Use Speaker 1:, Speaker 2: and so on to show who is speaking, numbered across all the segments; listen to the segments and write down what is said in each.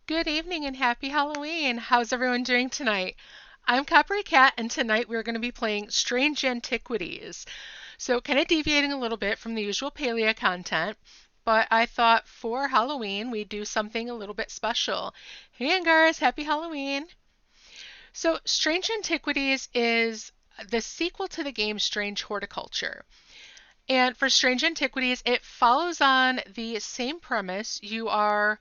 Speaker 1: Good evening and happy Halloween. How's everyone doing tonight? I'm Coppery Cat, and tonight we're going to be playing Strange Antiquities. So, kind of deviating a little bit from the usual Palea content, but I thought for Halloween we'd do something a little bit special. Hey, Angaras, happy Halloween. So, Strange Antiquities is the sequel to the game Strange Horticulture. And for Strange Antiquities, it follows on the same premise. You are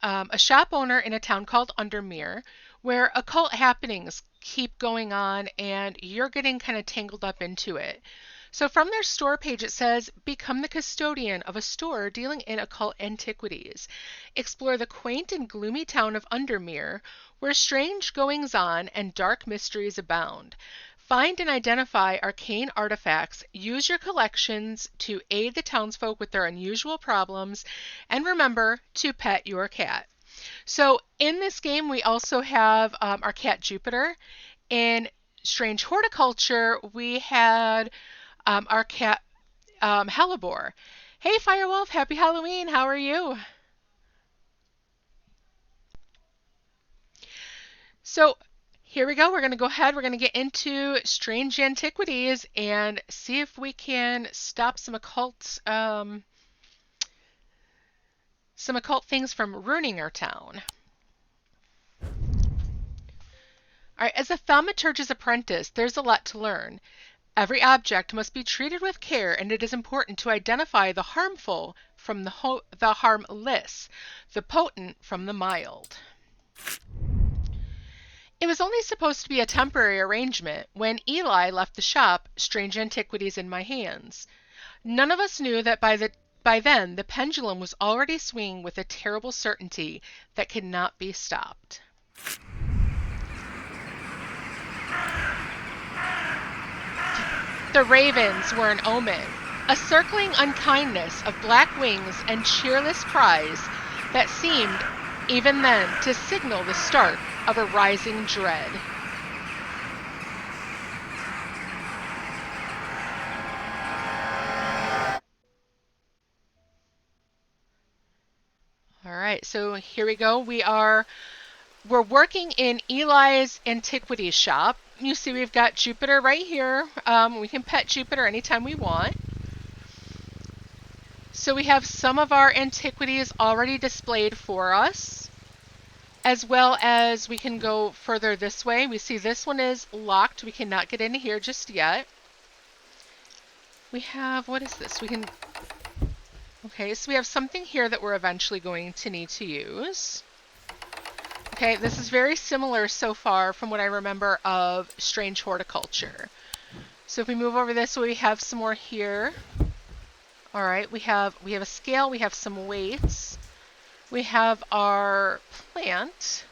Speaker 1: a shop owner in a town called Undermere, where occult happenings keep going on and you're getting kind of tangled up into it. So from their store page, it says, become the custodian of a store dealing in occult antiquities. Explore the quaint and gloomy town of Undermere, where strange goings on and dark mysteries abound. Find and identify arcane artifacts, use your collections to aid the townsfolk with their unusual problems, and remember to pet your cat. So in this game, we also have our cat Jupiter. In Strange Horticulture, we had our cat Hellebore. Hey Firewolf, happy Halloween, how are you? So here we go. We're going to go ahead. We're going to get into Strange Antiquities and see if we can stop some occult things from ruining our town. All right, as a thaumaturge's apprentice, there's a lot to learn. Every object must be treated with care, and it is important to identify the harmful from the harmless, the potent from the mild. It was only supposed to be a temporary arrangement when Eli left the shop, Strange Antiquities in my hands. None of us knew that by then the pendulum was already swinging with a terrible certainty that could not be stopped. The ravens were an omen, a circling unkindness of black wings and cheerless cries that seemed, even then, to signal the start of a rising dread. All right, so here we go. We're working in Eli's Antiquities shop. You see we've got Jupiter right here. We can pet Jupiter anytime we want. So we have some of our antiquities already displayed for us, as well as we can go further this way. We see this one is locked. We cannot get into here just yet. We have, what is this? Okay, so we have something here that we're eventually going to need to use. Okay, this is very similar so far from what I remember of Strange Horticulture. So if we move over this way, we have some more here. All right, we have a scale, we have some weights. We have our plant.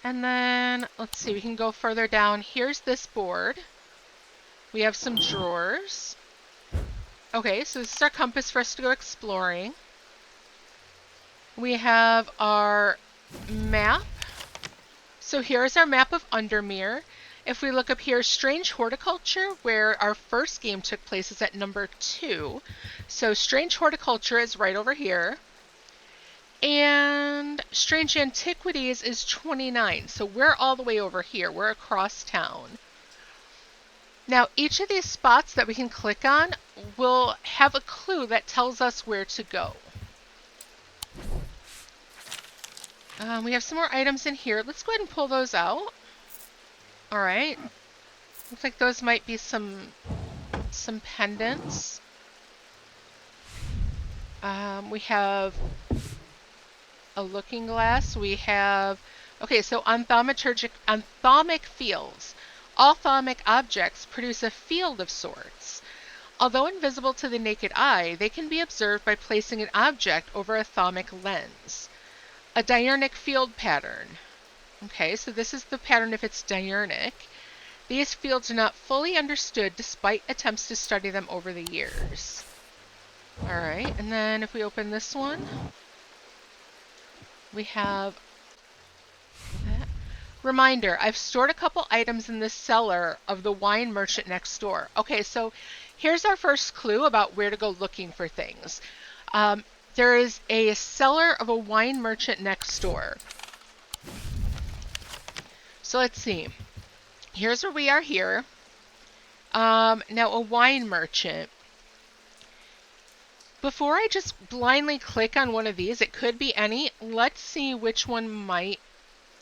Speaker 1: And then, let's see, we can go further down. Here's this board. We have some drawers. Okay, so this is our compass for us to go exploring. We have our map. So here's our map of Undermere. If we look up here, Strange Horticulture, where our first game took place, is at number 2. So Strange Horticulture is right over here. And Strange Antiquities is 29. So we're all the way over here. We're across town. Now, each of these spots that we can click on will have a clue that tells us where to go. We have some more items in here. Let's go ahead and pull those out. All right. Looks like those might be some pendants. We have a looking glass. We have, okay, so on thaumic fields. All thaumic objects produce a field of sorts. Although invisible to the naked eye, they can be observed by placing an object over a thaumic lens. A diurnic field pattern. Okay, so this is the pattern if it's diurnic. These fields are not fully understood despite attempts to study them over the years. All right, and then if we open this one, we have that. Reminder, I've stored a couple items in the cellar of the wine merchant next door. Okay, so here's our first clue about where to go looking for things. there is a cellar of a wine merchant next door. So let's see. Here's where we are here. Now a wine merchant. Before I just blindly click on one of these, it could be any. Let's see which one might,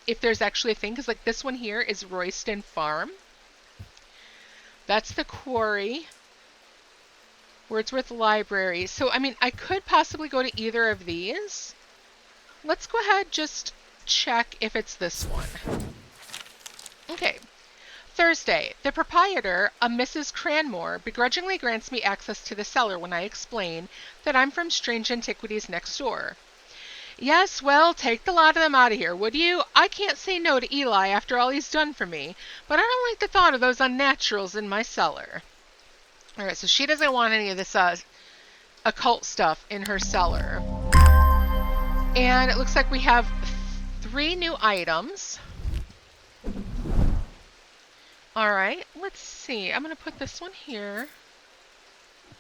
Speaker 1: if there's actually a thing, because like this one here is Royston Farm. That's the quarry. Wordsworth Library. So, I mean, I could possibly go to either of these. Let's go ahead, just check if it's this one. Okay. Thursday. The proprietor, a Mrs. Cranmore, begrudgingly grants me access to the cellar when I explain that I'm from Strange Antiquities next door. Yes, well, take the lot of them out of here, would you? I can't say no to Eli after all he's done for me, but I don't like the thought of those unnaturals in my cellar. Alright, so she doesn't want any of this occult stuff in her cellar. And it looks like we have 3 new items. Alright, let's see. I'm going to put this one here.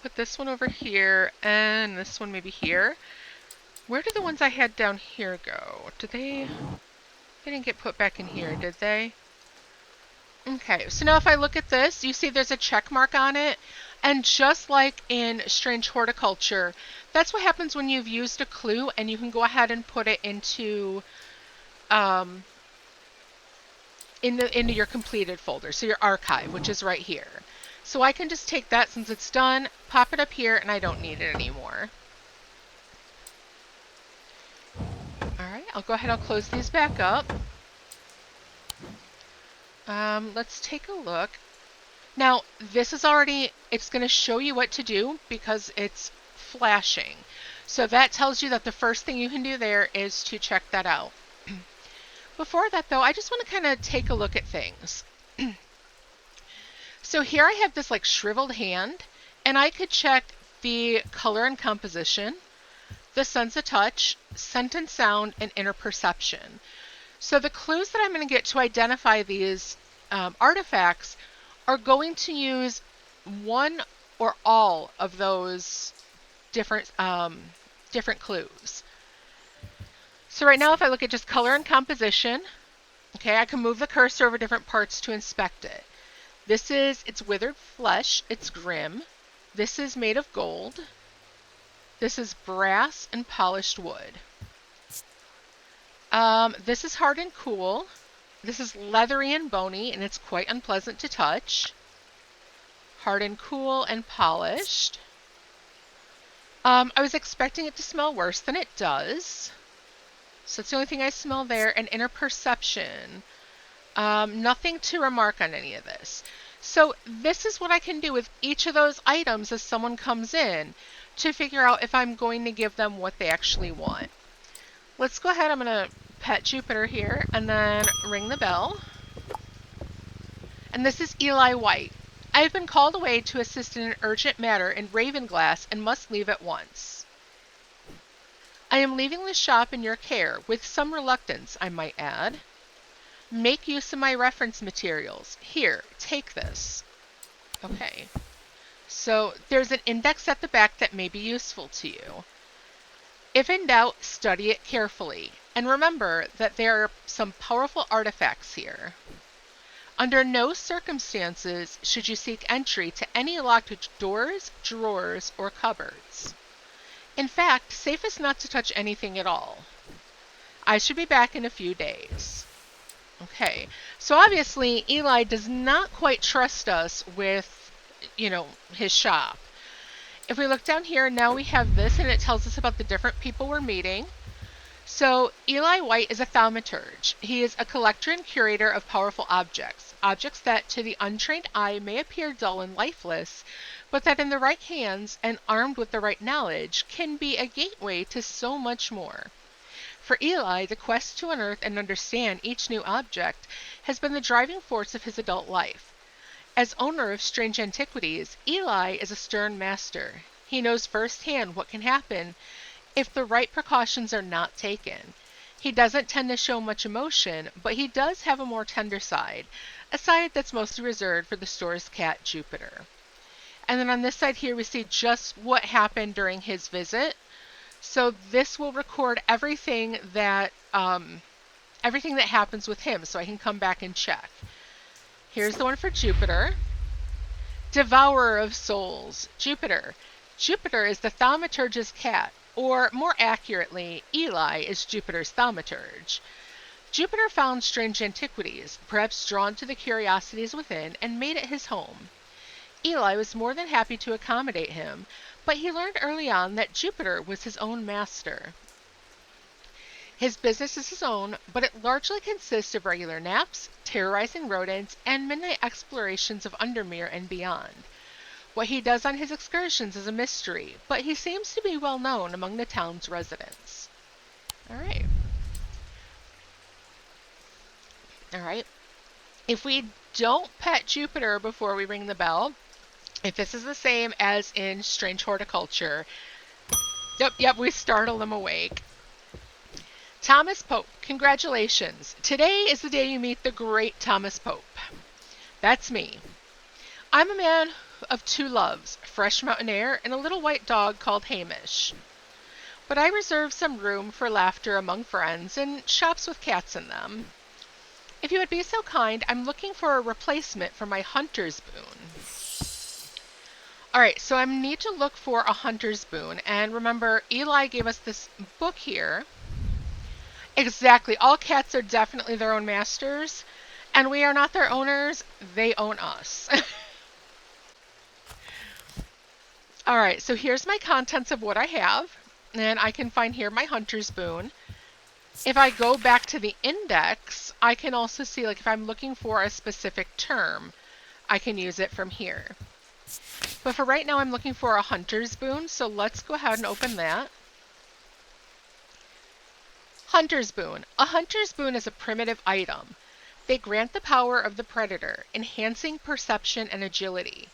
Speaker 1: Put this one over here. And this one maybe here. Where did the ones I had down here go? Did they didn't get put back in here, did they? Okay, so now if I look at this, you see there's a check mark on it. And just like in Strange Horticulture, that's what happens when you've used a clue and you can go ahead and put it into into your completed folder, so your archive, which is right here. So I can just take that since it's done, pop it up here, and I don't need it anymore. Alright, I'll go ahead, I'll close these back up. Let's take a look. Now, this is already, it's going to show you what to do because it's flashing. So that tells you that the first thing you can do there is to check that out. Before that, though, I just want to kind of take a look at things. So here I have this like shriveled hand, and I could check the color and composition, the sense of touch, scent and sound, and inner perception. So the clues that I'm going to get to identify these artifacts are going to use one or all of those different clues. So right now, if I look at just color and composition, okay, I can move the cursor over different parts to inspect it. This is, it's withered flesh, it's grim. This is made of gold. This is brass and polished wood. This is hard and cool. This is leathery and bony, and it's quite unpleasant to touch. Hard and cool and polished. I was expecting it to smell worse than it does. So that's the only thing I smell there. And inner perception. Nothing to remark on any of this. So this is what I can do with each of those items as someone comes in to figure out if I'm going to give them what they actually want. Let's go ahead. I'm going to pet Jupiter here and then ring the bell. And this is Eli White. I have been called away to assist in an urgent matter in Ravenglass and must leave at once. I am leaving the shop in your care, with some reluctance, I might add. Make use of my reference materials. Here, take this. Okay. So there's an index at the back that may be useful to you. If in doubt, study it carefully. And remember that there are some powerful artifacts here. Under no circumstances should you seek entry to any locked doors, drawers, or cupboards. In fact, safest not to touch anything at all. I should be back in a few days. Okay, so obviously Eli does not quite trust us with, his shop. If we look down here, now we have this, and it tells us about the different people we're meeting. So Eli White is a thaumaturge. He is a collector and curator of powerful objects. Objects that to the untrained eye may appear dull and lifeless, but that in the right hands and armed with the right knowledge can be a gateway to so much more. For Eli, the quest to unearth and understand each new object has been the driving force of his adult life. As owner of Strange Antiquities, Eli is a stern master. He knows firsthand what can happen if the right precautions are not taken. He doesn't tend to show much emotion, but he does have a more tender side, a side that's mostly reserved for the store's cat, Jupiter. And then on this side here, we see just what happened during his visit. So this will record everything that happens with him, so I can come back and check. Here's the one for Jupiter. Devourer of souls, Jupiter. Jupiter is the thaumaturge's cat, or more accurately, Eli is Jupiter's thaumaturge. Jupiter found strange antiquities, perhaps drawn to the curiosities within, and made it his home. Eli was more than happy to accommodate him, but he learned early on that Jupiter was his own master. His business is his own, but it largely consists of regular naps, terrorizing rodents, and midnight explorations of Undermere and beyond. What he does on his excursions is a mystery, but he seems to be well known among the town's residents. Alright. Alright. If we don't pet Jupiter before we ring the bell, if this is the same as in Strange Horticulture, yep, we startle them awake. Thomas Pope, congratulations. Today is the day you meet the great Thomas Pope. That's me. I'm a man of two loves, fresh mountain air and a little white dog called Hamish. But I reserve some room for laughter among friends and shops with cats in them. If you would be so kind, I'm looking for a replacement for my hunter's boon. Alright, so I need to look for a hunter's boon, and remember, Eli gave us this book here. Exactly. All cats are definitely their own masters, and we are not their owners. They own us. Alright, so here's my contents of what I have, and I can find here my hunter's boon. If I go back to the index, I can also see, like, if I'm looking for a specific term, I can use it from here. But for right now, I'm looking for a hunter's boon, so let's go ahead and open that. Hunter's boon. A hunter's boon is a primitive item. They grant the power of the predator, enhancing perception and agility.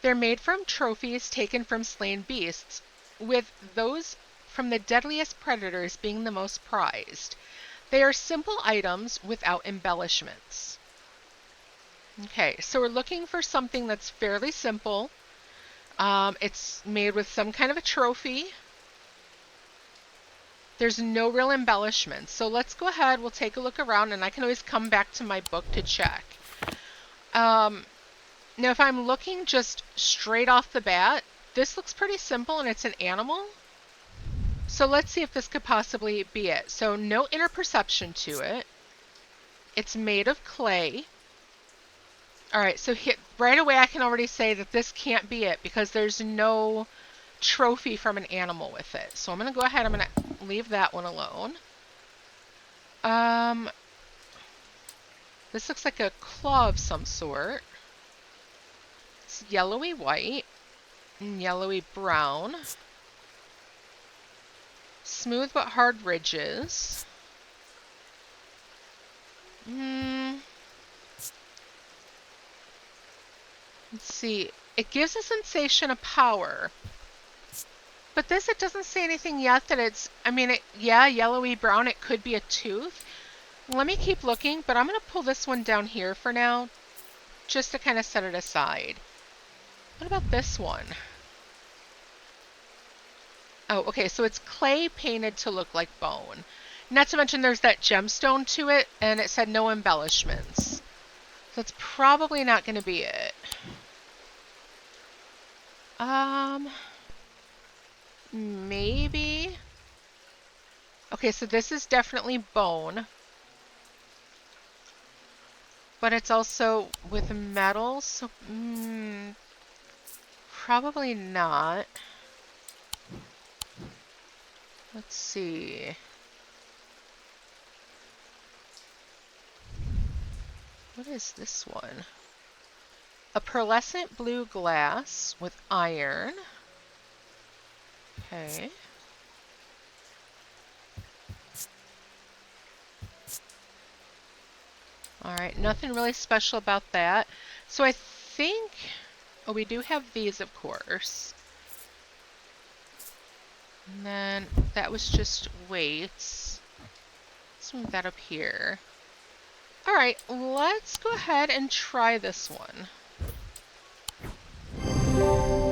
Speaker 1: They're made from trophies taken from slain beasts, with those from the deadliest predators being the most prized. They are simple items without embellishments. Okay, so we're looking for something that's fairly simple. It's made with some kind of a trophy. There's no real embellishments. So let's go ahead, we'll take a look around, and I can always come back to my book to check. Now if I'm looking just straight off the bat, this looks pretty simple and it's an animal. So let's see if this could possibly be it. So no inner perception to it. It's made of clay. Alright, so right away I can already say that this can't be it because there's no trophy from an animal with it. So I'm going to go ahead, I'm going to leave that one alone. This looks like a claw of some sort. It's yellowy white and yellowy brown. Smooth but hard ridges. Let's see. It gives a sensation of power. But this, it doesn't say anything yet that it's, yeah, yellowy brown, it could be a tooth. Let me keep looking, but I'm going to pull this one down here for now, just to kind of set it aside. What about this one? Oh, okay, so it's clay painted to look like bone. Not to mention there's that gemstone to it, and it said no embellishments. So it's probably not going to be it. Maybe. Okay, so this is definitely bone. But it's also with metal, so probably not. Let's see. What is this one? A pearlescent blue glass with iron. Okay. Alright, nothing really special about that. So I think, oh, we do have these, of course. And then that was just weights. Let's move that up here. Alright, let's go ahead and try this one.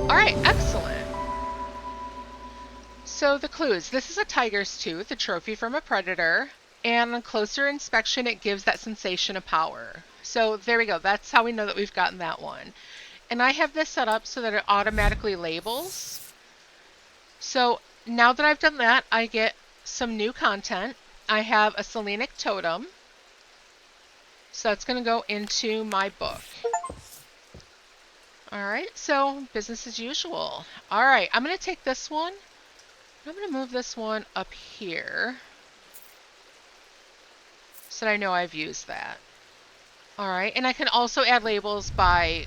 Speaker 1: Alright, excellent. So the clues. This is a tiger's tooth, a trophy from a predator, and on closer inspection it gives that sensation of power. So there we go. That's how we know that we've gotten that one. And I have this set up so that it automatically labels. So now that I've done that, I get some new content. I have a Selenic totem. So that's going to go into my book. All right, so business as usual. All right, I'm going to take this one. I'm going to move this one up here so that I know I've used that. All right, and I can also add labels by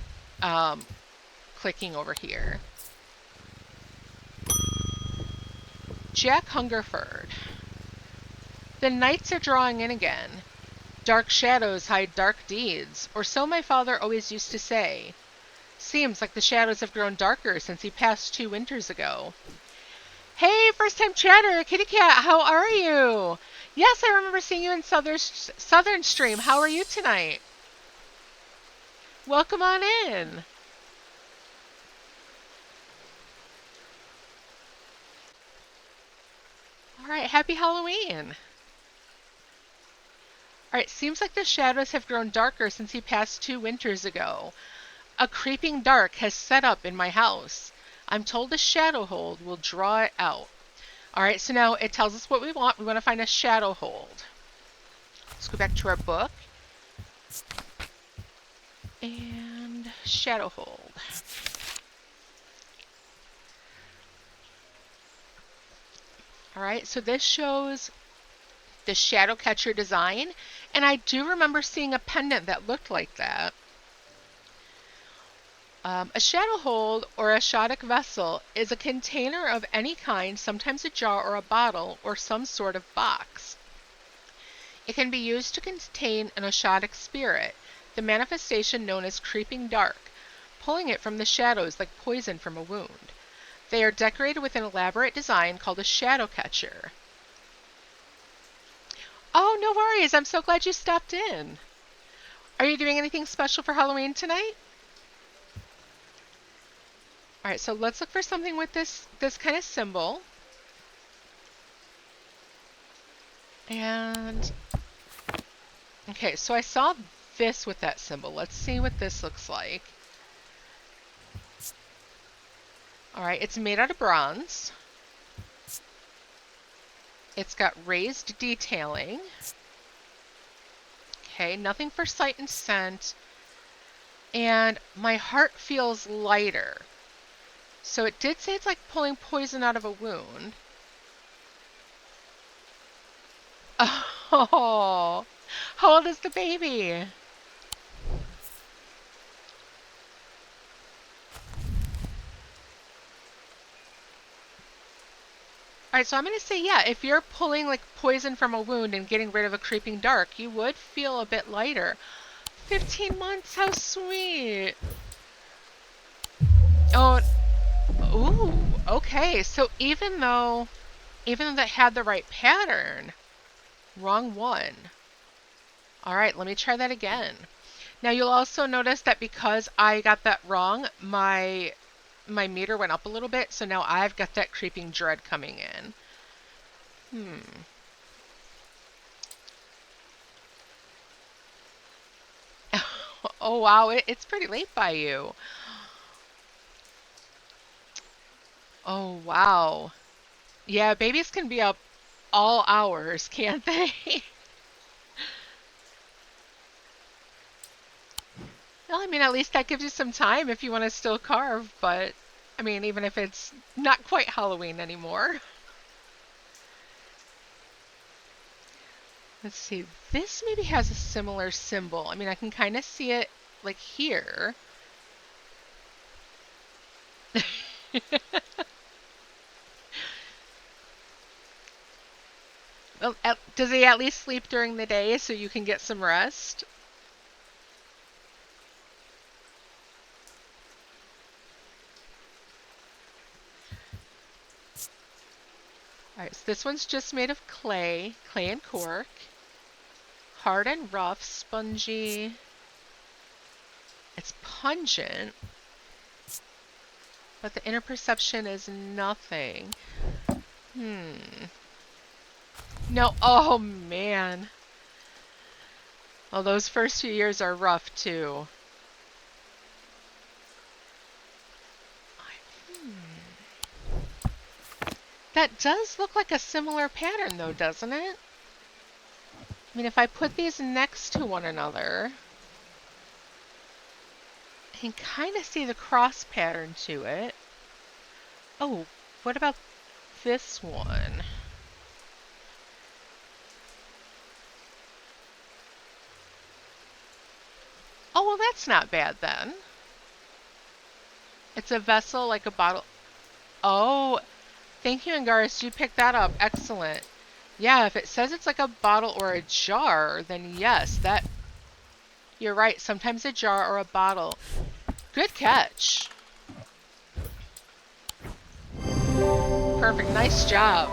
Speaker 1: clicking over here. Jack Hungerford. The nights are drawing in again. Dark shadows hide dark deeds, or so my father always used to say. Seems like the shadows have grown darker since he passed 2 winters ago. Hey, first time chatter, Kitty Cat, how are you? Yes, I remember seeing you in Southern Stream. How are you tonight? Welcome on in. All right, happy Halloween. All right, seems like the shadows have grown darker since he passed 2 winters ago. A creeping dark has set up in my house. I'm told a shadow hold will draw it out. All right, so now it tells us what we want. We want to find a shadow hold. Let's go back to our book. And shadow hold. All right, so this shows the shadow catcher design. And I do remember seeing a pendant that looked like that. A shadow hold or a shoddick vessel is a container of any kind, sometimes a jar or a bottle or some sort of box. It can be used to contain an oshodic spirit, the manifestation known as creeping dark, pulling it from the shadows like poison from a wound. They are decorated with an elaborate design called a shadow catcher. Oh, no worries. I'm so glad you stopped in. Are you doing anything special for Halloween tonight? All right, so let's look for something with this kind of symbol. And, okay, so I saw this with that symbol. Let's see what this looks like. All right, it's made out of bronze. It's got raised detailing. Okay, nothing for sight and scent. And my heart feels lighter. So it did say it's like pulling poison out of a wound. Oh, how old is the baby? All right, so I'm going to say, yeah, if you're pulling like poison from a wound and getting rid of a creeping dark, you would feel a bit lighter. 15 months, how sweet. Oh, ooh, okay. So even though that had the right pattern, wrong one. All right, let me try that again. Now you'll also notice that because I got that wrong, my meter went up a little bit, so now I've got that creeping dread coming in. Oh wow, it's pretty late by you. Oh wow. Yeah, babies can be up all hours, can't they? Well, I mean, at least that gives you some time if you want to still carve, but I mean, even if it's not quite Halloween anymore. Let's see, this maybe has a similar symbol. I mean, I can kind of see it like here. Well, does he at least sleep during the day so you can get some rest? All right, so this one's just made of clay and cork. Hard and rough, spongy. It's pungent, but the inner perception is nothing. No, oh man. Well, those first few years are rough too. That does look like a similar pattern though, doesn't it? I mean, if I put these next to one another, I can kind of see the cross pattern to it. Oh, what about this one? Oh, well, that's not bad then. It's a vessel like a bottle. Oh, thank you, Angaris. You picked that up. Excellent. Yeah, if it says it's like a bottle or a jar, then yes, that... You're right. Sometimes a jar or a bottle. Good catch. Perfect. Nice job.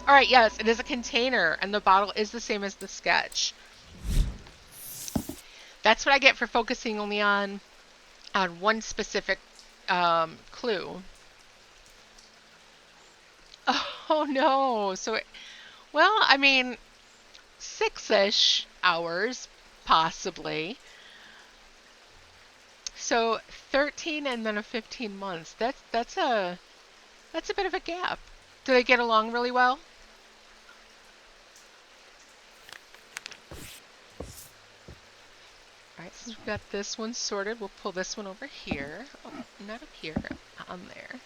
Speaker 1: All right, yes, it is a container, and the bottle is the same as the sketch. That's what I get for focusing only on one specific clue. Oh no! Well, I mean, 6-ish hours, possibly. So 13 and then a 15 months. That's a bit of a gap. Do they get along really well? All right, since we've got this one sorted, we'll pull this one over here. Oh, not up here, on there.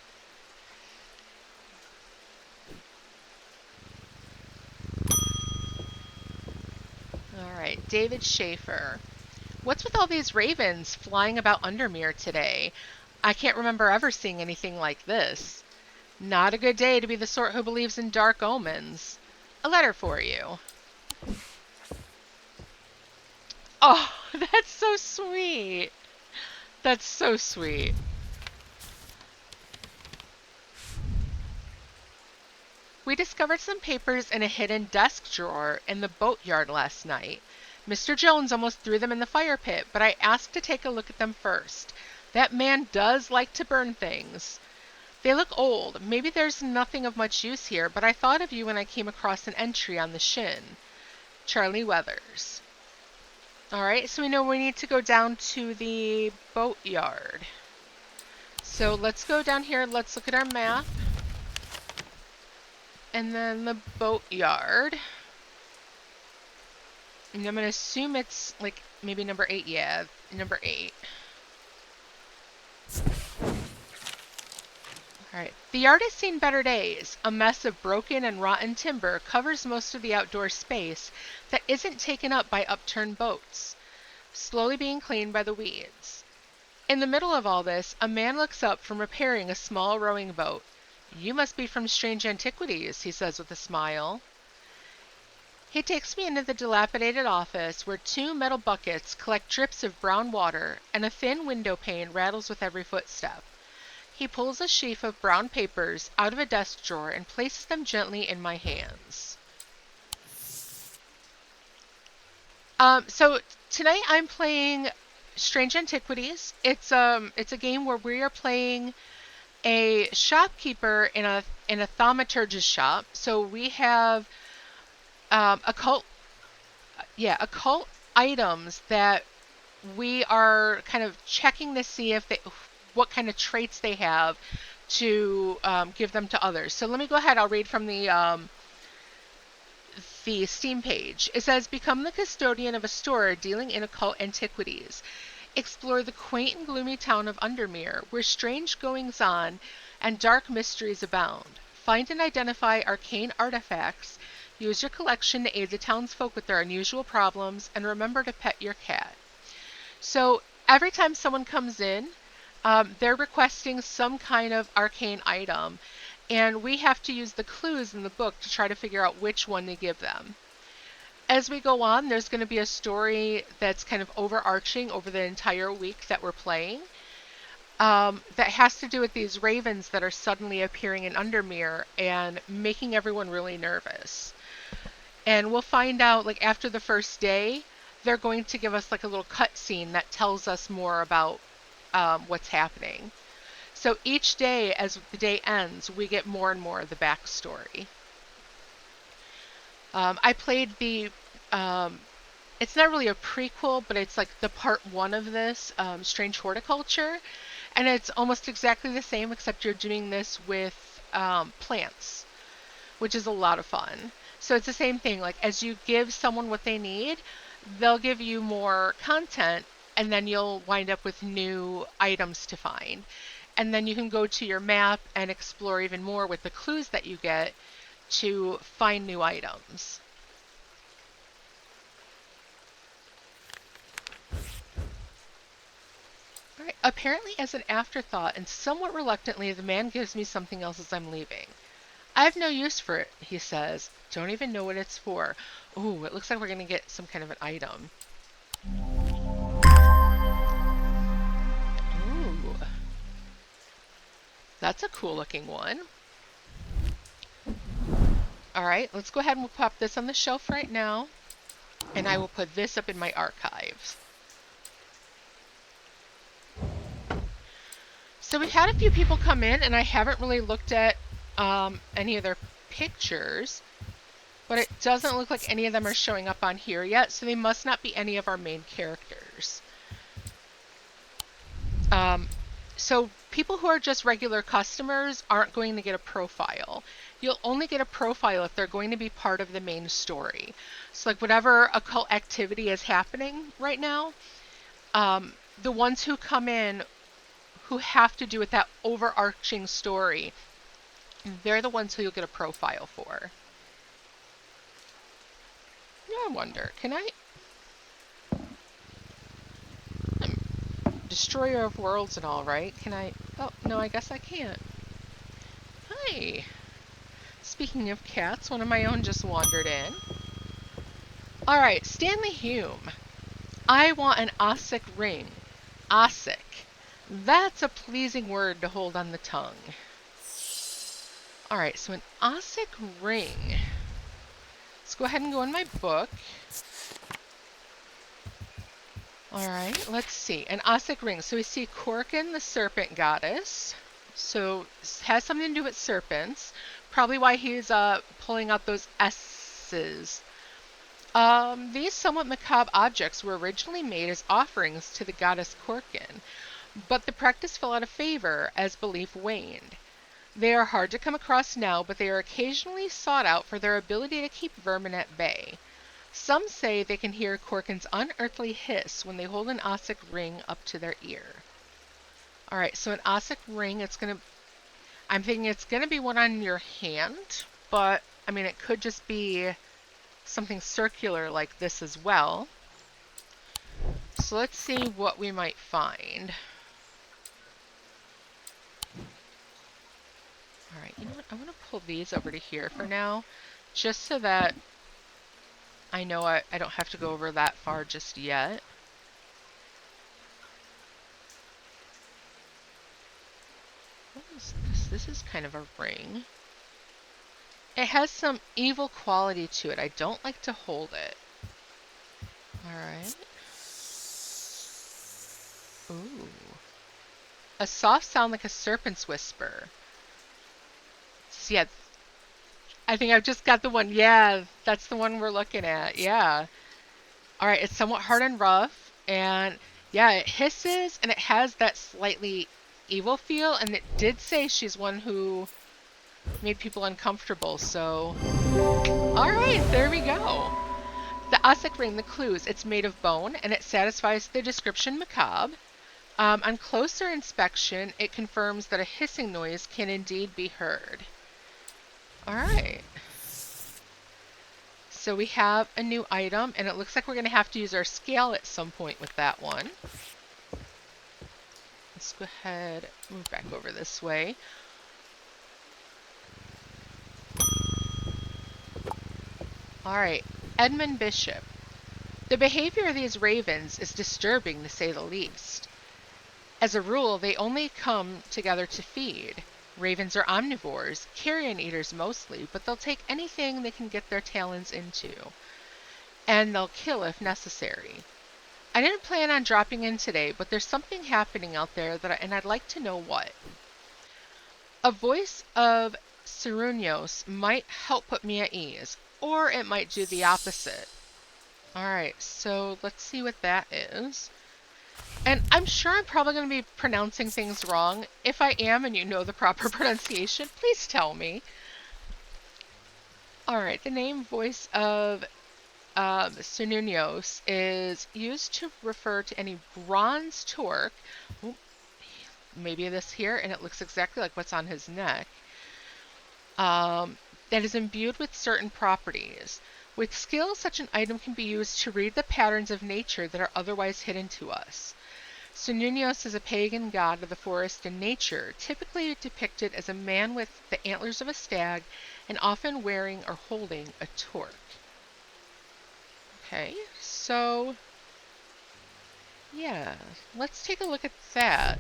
Speaker 1: All right, David Schaefer. What's with all these ravens flying about Undermere today? I can't remember ever seeing anything like this. Not a good day to be the sort who believes in dark omens. A letter for you. Oh, that's so sweet. That's so sweet. We discovered some papers in a hidden desk drawer in the boatyard last night. Mr. Jones almost threw them in the fire pit, but I asked to take a look at them first. That man does like to burn things. They look old. Maybe there's nothing of much use here, but I thought of you when I came across an entry on the shin. Charlie Weathers. Alright, so we know we need to go down to the boatyard. So let's go down here, let's look at our map. And then the boatyard. And I'm going to assume it's like maybe number 8. Yeah, number 8. Alright, the yard has seen better days. A mess of broken and rotten timber covers most of the outdoor space that isn't taken up by upturned boats, slowly being cleaned by the weeds. In the middle of all this, a man looks up from repairing a small rowing boat. You must be from Strange Antiquities, he says with a smile. He takes me into the dilapidated office where 2 metal buckets collect drips of brown water and a thin window pane rattles with every footstep. He pulls a sheaf of brown papers out of a desk drawer and places them gently in my hands. So tonight I'm playing Strange Antiquities. It's a game where we are playing a shopkeeper in a thaumaturgist shop. So we have occult items that we are kind of checking to see if what kind of traits they have to give them to others. So let me go ahead. I'll read from the Steam page. It says, become the custodian of a store dealing in occult antiquities. Explore the quaint and gloomy town of Undermere, where strange goings-on and dark mysteries abound. Find and identify arcane artifacts. Use your collection to aid the townsfolk with their unusual problems, and remember to pet your cat. So every time someone comes in, they're requesting some kind of arcane item, and we have to use the clues in the book to try to figure out which one to give them. As we go on, there's going to be a story that's kind of overarching over the entire week that we're playing, that has to do with these ravens that are suddenly appearing in Undermere and making everyone really nervous. And we'll find out, like, after the first day, they're going to give us like a little cutscene that tells us more about what's happening. So each day, as the day ends, we get more and more of the backstory. I played the, it's not really a prequel, but it's like the part 1 of this, Strange Horticulture. And it's almost exactly the same, except you're doing this with plants, which is a lot of fun. So it's the same thing. Like, as you give someone what they need, they'll give you more content, and then you'll wind up with new items to find. And then you can go to your map and explore even more with the clues that you get to find new items. All right. Apparently, as an afterthought and somewhat reluctantly, the man gives me something else as I'm leaving. I have no use for it, he says. Don't even know what it's for. Ooh, it looks like we're going to get some kind of an item. Ooh. That's a cool looking one. All right, let's go ahead and we'll pop this on the shelf right now. And I will put this up in my archives. So we've had a few people come in, and I haven't really looked at any of their pictures, but it doesn't look like any of them are showing up on here yet, so they must not be any of our main characters. So people who are just regular customers aren't going to get a profile. You'll only get a profile if they're going to be part of the main story. So like whatever occult activity is happening right now, the ones who come in who have to do with that overarching story, they're the ones who you'll get a profile for. I wonder, can I? Destroyer of worlds and all, right? Can I? Oh, no, I guess I can't. Hi. Speaking of cats, one of my own just wandered in. All right, Stanley Hume. I want an Ossic ring. Ossic. That's a pleasing word to hold on the tongue. All right, so an Ossic ring. Let's go ahead and go in my book. All right, let's see. An Ossic ring. So we see Corkin, the serpent goddess. So it has something to do with serpents. Probably why he's pulling out those S's. These somewhat macabre objects were originally made as offerings to the goddess Corkin, but the practice fell out of favor as belief waned. They are hard to come across now, but they are occasionally sought out for their ability to keep vermin at bay. Some say they can hear Corkin's unearthly hiss when they hold an Ossic ring up to their ear. Alright, so an Ossic ring, I'm thinking it's going to be one on your hand, but, I mean, it could just be something circular like this as well. So let's see what we might find. Alright, you know what? I'm going to pull these over to here for now, just so that I know I don't have to go over that far just yet. What is this? This is kind of a ring. It has some evil quality to it. I don't like to hold it. Alright. Ooh. A soft sound like a serpent's whisper. So yeah, I think I've just got the one. Yeah, that's the one we're looking at. Yeah. Alright, it's somewhat hard and rough. And yeah, it hisses and it has that slightly evil feel. And it did say she's one who made people uncomfortable. So, alright, there we go. The Ossic ring, the clues, it's made of bone and it satisfies the description macabre. On closer inspection, it confirms that a hissing noise can indeed be heard. Alright. So we have a new item, and it looks like we're going to have to use our scale at some point with that one. Let's go ahead, move back over this way. Alright, Edmund Bishop. The behavior of these ravens is disturbing to say the least. As a rule, they only come together to feed. Ravens are omnivores, carrion eaters mostly, but they'll take anything they can get their talons into. And they'll kill if necessary. I didn't plan on dropping in today, but there's something happening out there and I'd like to know what. A voice of Cernunnos might help put me at ease, or it might do the opposite. Alright, so let's see what that is. And I'm sure I'm probably going to be pronouncing things wrong. If I am and you know the proper pronunciation, please tell me. Alright, the name voice of Cernunnos is used to refer to any bronze torque. Ooh, maybe this here, and it looks exactly like what's on his neck. That is imbued with certain properties. With skill, such an item can be used to read the patterns of nature that are otherwise hidden to us. Cernunnos is a pagan god of the forest and nature, typically depicted as a man with the antlers of a stag and often wearing or holding a torque. Okay, so yeah, let's take a look at that.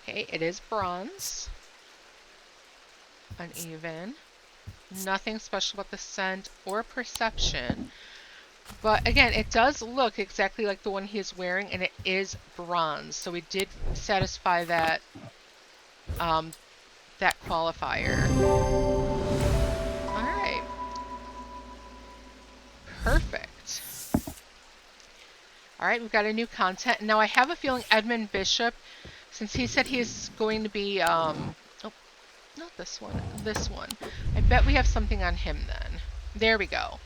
Speaker 1: Okay, it is bronze. Uneven. Nothing special about the scent or perception. But again, it does look exactly like the one he is wearing, and it is bronze. So we did satisfy that that qualifier. All right. Perfect. All right, we've got a new content. Now I have a feeling Edmund Bishop, since he said he's going to be oh, not this one, this one. I bet we have something on him then. There we go.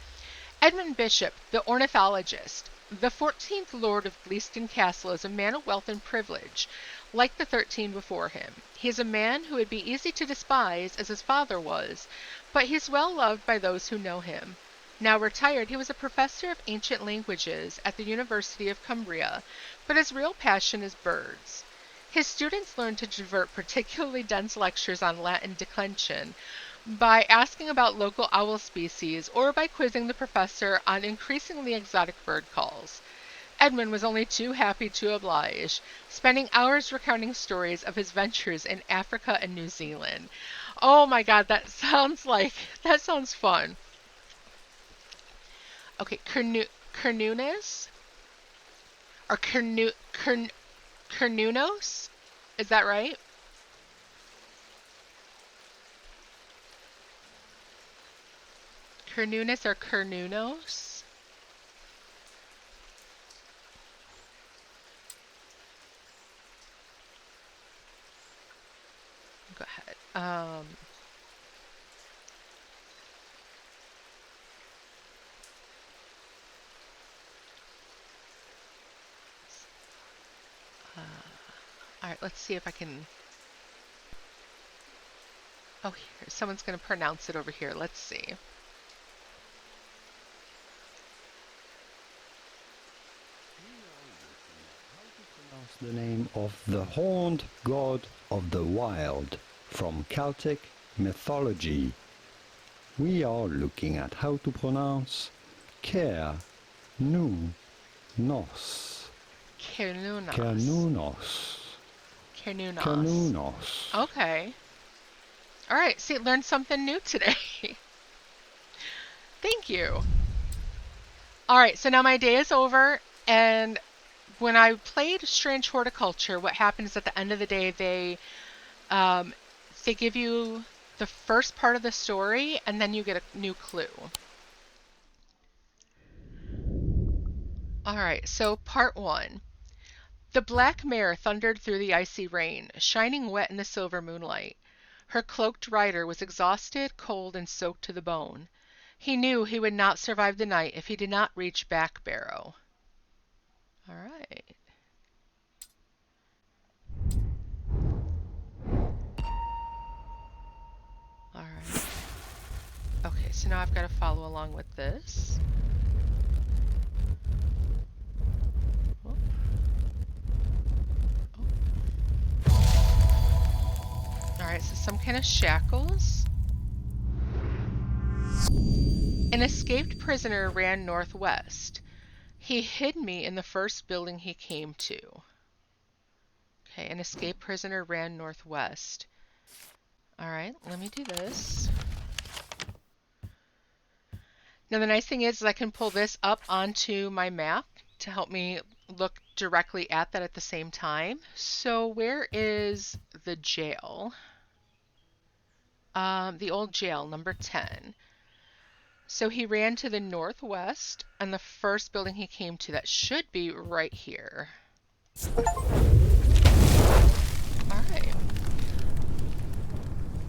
Speaker 1: Edmund Bishop, the ornithologist. The 14th Lord of Gleeston Castle is a man of wealth and privilege, like the 13 before him. He is a man who would be easy to despise, as his father was, but he is well loved by those who know him. Now retired, he was a professor of ancient languages at the University of Cumbria, but his real passion is birds. His students learn to divert particularly dense lectures on Latin declension by asking about local owl species or by quizzing the professor on increasingly exotic bird calls. Edmund was only too happy to oblige, spending hours recounting stories of his ventures in Africa and New Zealand. Oh my god, that sounds fun. Okay, Cernunnos? Or Cernunnos? Is that right? Cernunnos or Cernunnos? Go ahead. All right, let's see if I can. Oh, here, someone's going to pronounce it over here. Let's see.
Speaker 2: The name of the horned god of the wild from Celtic mythology. We are looking at how to pronounce Cernunnos.
Speaker 1: Cernunnos. Okay. All right. See, learned something new today. Thank you. All right. So now my day is over, and when I played Strange Horticulture, what happens at the end of the day, they give you the first part of the story, and then you get a new clue. All right. So part 1. The black mare thundered through the icy rain, shining wet in the silver moonlight. Her cloaked rider was exhausted, cold, and soaked to the bone. He knew he would not survive the night if he did not reach Back Barrow. All right. All right. Okay, so now I've got to follow along with this. Alright, so some kind of shackles. An escaped prisoner ran northwest. He hid me in the first building he came to. Okay, an escaped prisoner ran northwest. Alright, let me do this. Now the nice thing is I can pull this up onto my map to help me look directly at that at the same time. So where is the jail? The old jail, number 10. So he ran to the northwest, and the first building he came to, that should be right here. All right.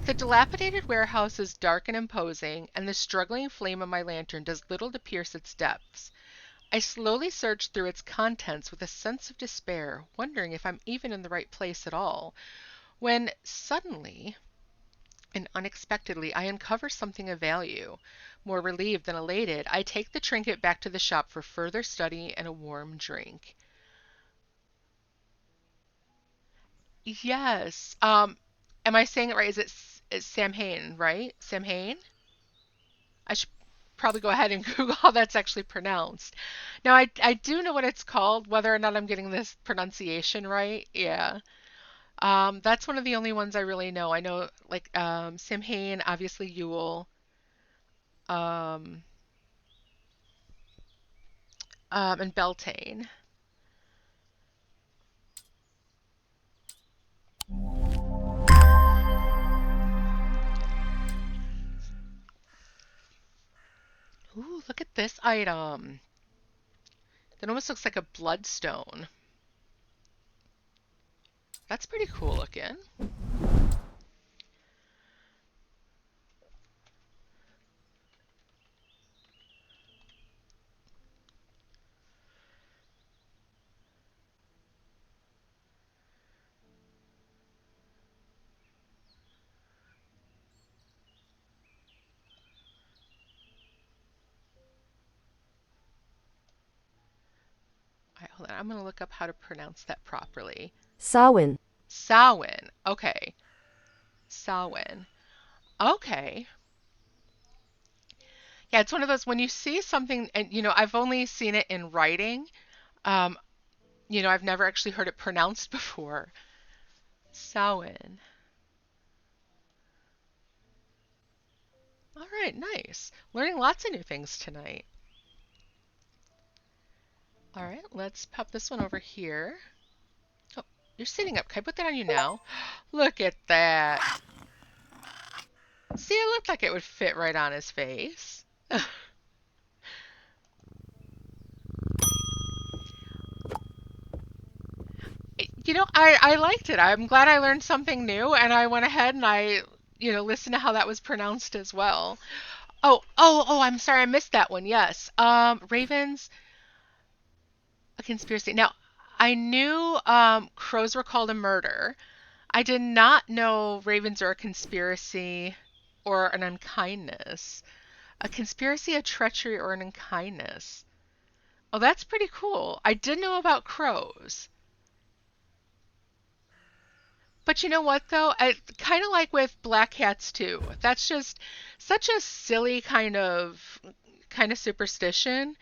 Speaker 1: The dilapidated warehouse is dark and imposing, and the struggling flame of my lantern does little to pierce its depths. I slowly search through its contents with a sense of despair, wondering if I'm even in the right place at all, when suddenly and unexpectedly I uncover something of value. More relieved than elated, I take the trinket back to the shop for further study and a warm drink. Yes. Am I saying it right? It's Sam Hain, right? Sam Hain? I should probably go ahead and Google how that's actually pronounced. Now, I do know what it's called, whether or not I'm getting this pronunciation right. Yeah. That's one of the only ones I really know. I know like Samhain, obviously Yule, um, and Beltane. Ooh, look at this item. That almost looks like a bloodstone. That's pretty cool looking. All right, hold on. I'm going to look up how to pronounce that properly.
Speaker 3: Samhain.
Speaker 1: Samhain. Okay. Samhain. Okay. Yeah, it's one of those when you see something, and I've only seen it in writing. Um, I've never actually heard it pronounced before. Samhain. All right, nice. Learning lots of new things tonight. All right, let's pop this one over here. Oh, you're sitting up. Can I put that on you now? Look at that. See, it looked like it would fit right on his face. I liked it. I'm glad I learned something new, and I went ahead and listened to how that was pronounced as well. Oh, I'm sorry, I missed that one. Yes. Ravens, a conspiracy. Now, I knew crows were called a murder. I did not know ravens are a conspiracy or an unkindness. A conspiracy, a treachery, or an unkindness. Oh, that's pretty cool. I did know about crows. But you know what though? I kind of like with black cats too. That's just such a silly kind of superstition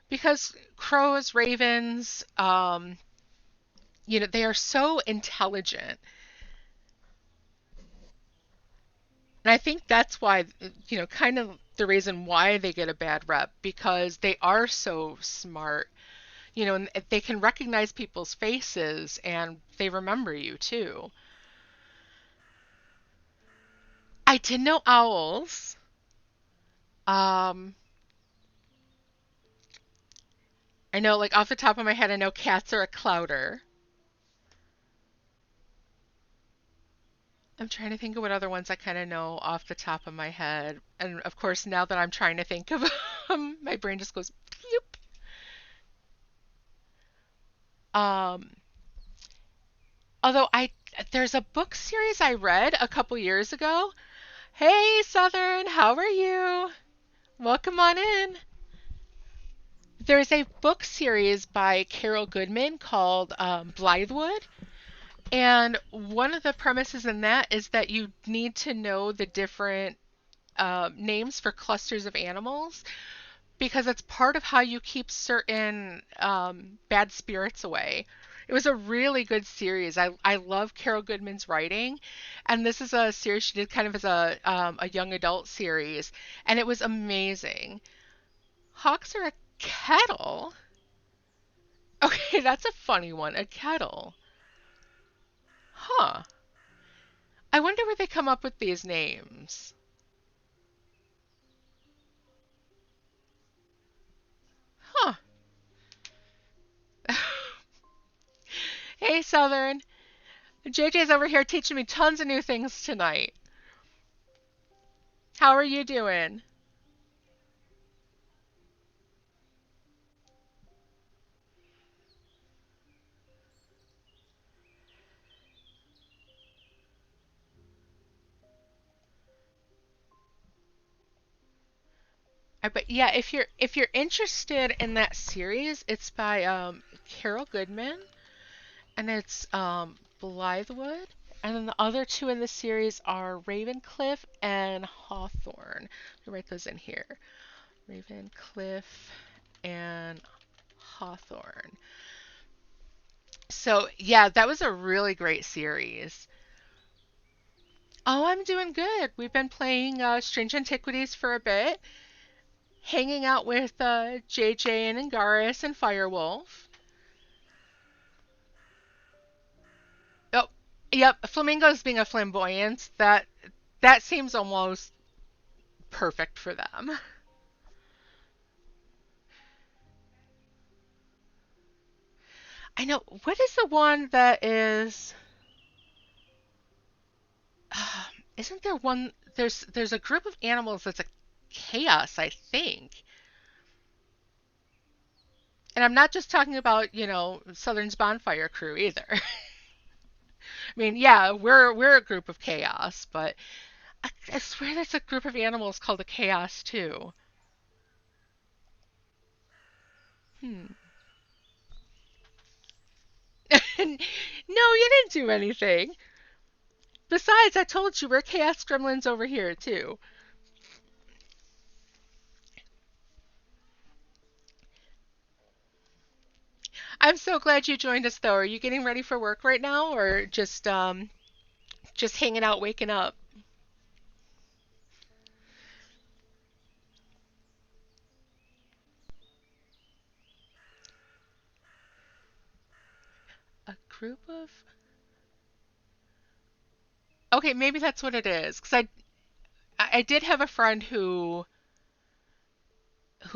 Speaker 1: because crows, ravens, they are so intelligent. And I think that's why, kind of the reason why they get a bad rep because they are so smart, and they can recognize people's faces and they remember you too. I did know owls. Um, I know, like off the top of my head, I know cats are a clouder. I'm trying to think of what other ones I kind of know off the top of my head. And of course, now that I'm trying to think of them, my brain just goes, bloop. Um, although there's a book series I read a couple years ago. Hey, Southern, how are you? Welcome on in. There's a book series by Carol Goodman called Blythewood. And one of the premises in that is that you need to know the different names for clusters of animals because it's part of how you keep certain bad spirits away. It was a really good series. I love Carol Goodman's writing, and this is a series she did kind of as a young adult series, and it was amazing. Hawks are a kettle. Okay, that's a funny one. A kettle. Huh. I wonder where they come up with these names. Huh. Hey, Southern. JJ's over here teaching me tons of new things tonight. How are you doing? But yeah, if you're interested in that series, it's by Carol Goodman, and it's Blythewood, and then the other two in the series are Ravencliff and Hawthorne. Let me write those in here. Ravencliff and Hawthorne. So yeah, that was a really great series. Oh, I'm doing good. We've been playing Strange Antiquities for a bit, hanging out with JJ and Angaris and Firewolf. Oh, yep, flamingos being a flamboyant, that seems almost perfect for them. I know. What is the one that is? Isn't there one? There's a group of animals that's a chaos, I think. And I'm not just talking about, Southern's Bonfire Crew either. I mean, yeah, we're a group of chaos, but I swear there's a group of animals called a chaos too. Hmm. No, you didn't do anything. Besides, I told you we're chaos gremlins over here too. I'm so glad you joined us though. Are you getting ready for work right now or just hanging out waking up? A group of. Okay, maybe that's what it is cuz I did have a friend who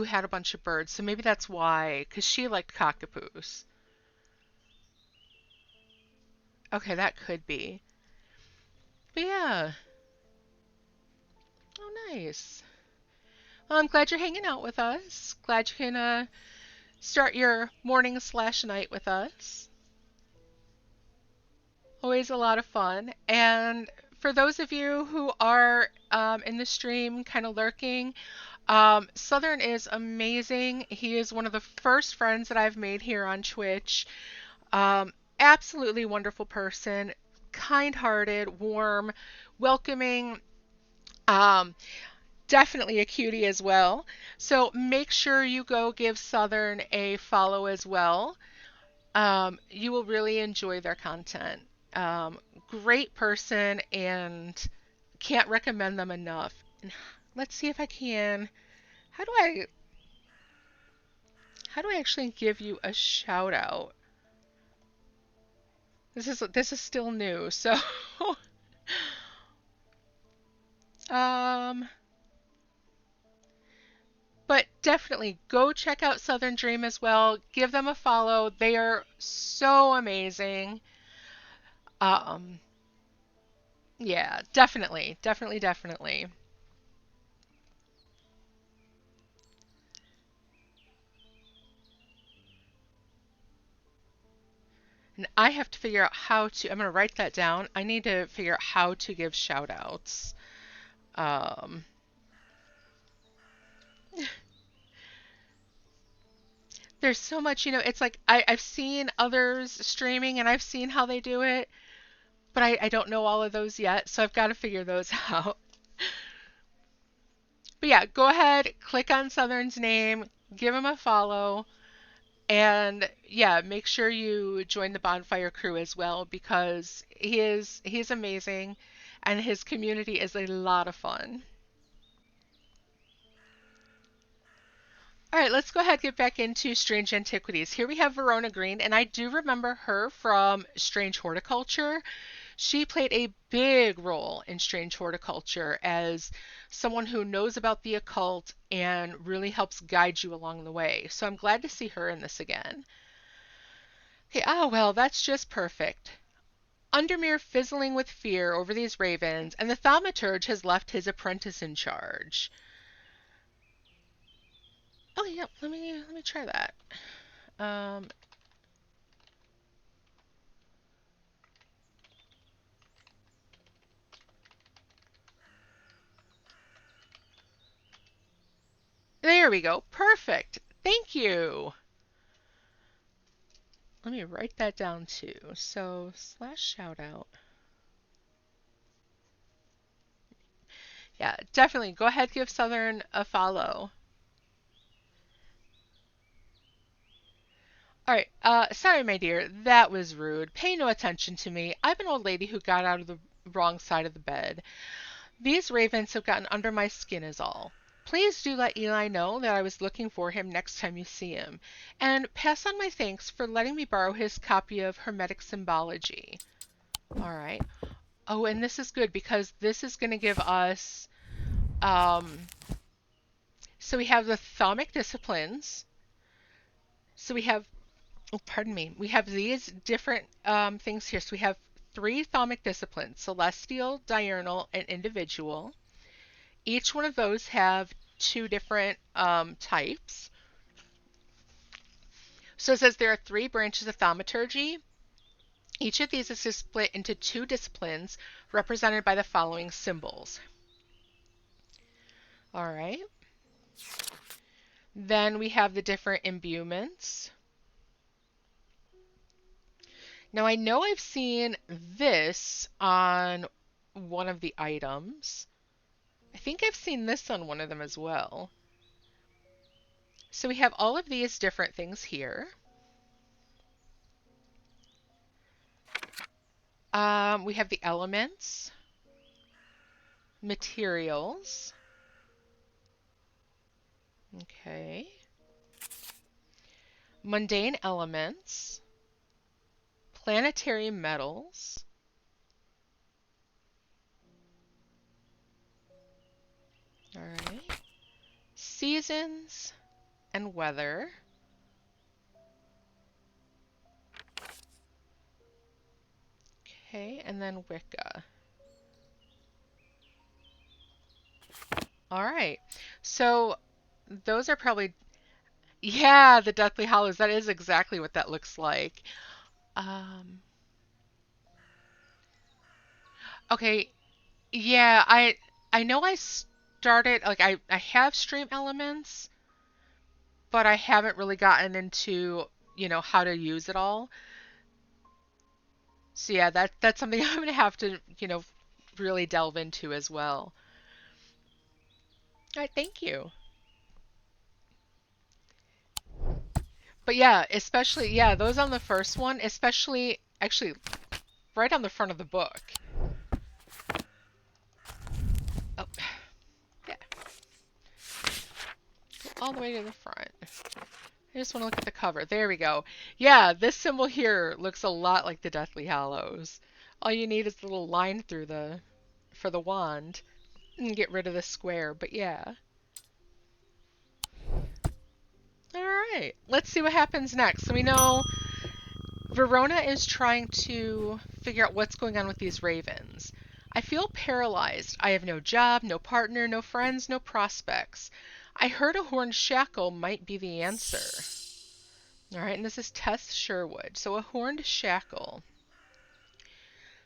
Speaker 1: had a bunch of birds. So maybe that's why cuz she liked cockapoos. Okay, that could be. But yeah. Oh, nice. Well, I'm glad you're hanging out with us. Glad you can start your morning slash night with us. Always a lot of fun. And for those of you who are in the stream, kind of lurking, Southern is amazing. He is one of the first friends that I've made here on Twitch. Absolutely wonderful person, kind-hearted, warm, welcoming. Um, Definitely a cutie as well. So make sure you go give Southern a follow as well. You will really enjoy their content. Great person and can't recommend them enough. And let's see if I can. How do I how do I actually give you a shout out? This is still new, so um but definitely go check out Southern Dream as well. Give them a follow. They are so amazing. Um yeah, definitely, definitely, definitely. And I have to figure out how to, I'm going to write that down. I need to figure out how to give shout outs. Um, there's so much, it's like I've seen others streaming and I've seen how they do it, but I don't know all of those yet, so I've got to figure those out. But yeah, go ahead, click on Southern's name, give him a follow, and yeah, make sure you join the Bonfire Crew as well because he's amazing and his community is a lot of fun. All right, let's go ahead and get back into Strange Antiquities. Here we have Verona Green, and I do remember her from Strange Horticulture. She played a big role in Strange Horticulture as someone who knows about the occult and really helps guide you along the way. So I'm glad to see her in this again. Okay, oh well, that's just perfect. Undermere fizzling with fear over these ravens, and the thaumaturge has left his apprentice in charge. Oh yeah, let me try that. Um, there we go. Perfect. Thank you. Let me write that down too. So slash shout out. Yeah, definitely. Go ahead, give Southern a follow. All right. Sorry, my dear. That was rude. Pay no attention to me. I'm an old lady who got out of the wrong side of the bed. These ravens have gotten under my skin is all. Please do let Eli know that I was looking for him next time you see him, and pass on my thanks for letting me borrow his copy of Hermetic Symbology. All right. Oh, and this is good because this is going to give us, um, so we have the thaumic disciplines. So we have, oh, pardon me, we have these different things here. So we have three thaumic disciplines, celestial, diurnal, and individual. Each one of those have two different types. So it says there are three branches of thaumaturgy. Each of these is split into two disciplines represented by the following symbols. All right. Then we have the different imbuements. Now I know I've seen this on one of the items. I think I've seen this on one of them as well. So we have all of these different things here. We have the elements, materials. Okay. Mundane elements, planetary metals. All right. Seasons and weather. Okay, and then Wicca. All right. So those are probably, yeah, the Deathly Hallows. That is exactly what that looks like. Um, okay, yeah, I know I started like I have stream elements, but I haven't really gotten into, how to use it all. So yeah, that's something I'm gonna have to, really delve into as well. All right, thank you. But yeah, especially yeah, those on the first one, especially actually right on the front of the book. Oh, yeah, all the way to the front. I just want to look at the cover. There we go. Yeah, this symbol here looks a lot like the Deathly Hallows. All you need is the little line through for the wand and get rid of the square. But yeah. All right, let's see what happens next. So we know Verona is trying to figure out what's going on with these ravens. I feel paralyzed. I have no job, no partner, no friends, no prospects. I heard a horned shackle might be the answer. All right, and this is Tess Sherwood. So a horned shackle.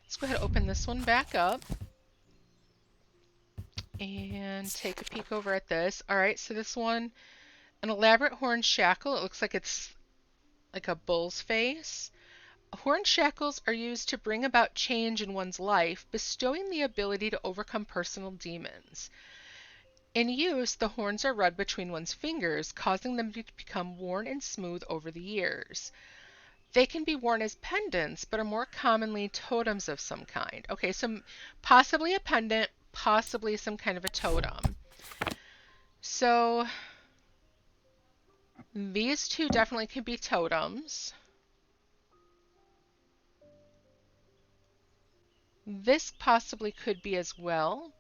Speaker 1: Let's go ahead and open this one back up and take a peek over at this. All right, so this one, an elaborate horned shackle. It looks like it's like a bull's face. Horned shackles are used to bring about change in one's life, bestowing the ability to overcome personal demons. In use, the horns are rubbed between one's fingers, causing them to become worn and smooth over the years. They can be worn as pendants, but are more commonly totems of some kind. Okay, so possibly a pendant, possibly some kind of a totem. So These two definitely could be totems. This possibly could be as well,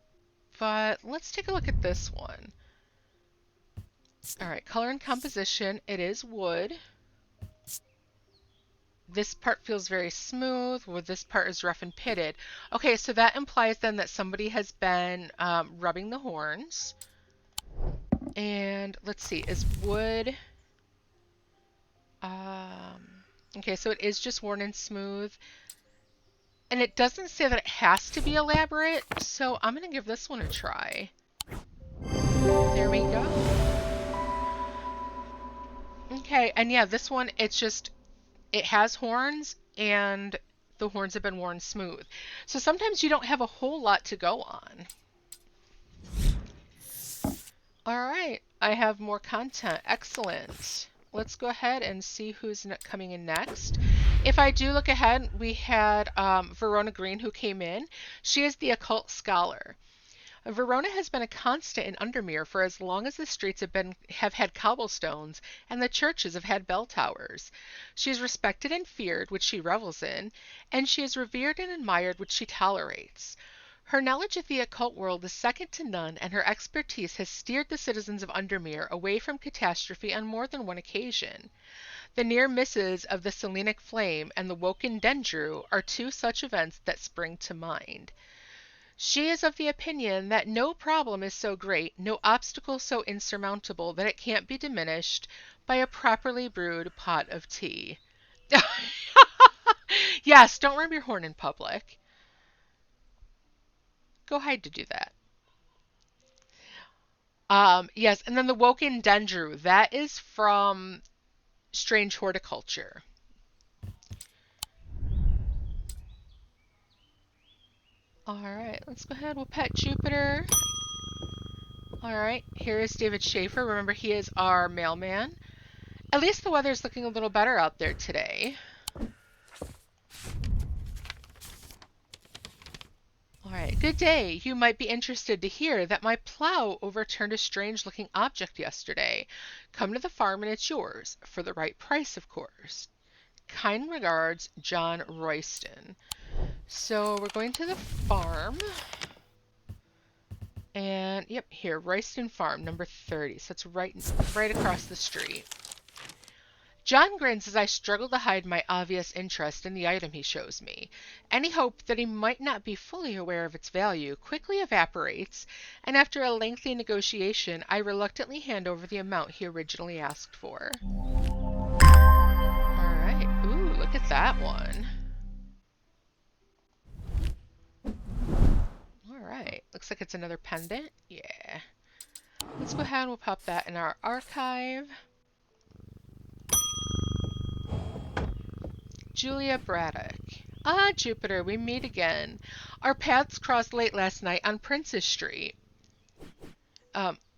Speaker 1: but let's take a look at this one. All right, color and composition, it is wood. This part feels very smooth, where this part is rough and pitted. Okay, so that implies then that somebody has been rubbing the horns. And let's see, is wood... okay, so it is just worn and smooth. And it doesn't say that it has to be elaborate, so I'm going to give this one a try. There we go. Okay, and yeah, this one, it's just, it has horns, and the horns have been worn smooth. So sometimes you don't have a whole lot to go on. All right, I have more content. Excellent. Let's go ahead and see who's coming in next. If I do look ahead, we had Verona Green who came in. She is the occult scholar. Verona has been a constant in Undermere for as long as the streets have had cobblestones and the churches have had bell towers. She is respected and feared, which she revels in, and she is revered and admired, which she tolerates. Her knowledge of the occult world is second to none, and her expertise has steered the citizens of Undermere away from catastrophe on more than one occasion. The near misses of the Selenic Flame and the Woken Dendru are two such events that spring to mind. She is of the opinion that no problem is so great, no obstacle so insurmountable that it can't be diminished by a properly brewed pot of tea. Yes, don't rub your horn in public. Go hide to do that. Yes, and then the Woken Dendru, that is from Strange Horticulture. All right, let's go ahead. We'll pet Jupiter. All right, here is David Schaefer. Remember, he is our mailman. At least the weather is looking a little better out there today. All right, good day. You might be interested to hear that my plow overturned a strange-looking object yesterday. Come to the farm and it's yours, for the right price, of course. Kind regards, John Royston. So we're going to the farm. And, yep, here, Royston Farm, number 30. So it's right across the street. John grins as I struggle to hide my obvious interest in the item he shows me. Any hope that he might not be fully aware of its value quickly evaporates, and after a lengthy negotiation, I reluctantly hand over the amount he originally asked for. Alright, ooh, look at that one. Alright, looks like it's another pendant. Yeah. Let's go ahead and we'll pop that in our archive. Julia Braddock. Ah, Jupiter, we meet again. Our paths crossed late last night on Princess Street.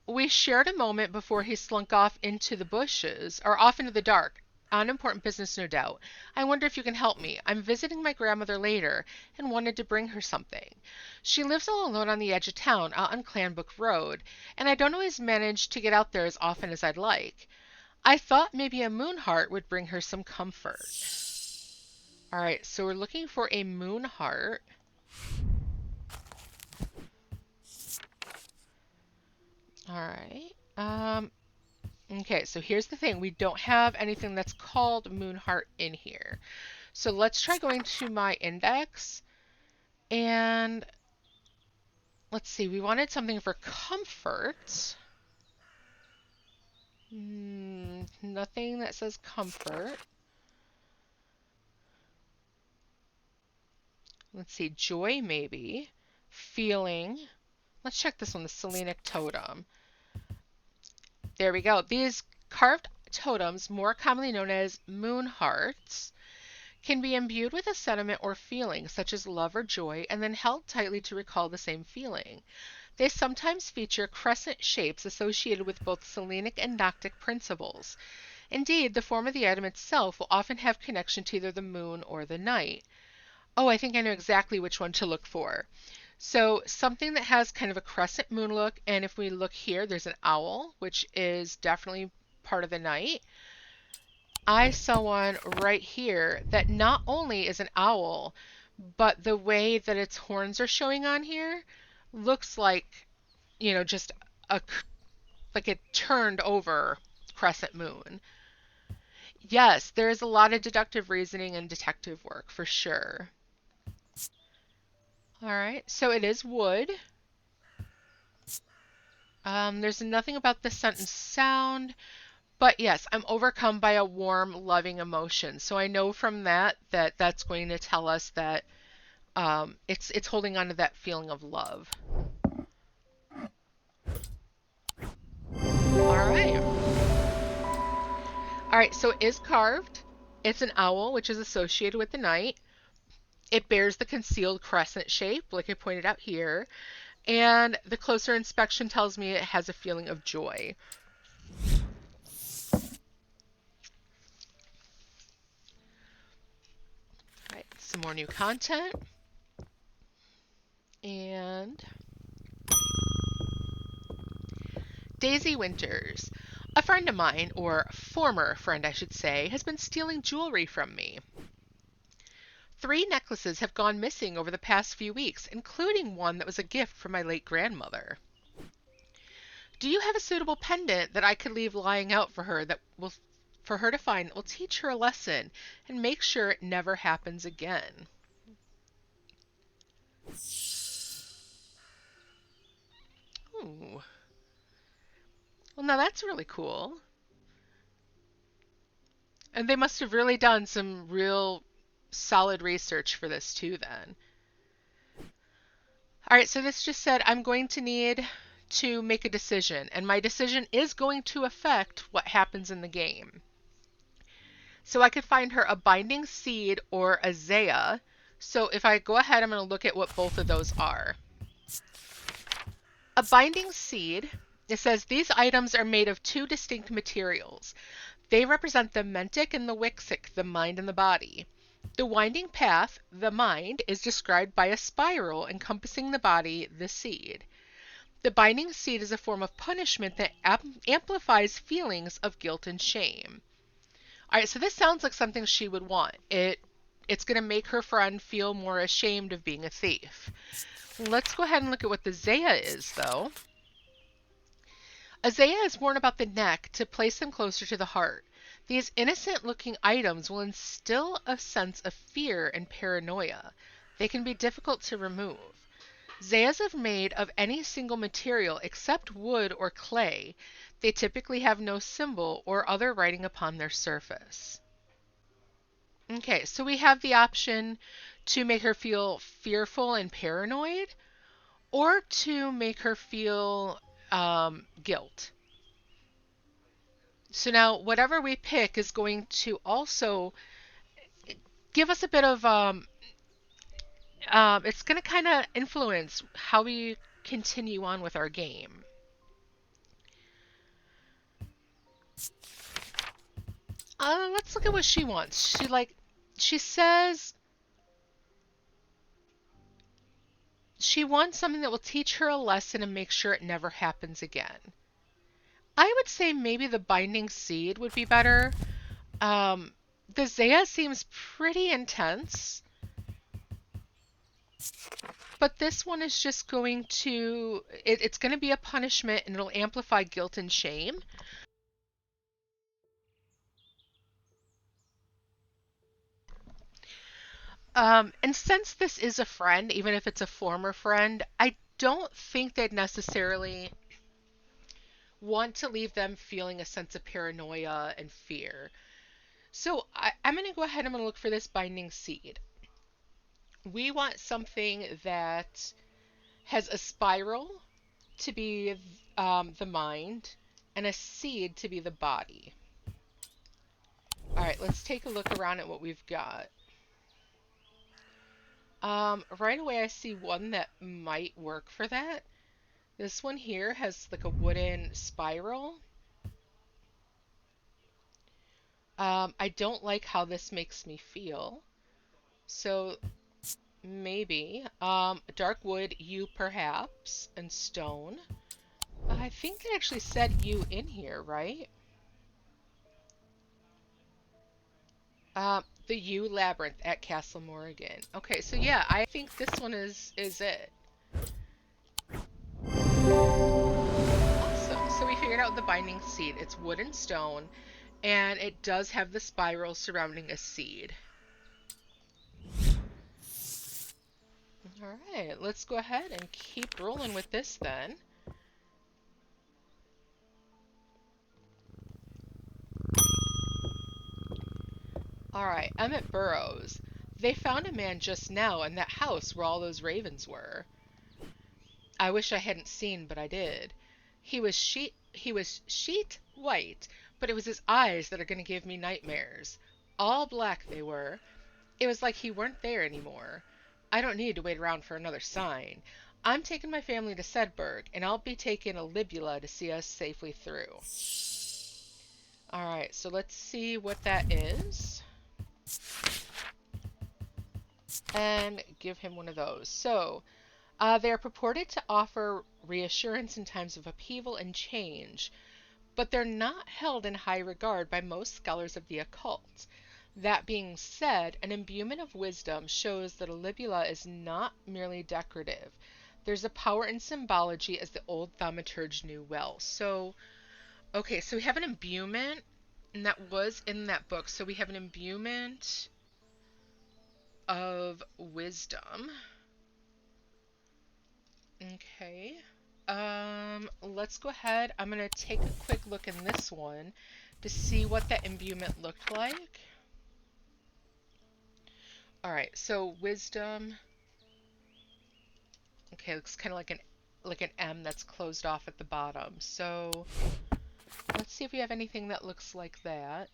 Speaker 1: We shared a moment before he slunk off into the bushes, or off into the dark. On important business, no doubt. I wonder if you can help me. I'm visiting my grandmother later and wanted to bring her something. She lives all alone on the edge of town, out on Clanbrook Road, and I don't always manage to get out there as often as I'd like. I thought maybe a moon heart would bring her some comfort. Alright, so we're looking for a moon heart. Alright. Okay, so here's the thing. We don't have anything that's called moon heart in here. So let's try going to my index. And let's see, we wanted something for comfort. Nothing that says comfort. Let's see, joy maybe. Feeling. Let's check this one, the Selenic totem. There we go. These carved totems, more commonly known as moon hearts, can be imbued with a sentiment or feeling, such as love or joy, and then held tightly to recall the same feeling. They sometimes feature crescent shapes associated with both Selenic and Noctic principles. Indeed, the form of the item itself will often have connection to either the moon or the night. Oh, I think I know exactly which one to look for. So something that has kind of a crescent moon look, and if we look here, there's an owl, which is definitely part of the night, I saw one right here that not only is an owl, but the way that its horns are showing on here looks like, just a like a turned over crescent moon. Yes, there is a lot of deductive reasoning and detective work for sure. All right, so it is wood. There's nothing about the scent and sound, but yes, I'm overcome by a warm, loving emotion. So I know from that that's going to tell us that it's holding on to that feeling of love. All right. All right, so it is carved. It's an owl, which is associated with the night. It bears the concealed crescent shape, like I pointed out here, and the closer inspection tells me it has a feeling of joy. All right, some more new content. And Daisy Winters. A friend of mine, or former friend I should say, has been stealing jewelry from me. 3 necklaces have gone missing over the past few weeks, including one that was a gift from my late grandmother. Do you have a suitable pendant that I could leave lying out for her to find that will teach her a lesson and make sure it never happens again? Ooh. Well, now that's really cool. And they must have really done some real solid research for this too then. All right, so this just said I'm going to need to make a decision, and my decision is going to affect what happens in the game. So I could find her a binding seed or a Zaya. So if I go ahead, I'm going to look at what both of those are. A binding seed, it says these items are made of 2 distinct materials. They represent the mentic and the wixic, the mind and the body. The winding path, the mind, is described by a spiral encompassing the body, the seed. The binding seed is a form of punishment that amplifies feelings of guilt and shame. All right, so this sounds like something she would want. It's going to make her friend feel more ashamed of being a thief. Let's go ahead and look at what the Zaya is, though. A Zaya is worn about the neck to place them closer to the heart. These innocent-looking items will instill a sense of fear and paranoia. They can be difficult to remove. Zayas are made of any single material except wood or clay. They typically have no symbol or other writing upon their surface. Okay, so we have the option to make her feel fearful and paranoid, or to make her feel guilt. So now whatever we pick is going to also give us a bit of, it's going to kind of influence how we continue on with our game. Let's look at what she wants. She says she wants something that will teach her a lesson and make sure it never happens again. I would say maybe the binding seed would be better. The Zaya seems pretty intense, but this one is just going to, it's going to be a punishment and it'll amplify guilt and shame. And since this is a friend, even if it's a former friend, I don't think they'd necessarily want to leave them feeling a sense of paranoia and fear. So I'm going to go ahead and I'm going to look for this binding seed. We want something that has a spiral to be the mind and a seed to be the body. All right, let's take a look around at what we've got. Right away I see one that might work for that. This one here has like a wooden spiral. I don't like how this makes me feel. So maybe dark wood, yew perhaps, and stone. I think it actually said yew in here, right? The U Labyrinth at Castle Morrigan. Okay, so yeah, I think this one is it. Awesome. So we figured out the binding seed. It's wood and stone, and it does have the spiral surrounding a seed. All right, let's go ahead and keep rolling with this then. All right, Emmett Burrows. They found a man just now in that house where all those ravens were. I wish I hadn't seen, but I did. He was sheet white, but it was his eyes that are going to give me nightmares. All black they were. It was like he weren't there anymore. I don't need to wait around for another sign. I'm taking my family to Sedberg, and I'll be taking a Libula to see us safely through. Alright, so let's see what that is. And give him one of those. So, they are purported to offer reassurance in times of upheaval and change, but they're not held in high regard by most scholars of the occult. That being said, an imbuement of wisdom shows that a libula is not merely decorative. There's a power in symbology, as the old thaumaturge knew well. So, okay, so we have an imbuement, and that was in that book. So we have an imbuement of wisdom. Okay. Let's go ahead. I'm going to take a quick look in this one to see what that imbuement looked like. Alright, so wisdom. Okay, looks kind of like an M that's closed off at the bottom. So let's see if we have anything that looks like that.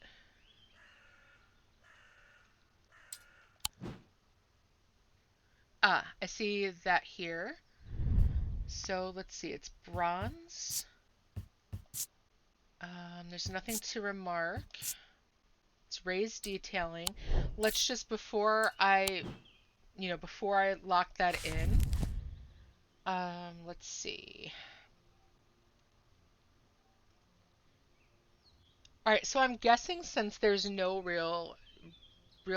Speaker 1: Ah, I see that here. So let's see, it's bronze. There's nothing to remark. It's raised detailing. Let's just, before I lock that in, let's see. Alright, so I'm guessing since there's no real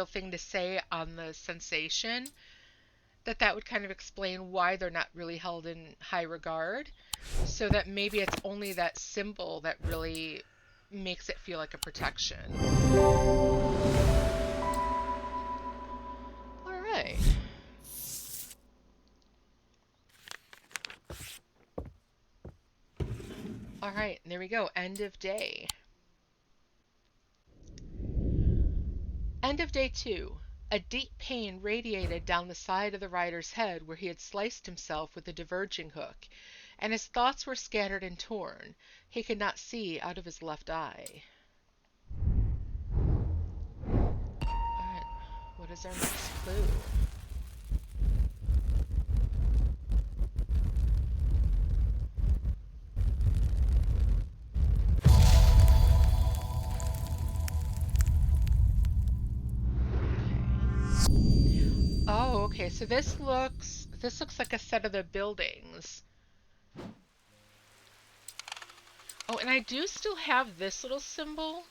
Speaker 1: thing to say on the sensation, that would kind of explain why they're not really held in high regard. So that maybe it's only that symbol that really makes it feel like a protection. Alright. Alright, there we go. End of day. End of day 2. A deep pain radiated down the side of the rider's head where he had sliced himself with a diverging hook, and his thoughts were scattered and torn. He could not see out of his left eye. Alright, what is our next clue? Oh, okay, so this looks like a set of the buildings. Oh, and I do still have this little symbol.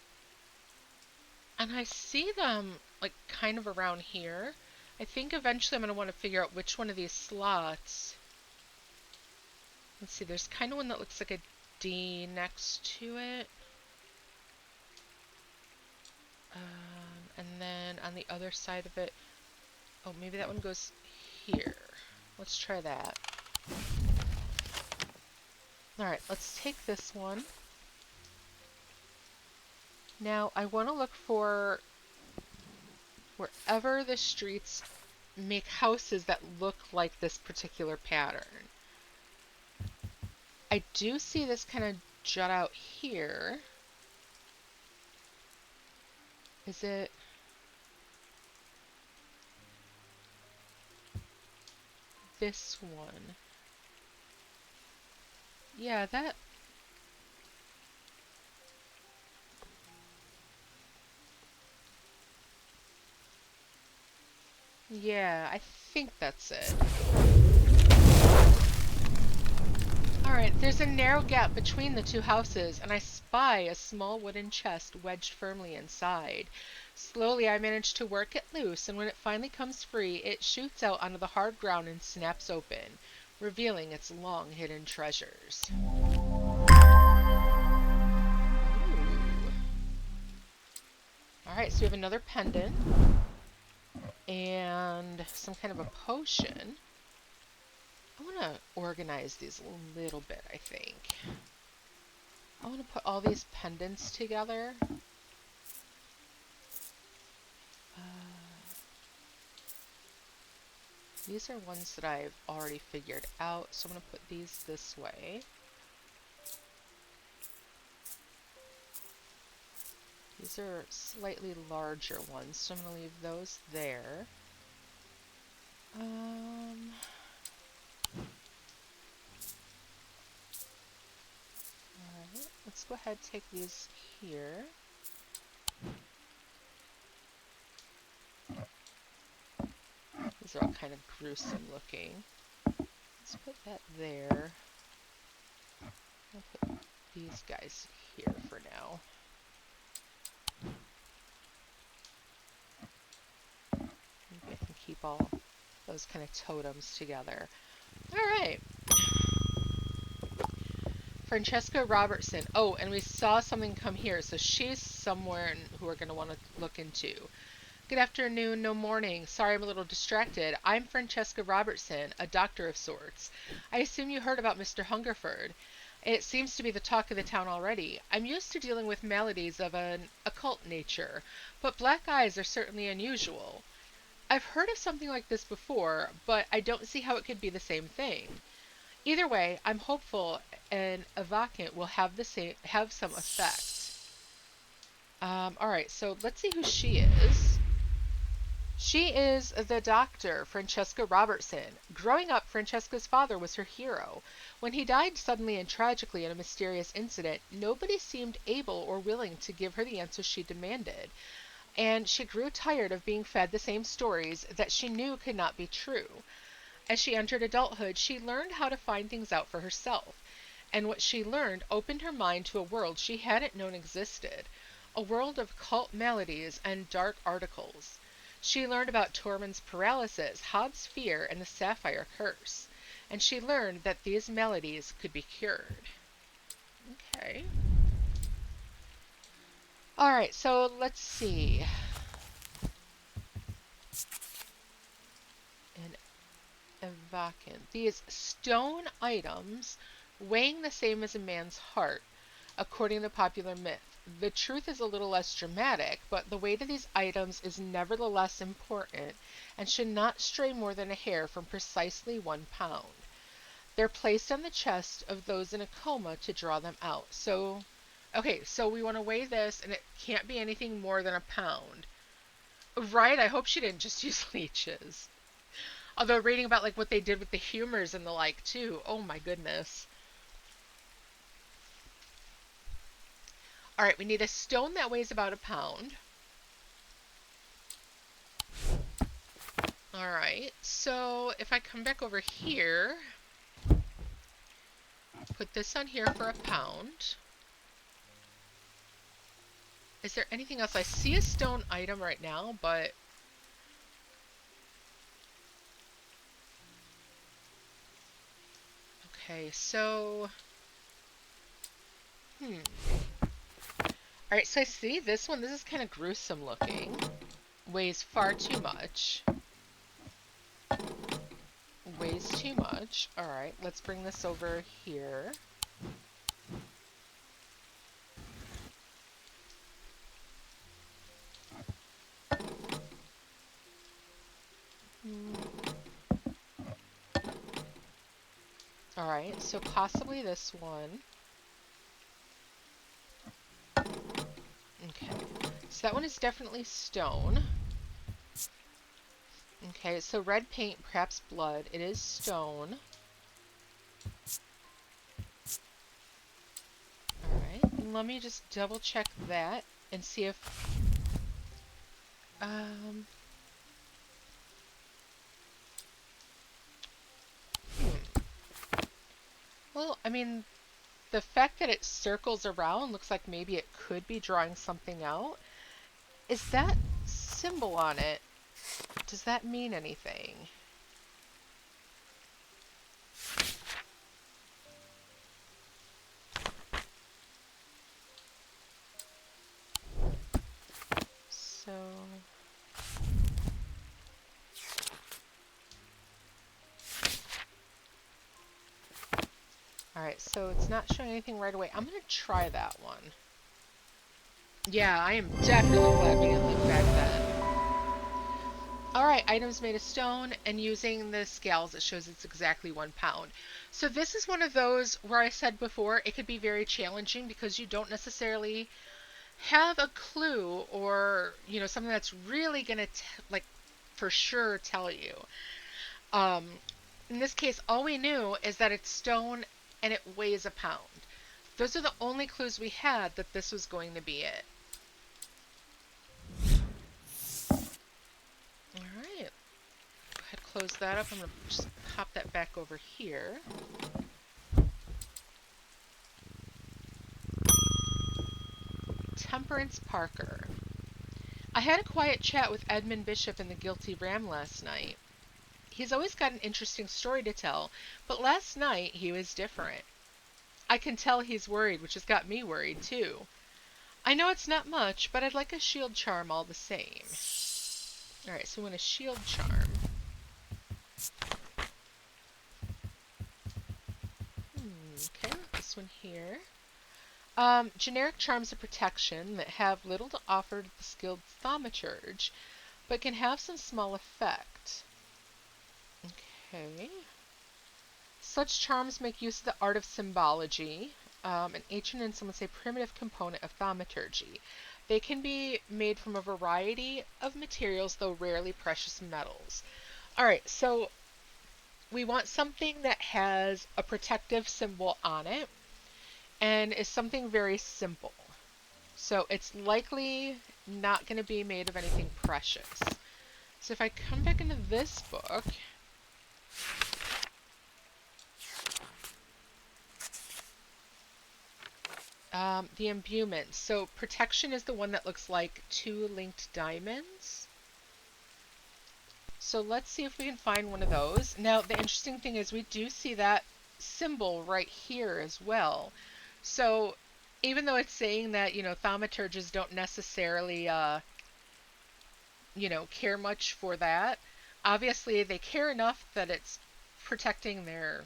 Speaker 1: And I see them, like, kind of around here. I think eventually I'm going to want to figure out which one of these slots. Let's see, there's kind of one that looks like a D next to it. And then on the other side of it, oh, maybe that one goes here. Let's try that. Alright, let's take this one. Now, I want to look for wherever the streets make houses that look like this particular pattern. I do see this kind of jut out here. Is it... this one? Yeah, that... yeah, I think that's it. Alright, There's a narrow gap between the two houses, and I spy a small wooden chest wedged firmly inside. Slowly I manage to work it loose, and when it finally comes free, it shoots out onto the hard ground and snaps open, revealing its long-hidden treasures. Alright, so we have another pendant and some kind of a potion. I want to organize these a little bit, I think. I want to put all these pendants together. These are ones that I've already figured out, so I'm going to put these this way. These are slightly larger ones, so I'm going to leave those there. Alright, let's go ahead and take these here. These are all kind of gruesome looking. Let's put that there. I'll put these guys here for now. Maybe I can keep all those kind of totems together. Alright. Francesca Robertson. Oh, and we saw something come here, so she's somewhere who we're going to want to look into. Good afternoon, no morning. Sorry I'm a little distracted. I'm Francesca Robertson, a doctor of sorts. I assume you heard about Mr. Hungerford. It seems to be the talk of the town already. I'm used to dealing with maladies of an occult nature, but black eyes are certainly unusual. I've heard of something like this before, but I don't see how it could be the same thing. Either way, I'm hopeful an evocant will have some effect. Alright, so let's see who she is. She is the doctor, Francesca Robertson. Growing up, Francesca's father was her hero. When he died suddenly and tragically in a mysterious incident, nobody seemed able or willing to give her the answers she demanded. And she grew tired of being fed the same stories that she knew could not be true. As she entered adulthood, she learned how to find things out for herself. And what she learned opened her mind to a world she hadn't known existed. A world of occult maladies and dark articles. She learned about Tormund's paralysis, Hobbs' fear, and the sapphire curse. And she learned that these maladies could be cured. Okay. Alright, so let's see. An evocant. These stone items weighing the same as a man's heart, according to popular myth. The truth is a little less dramatic, but the weight of these items is nevertheless important and should not stray more than a hair from precisely 1 pound. They're placed on the chest of those in a coma to draw them out. So, okay, so we want to weigh this, and it can't be anything more than 1 pound. Right? I hope she didn't just use leeches. Although reading about like what they did with the humors and the like too. Oh my goodness. Alright, we need a stone that weighs about 1 pound. Alright, so if I come back over here, put this on here for 1 pound. Is there anything else? I see a stone item right now, but... Okay, so... Alright, so I see this one. This is kind of gruesome looking. Weighs far too much. Weighs too much. Alright, let's bring this over here. Alright, so possibly this one. Okay, so that one is definitely stone. Okay, so red paint, perhaps blood. It is stone. Alright, let me just double check that and see if... Well, I mean, the fact that it circles around looks like maybe it could be drawing something out. Is that symbol on it? Does that mean anything? So... Alright, so it's not showing anything right away. I'm going to try that one. Yeah, I am definitely glad we didn't look back then. Alright, items made of stone, and using the scales, it shows it's exactly 1 pound. So this is one of those where I said before, it could be very challenging because you don't necessarily have a clue or, you know, something that's really going to, like, for sure tell you. In this case, all we knew is that it's stone and it weighs 1 pound. Those are the only clues we had that this was going to be it. Alright. Go ahead, close that up. I'm going to just pop that back over here. Temperance Parker. I had a quiet chat with Edmund Bishop and the Guilty Ram last night. He's always got an interesting story to tell, but last night he was different. I can tell he's worried, which has got me worried too. I know it's not much, but I'd like a shield charm all the same. Alright, so we want a shield charm. Okay, this one here. Generic charms of protection that have little to offer to the skilled thaumaturge, but can have some small effect. Okay. Such charms make use of the art of symbology, an ancient and some would say primitive component of thaumaturgy. They can be made from a variety of materials, though rarely precious metals. Alright, so we want something that has a protective symbol on it and is something very simple. So it's likely not going to be made of anything precious. So if I come back into this book, the imbuement. So protection is the one that looks like 2 linked diamonds. So let's see if we can find one of those. Now the interesting thing is we do see that symbol right here as well. So even though it's saying that, you know, thaumaturges don't necessarily, you know, care much for that, obviously they care enough that it's protecting their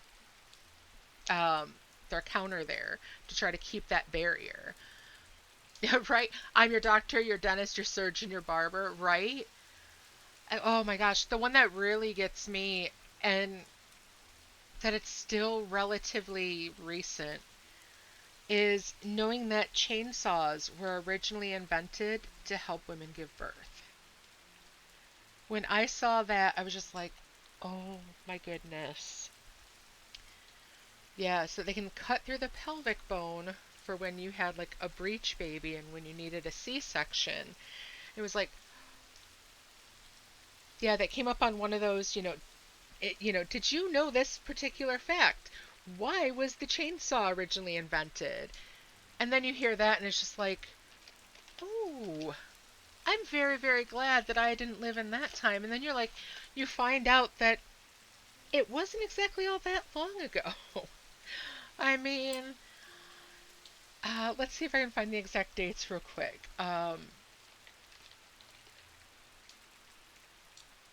Speaker 1: counter there to try to keep that barrier. Right? I'm your doctor, your dentist, your surgeon, your barber, right? Oh my gosh, the one that really gets me, and that it's still relatively recent, is knowing that chainsaws were originally invented to help women give birth. When I saw that, I was just like, oh my goodness. Yeah, so they can cut through the pelvic bone for when you had like a breech baby and when you needed a C-section. It was like, yeah, that came up on one of those, did you know this particular fact? Why was the chainsaw originally invented? And then you hear that and it's just like, oh, I'm very, very glad that I didn't live in that time. And then you're like, you find out that it wasn't exactly all that long ago. I mean, let's see if I can find the exact dates real quick.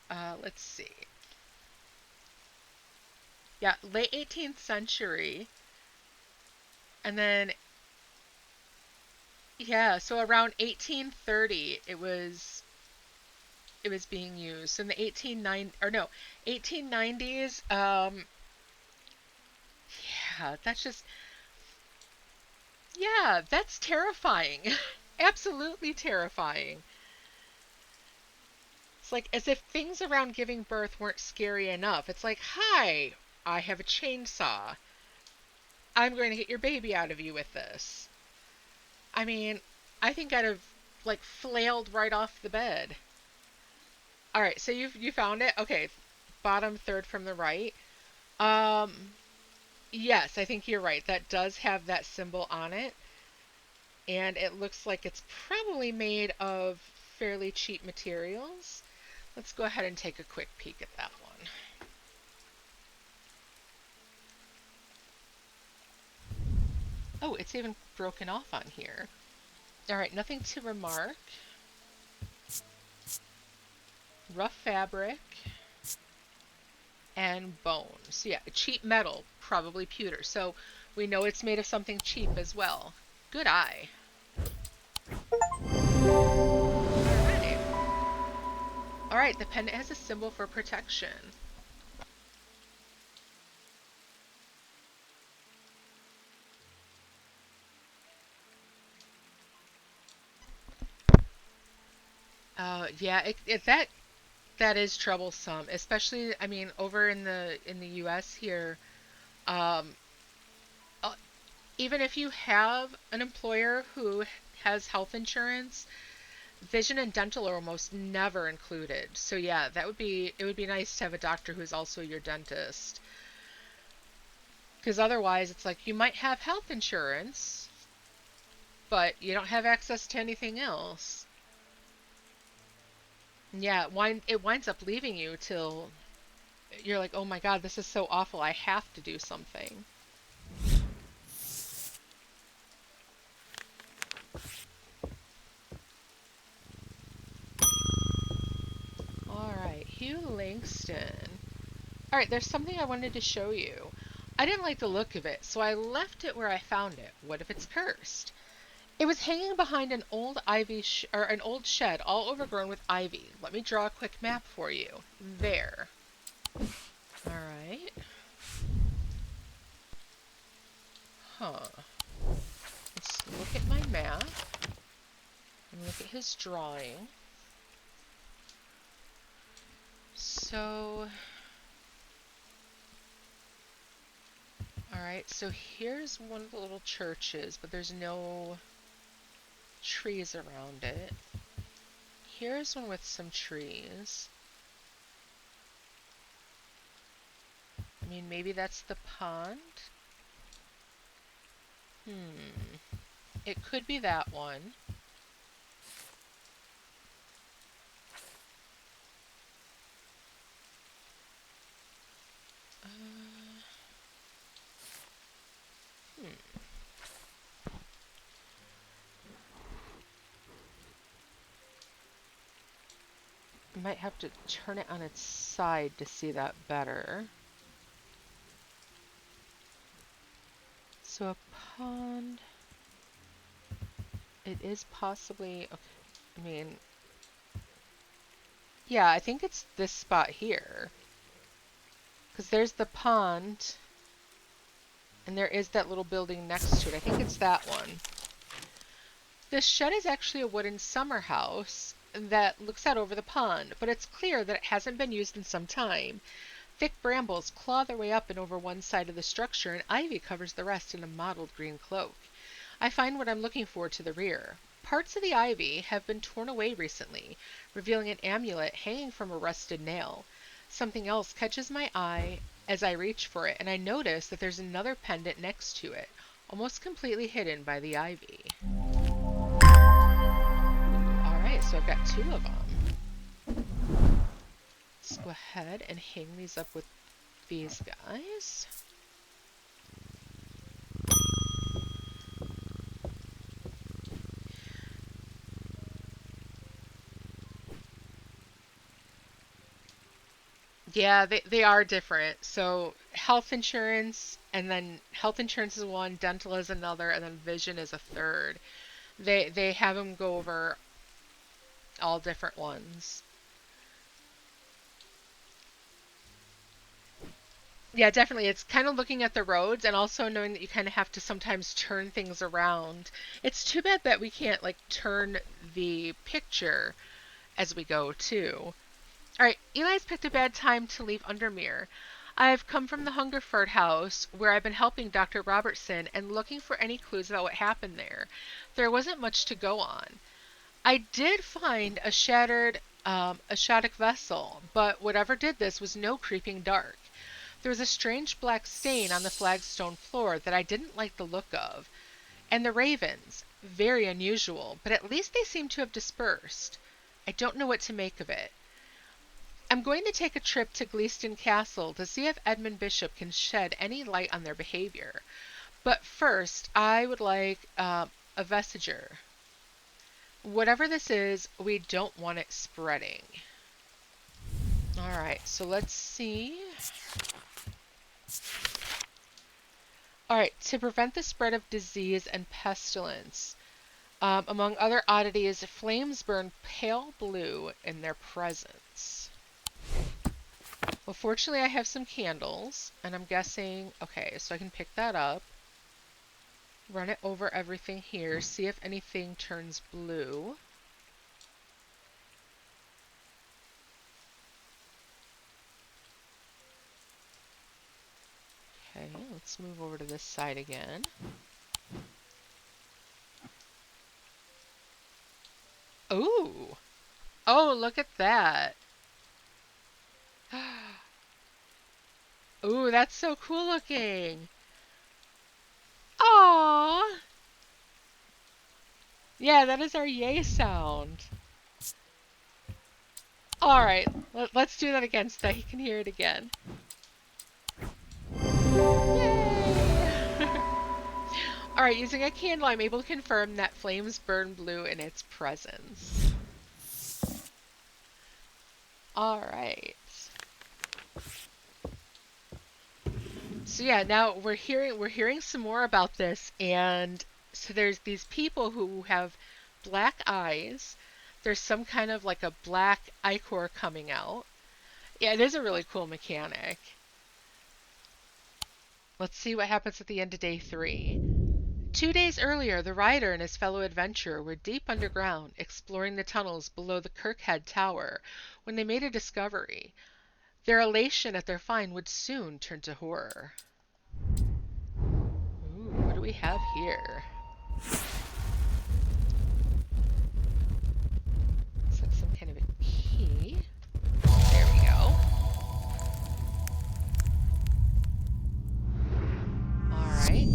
Speaker 1: Let's see. Yeah, late 18th century. And then, yeah, so around 1830 it was being used. So in the 1890s, yeah, that's terrifying. Absolutely terrifying. It's like as if things around giving birth weren't scary enough. It's like, hi, I have a chainsaw. I'm going to get your baby out of you with this. I mean, I think I'd have like flailed right off the bed. All right, so you found it. Okay, bottom third from the right. Um, Yes, I think you're right. That does have that symbol on it, and it looks like it's probably made of fairly cheap materials. Let's go ahead and take a quick peek at that one. Oh, it's even broken off on here. All right, nothing to remark. Rough fabric and bone. So yeah, cheap metal, probably pewter. So we know it's made of something cheap as well. Good eye. Alright. Alright, the pendant has a symbol for protection. Yeah, that is troublesome, especially I mean over in the US here. Um, uh, Even if you have an employer who has health insurance, vision and dental are almost never included. So yeah, it would be nice to have a doctor who's also your dentist. Because otherwise it's like you might have health insurance, but you don't have access to anything else. Yeah, it winds up leaving you till you're like, oh my God, this is so awful. I have to do something. All right, Hugh Langston. All right, there's something I wanted to show you. I didn't like the look of it, so I left it where I found it. What if it's cursed? It was hanging behind an old or an old shed all overgrown with ivy. Let me draw a quick map for you. There. All right. Huh. Let's look at my map and look at his drawing. So, all right, so here's one of the little churches, but there's no trees around it. Here's one with some trees. I mean, maybe that's the pond? It could be that one. Uh, hmm. I might have to turn it on its side to see that better. So a pond. It is possibly, okay, I mean, yeah, I think it's this spot here. Because there's the pond, and there is that little building next to it. I think it's that one. This shed is actually a wooden summer house that looks out over the pond, but it's clear that it hasn't been used in some time. Thick brambles claw their way up and over one side of the structure, and ivy covers the rest in a mottled green cloak. I find what I'm looking for to the rear. Parts of the ivy have been torn away recently, revealing an amulet hanging from a rusted nail. Something else catches my eye as I reach for it, and I notice that there's another pendant next to it, almost completely hidden by the ivy. Alright, so I've got two of them. Let's go ahead and hang these up with these guys. Yeah, they are different. So health insurance, and then health insurance is one, dental is another, and then vision is a third. They have them go over all different ones. Yeah, definitely. It's kind of looking at the roads and also knowing that you kind of have to sometimes turn things around. It's too bad that we can't like turn the picture as we go too. All right, Eli's picked a bad time to leave Undermere. I've come from the Hungerford house where I've been helping Dr. Robertson and looking for any clues about what happened there. There wasn't much to go on. I did find a shattered Ashatic vessel, but whatever did this was no creeping dark. There was a strange black stain on the flagstone floor that I didn't like the look of. And the ravens, very unusual, but at least they seem to have dispersed. I don't know what to make of it. I'm going to take a trip to Gleeston Castle to see if Edmund Bishop can shed any light on their behavior. But first, I would like a vestiger. Whatever this is, we don't want it spreading. Alright, so let's see. Alright, to prevent the spread of disease and pestilence. Among other oddities, flames burn pale blue in their presence. Well, fortunately I have some candles, and I'm guessing, okay, so I can pick that up, run it over everything here, see if anything turns blue. Okay, let's move over to this side again. Ooh! Oh, look at that! Ooh, that's so cool looking! Aww! Yeah, that is our yay sound. Alright, let's do that again so that he can hear it again. Alright, using a candle, I'm able to confirm that flames burn blue in its presence. Alright. So yeah, now we're hearing some more about this, and so there's these people who have black eyes. There's some kind of like a black ichor coming out. Yeah, it is a really cool mechanic. Let's see what happens at the end of day 3. 2 days earlier, the rider and his fellow adventurer were deep underground, exploring the tunnels below the Kirkhead Tower, when they made a discovery. Their elation at their find would soon turn to horror. Ooh, what do we have here? Looks like some kind of a key. There we go. Alright.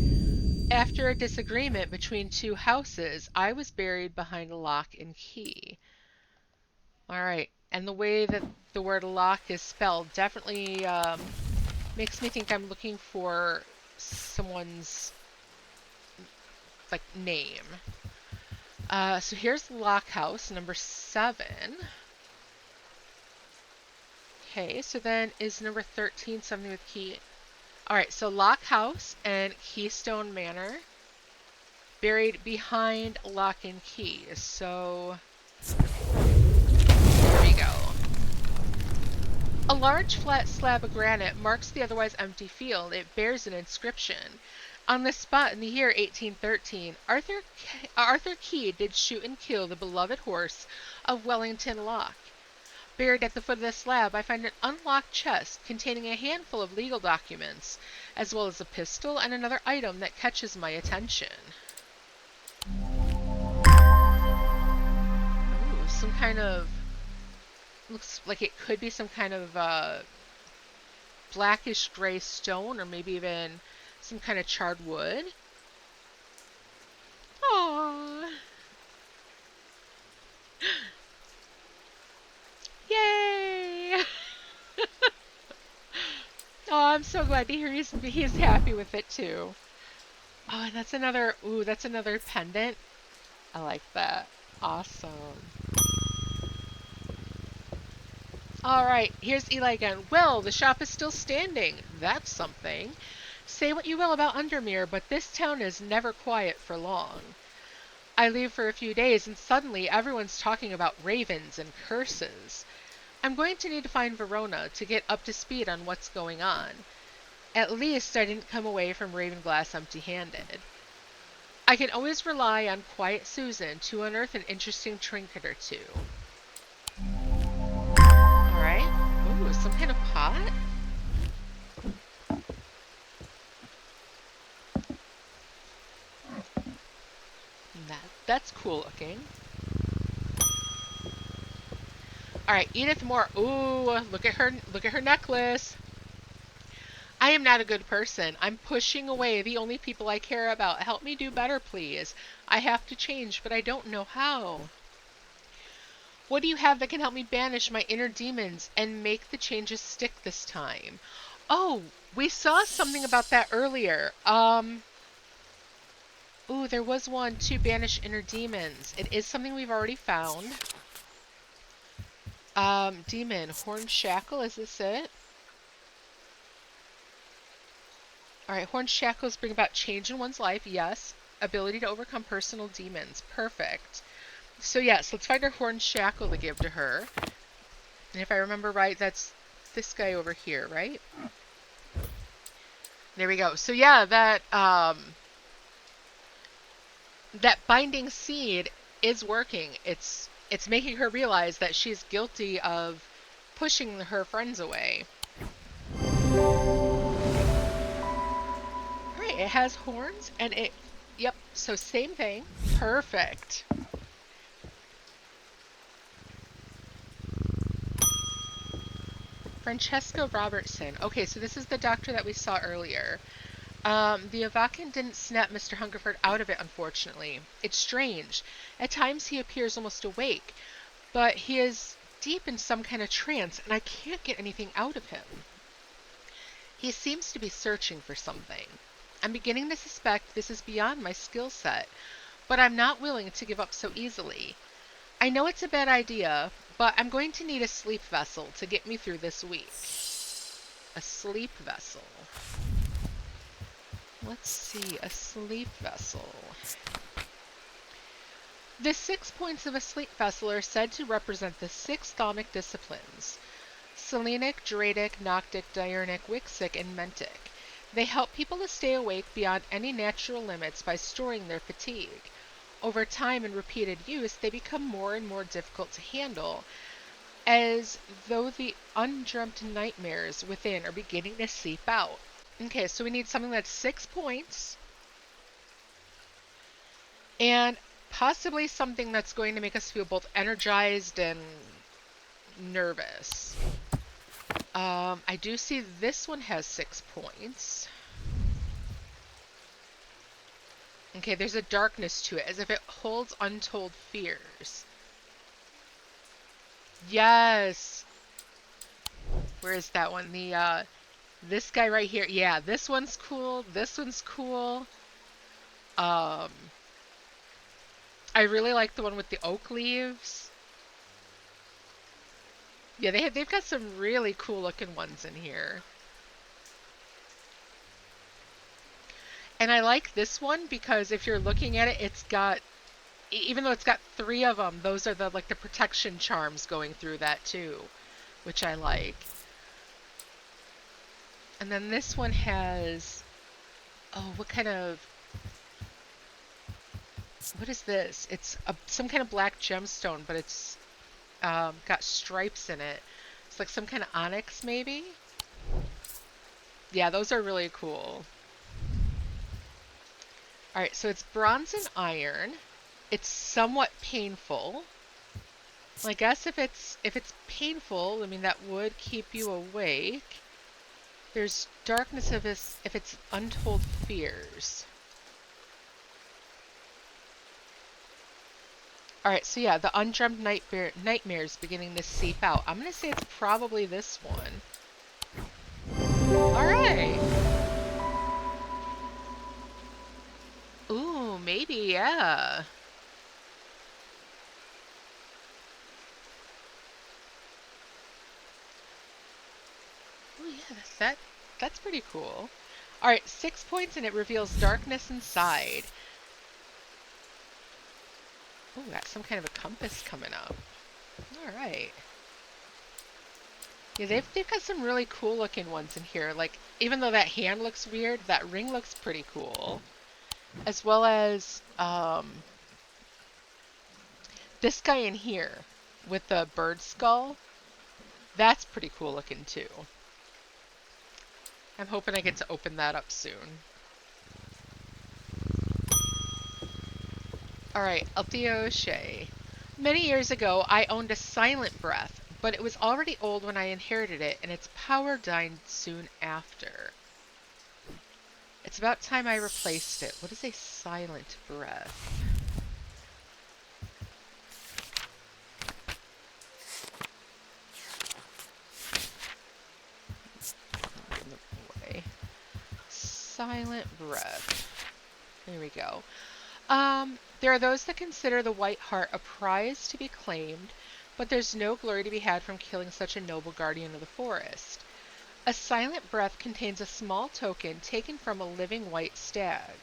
Speaker 1: After a disagreement between two houses, I was buried behind a lock and key. Alright, and the way that the word lock is spelled definitely makes me think I'm looking for someone's like name. So here's lock house number 7. Okay, so then is number 13 something with key? Alright, so lock house and Keystone Manor buried behind lock and key. So there we go. A large flat slab of granite marks the otherwise empty field. It bears an inscription. On this spot in the year 1813, Arthur Key did shoot and kill the beloved horse of Wellington Lock. Buried at the foot of the slab, I find an unlocked chest containing a handful of legal documents, as well as a pistol and another item that catches my attention. Ooh, some kind of... looks like it could be some kind of blackish gray stone, or maybe even some kind of charred wood. Aww. Yay! Oh, I'm so glad to hear he's happy with it too. Oh, and that's another pendant. I like that. Awesome. Alright, here's Eli again. Well, the shop is still standing. That's something. Say what you will about Undermere, but this town is never quiet for long. I leave for a few days and suddenly everyone's talking about ravens and curses. I'm going to need to find Verona to get up to speed on what's going on. At least I didn't come away from Ravenglass empty-handed. I can always rely on Quiet Susan to unearth an interesting trinket or two. Alright. Ooh, some kind of pot? That's cool looking. Alright, Edith Moore. Ooh, look at her necklace. I am not a good person. I'm pushing away the only people I care about. Help me do better, please. I have to change, but I don't know how. What do you have that can help me banish my inner demons and make the changes stick this time? Oh, we saw something about that earlier. Ooh, there was one to banish inner demons. It is something we've already found. Demon, Horn Shackle, is this it? Alright, Horn Shackles bring about change in one's life, yes. Ability to overcome personal demons, perfect. So yes, let's find our Horn Shackle to give to her. And if I remember right, that's this guy over here, right? There we go. So yeah, that binding seed is working. It's making her realize that she's guilty of pushing her friends away. Alright, it has horns and yep, so same thing. Perfect. Francesca Robertson. Okay, so this is the doctor that we saw earlier. The Avakan didn't snap Mr. Hungerford out of it, unfortunately. It's strange. At times he appears almost awake, but he is deep in some kind of trance, and I can't get anything out of him. He seems to be searching for something. I'm beginning to suspect this is beyond my skill set, but I'm not willing to give up so easily. I know it's a bad idea, but I'm going to need a sleep vessel to get me through this week. A sleep vessel. Let's see, a sleep vessel. The 6 points of a sleep vessel are said to represent the 6 thaumic disciplines: Selenic, Dradic, Noctic, Diurnic, Wixic, and Mentic. They help people to stay awake beyond any natural limits by storing their fatigue. Over time and repeated use, they become more and more difficult to handle, as though the undreamt nightmares within are beginning to seep out. Okay, so we need something that's 6 points, and possibly something that's going to make us feel both energized and nervous. I do see this one has 6 points. Okay, there's a darkness to it, as if it holds untold fears. Yes! Where is that one? This guy right here. Yeah, this one's cool. This one's cool. I really like the one with the oak leaves. Yeah, they've got some really cool looking ones in here. And I like this one because if you're looking at it, it's got, even though it's got 3 of them, those are the protection charms going through that too, which I like. And then this one has, oh, what is this? It's some kind of black gemstone, but it's got stripes in it. It's like some kind of onyx, maybe? Yeah, those are really cool. Alright, so it's bronze and iron. It's somewhat painful. Well, I guess if it's painful, I mean, that would keep you awake. There's darkness if it's untold fears. Alright, so yeah, the undreamed nightmares beginning to seep out. I'm gonna say it's probably this one. Alright. Ooh, maybe, yeah. Ooh, yeah, that's pretty cool. Alright, 6 points and it reveals darkness inside. Ooh, got some kind of a compass coming up. Alright. Yeah, they've got some really cool looking ones in here. Like, even though that hand looks weird, that ring looks pretty cool. As well as, this guy in here with the bird skull. That's pretty cool looking too. I'm hoping I get to open that up soon. Alright, Althea O'Shea. Many years ago, I owned a silent breath, but it was already old when I inherited it, and its power died soon after. about time I replaced it. What is a silent breath? Boy. Silent breath. There we go. There are those that consider the white heart a prize to be claimed, but there's no glory to be had from killing such a noble guardian of the forest. A silent breath contains a small token taken from a living white stag.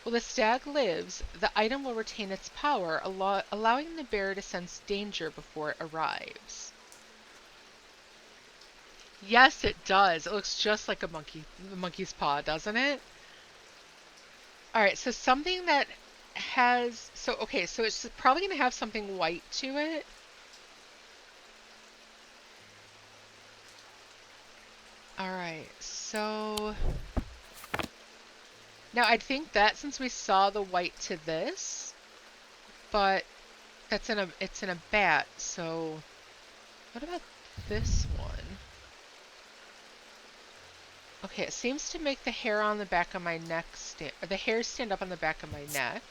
Speaker 1: While the stag lives, the item will retain its power, allowing the bearer to sense danger before it arrives. Yes, it does. It looks just like a monkey's paw, doesn't it? All right, so something that has, okay, so it's probably going to have something white to it. All right, so now I'd think that since we saw the white to this, but it's in a bat, so what about this one? Okay, it seems to make the hair on the back of my neck the hairs stand up on the back of my neck.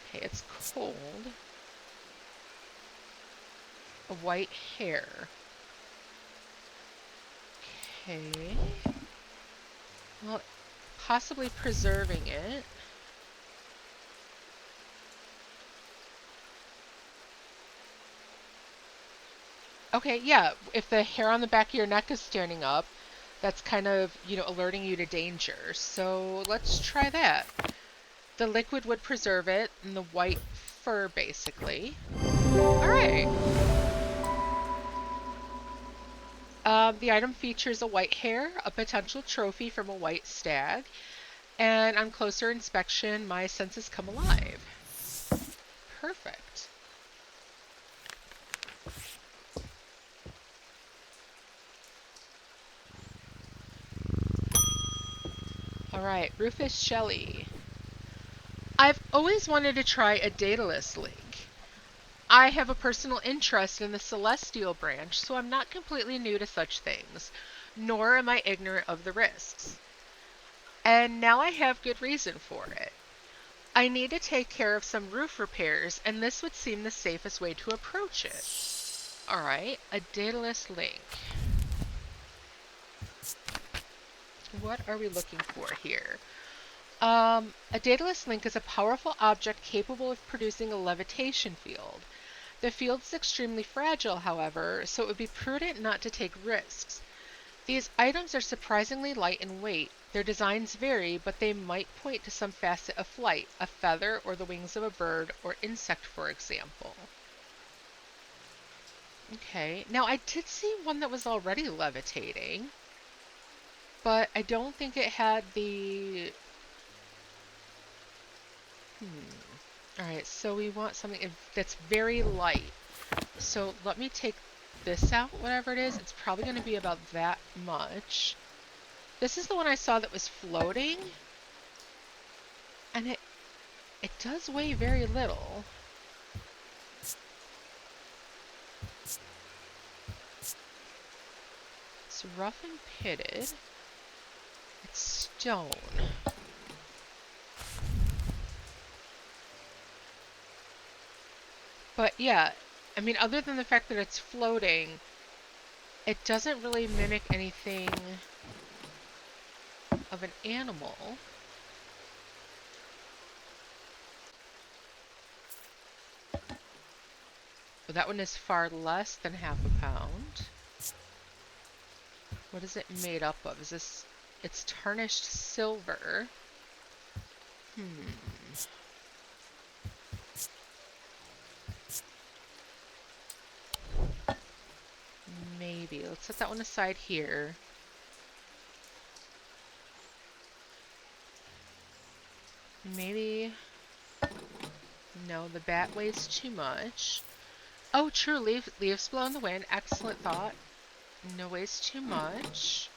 Speaker 1: Okay, it's cold. A white hair. Okay. Well, possibly preserving it. Okay, yeah, if the hair on the back of your neck is standing up, that's kind of, alerting you to danger. So let's try that. The liquid would preserve it, and the white fur, basically. All right. The item features a white hair, a potential trophy from a white stag, and on closer inspection, my senses come alive. Perfect. All right, Rufus Shelley. I've always wanted to try a Daedalus link. I have a personal interest in the celestial branch, so I'm not completely new to such things, nor am I ignorant of the risks. And now I have good reason for it. I need to take care of some roof repairs, and this would seem the safest way to approach it. Alright, a Daedalus link. What are we looking for here? A Daedalus link is a powerful object capable of producing a levitation field. The field is extremely fragile, however, so it would be prudent not to take risks. These items are surprisingly light in weight. Their designs vary, but they might point to some facet of flight, a feather or the wings of a bird or insect, for example. Okay, now I did see one that was already levitating, but I don't think it had the... Alright, so we want something that's very light. So let me take this out, whatever it is. It's probably going to be about that much. This is the one I saw that was floating. And it does weigh very little. It's rough and pitted. It's stone. But yeah, I mean, other than the fact that it's floating, it doesn't really mimic anything of an animal. But that one is far less than half a pound. What is it made up of? Is this... It's tarnished silver. Maybe. Let's set that one aside here. Maybe... No, the bat weighs too much. Oh, true. Leaves blow in the wind. Excellent thought. No, weighs too much.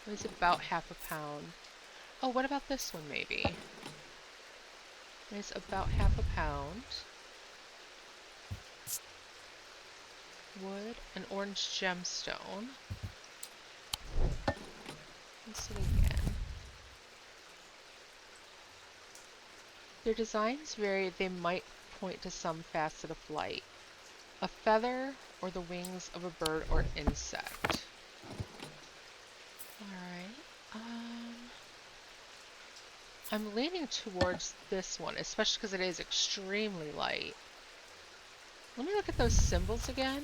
Speaker 1: Weighs about half a pound. Oh, what about this one, maybe? Weighs about half a pound. Wood, an orange gemstone. What's it again? Their designs vary, they might point to some facet of flight. A feather or the wings of a bird or insect. Alright. I'm leaning towards this one, especially because it is extremely light. Let me look at those symbols again.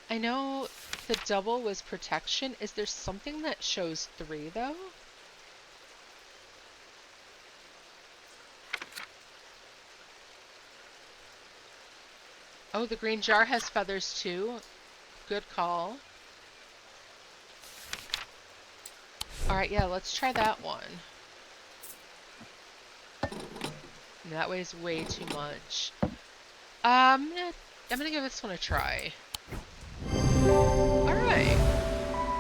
Speaker 1: I know the double was protection. Is there something that shows 3 though? Oh, the green jar has feathers too. Good call. Alright, yeah, let's try that one. That weighs way too much. I'm gonna give this one a try. Alright.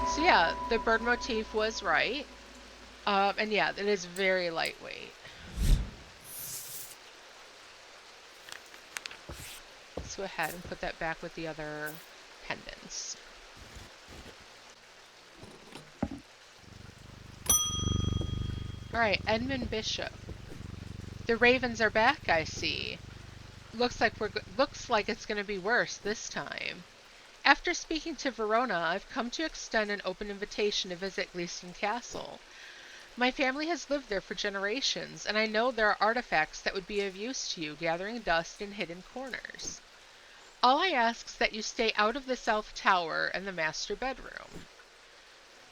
Speaker 1: So yeah, the bird motif was right. And yeah, it is very lightweight. Let's go ahead and put that back with the other pendants. Alright, Edmund Bishop. The ravens are back, I see. Looks like it's going to be worse this time. After speaking to Verona, I've come to extend an open invitation to visit Gleeston Castle. My family has lived there for generations, and I know there are artifacts that would be of use to you, gathering dust in hidden corners. All I ask is that you stay out of the south tower and the master bedroom.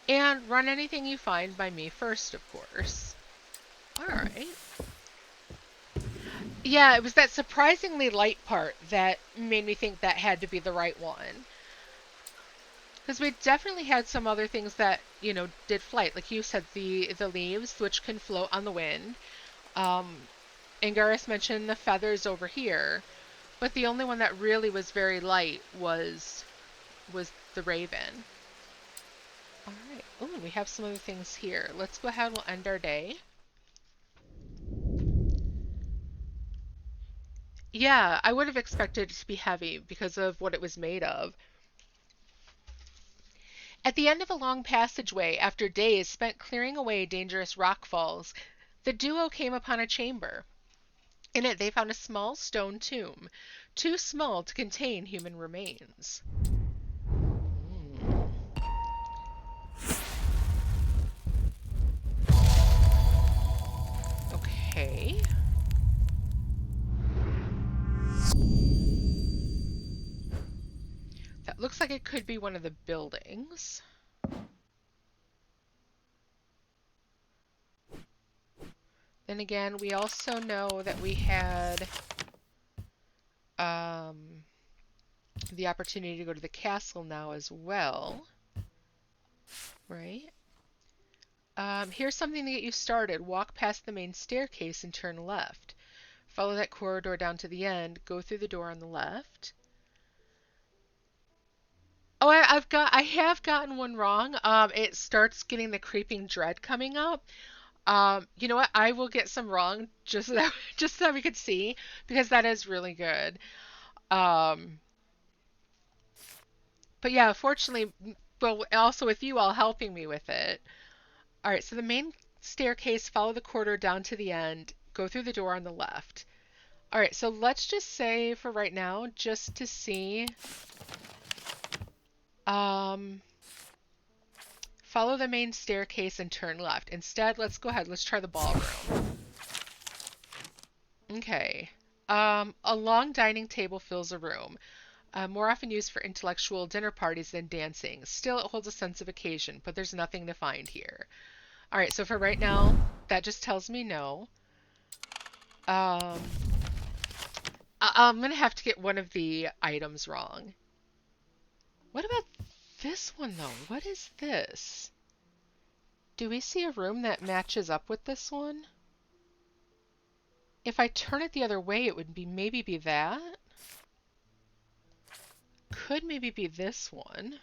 Speaker 1: And run anything you find by me first, of course. Alright. Yeah, it was that surprisingly light part that made me think that had to be the right one. Because we definitely had some other things that, you know, did flight. Like you said, the leaves, which can float on the wind. Angaris mentioned the feathers over here. But the only one that really was very light was the raven. Alright. Oh, we have some other things here. Let's go ahead and we'll end our day. Yeah, I would have expected it to be heavy because of what it was made of. At the end of a long passageway, after days spent clearing away dangerous rockfalls, the duo came upon a chamber. In it they found a small stone tomb, too small to contain human remains. Okay. That looks like it could be one of the buildings. Then again, we also know that we had the opportunity to go to the castle now as well. Right? Here's something to get you started. Walk past the main staircase and turn left. Follow that corridor down to the end. Go through the door on the left. Oh, I have gotten one wrong. It starts getting the creeping dread coming up. You know what? I will get some wrong just so that we could see, because that is really good. Um, but yeah, fortunately, well, also with you all helping me with it. All right, so the main staircase, follow the corridor down to the end, go through the door on the left. All right, so let's just say for right now, just to see, follow the main staircase and turn left. Instead, let's go ahead, let's try the ballroom. Okay. A long dining table fills a room, more often used for intellectual dinner parties than dancing. Still, it holds a sense of occasion, but there's nothing to find here. All right, so for right now, that just tells me no. I'm going to have to get one of the items wrong. What about this one, though? What is this? Do we see a room that matches up with this one? If I turn it the other way, it would maybe be that. Could maybe be this one.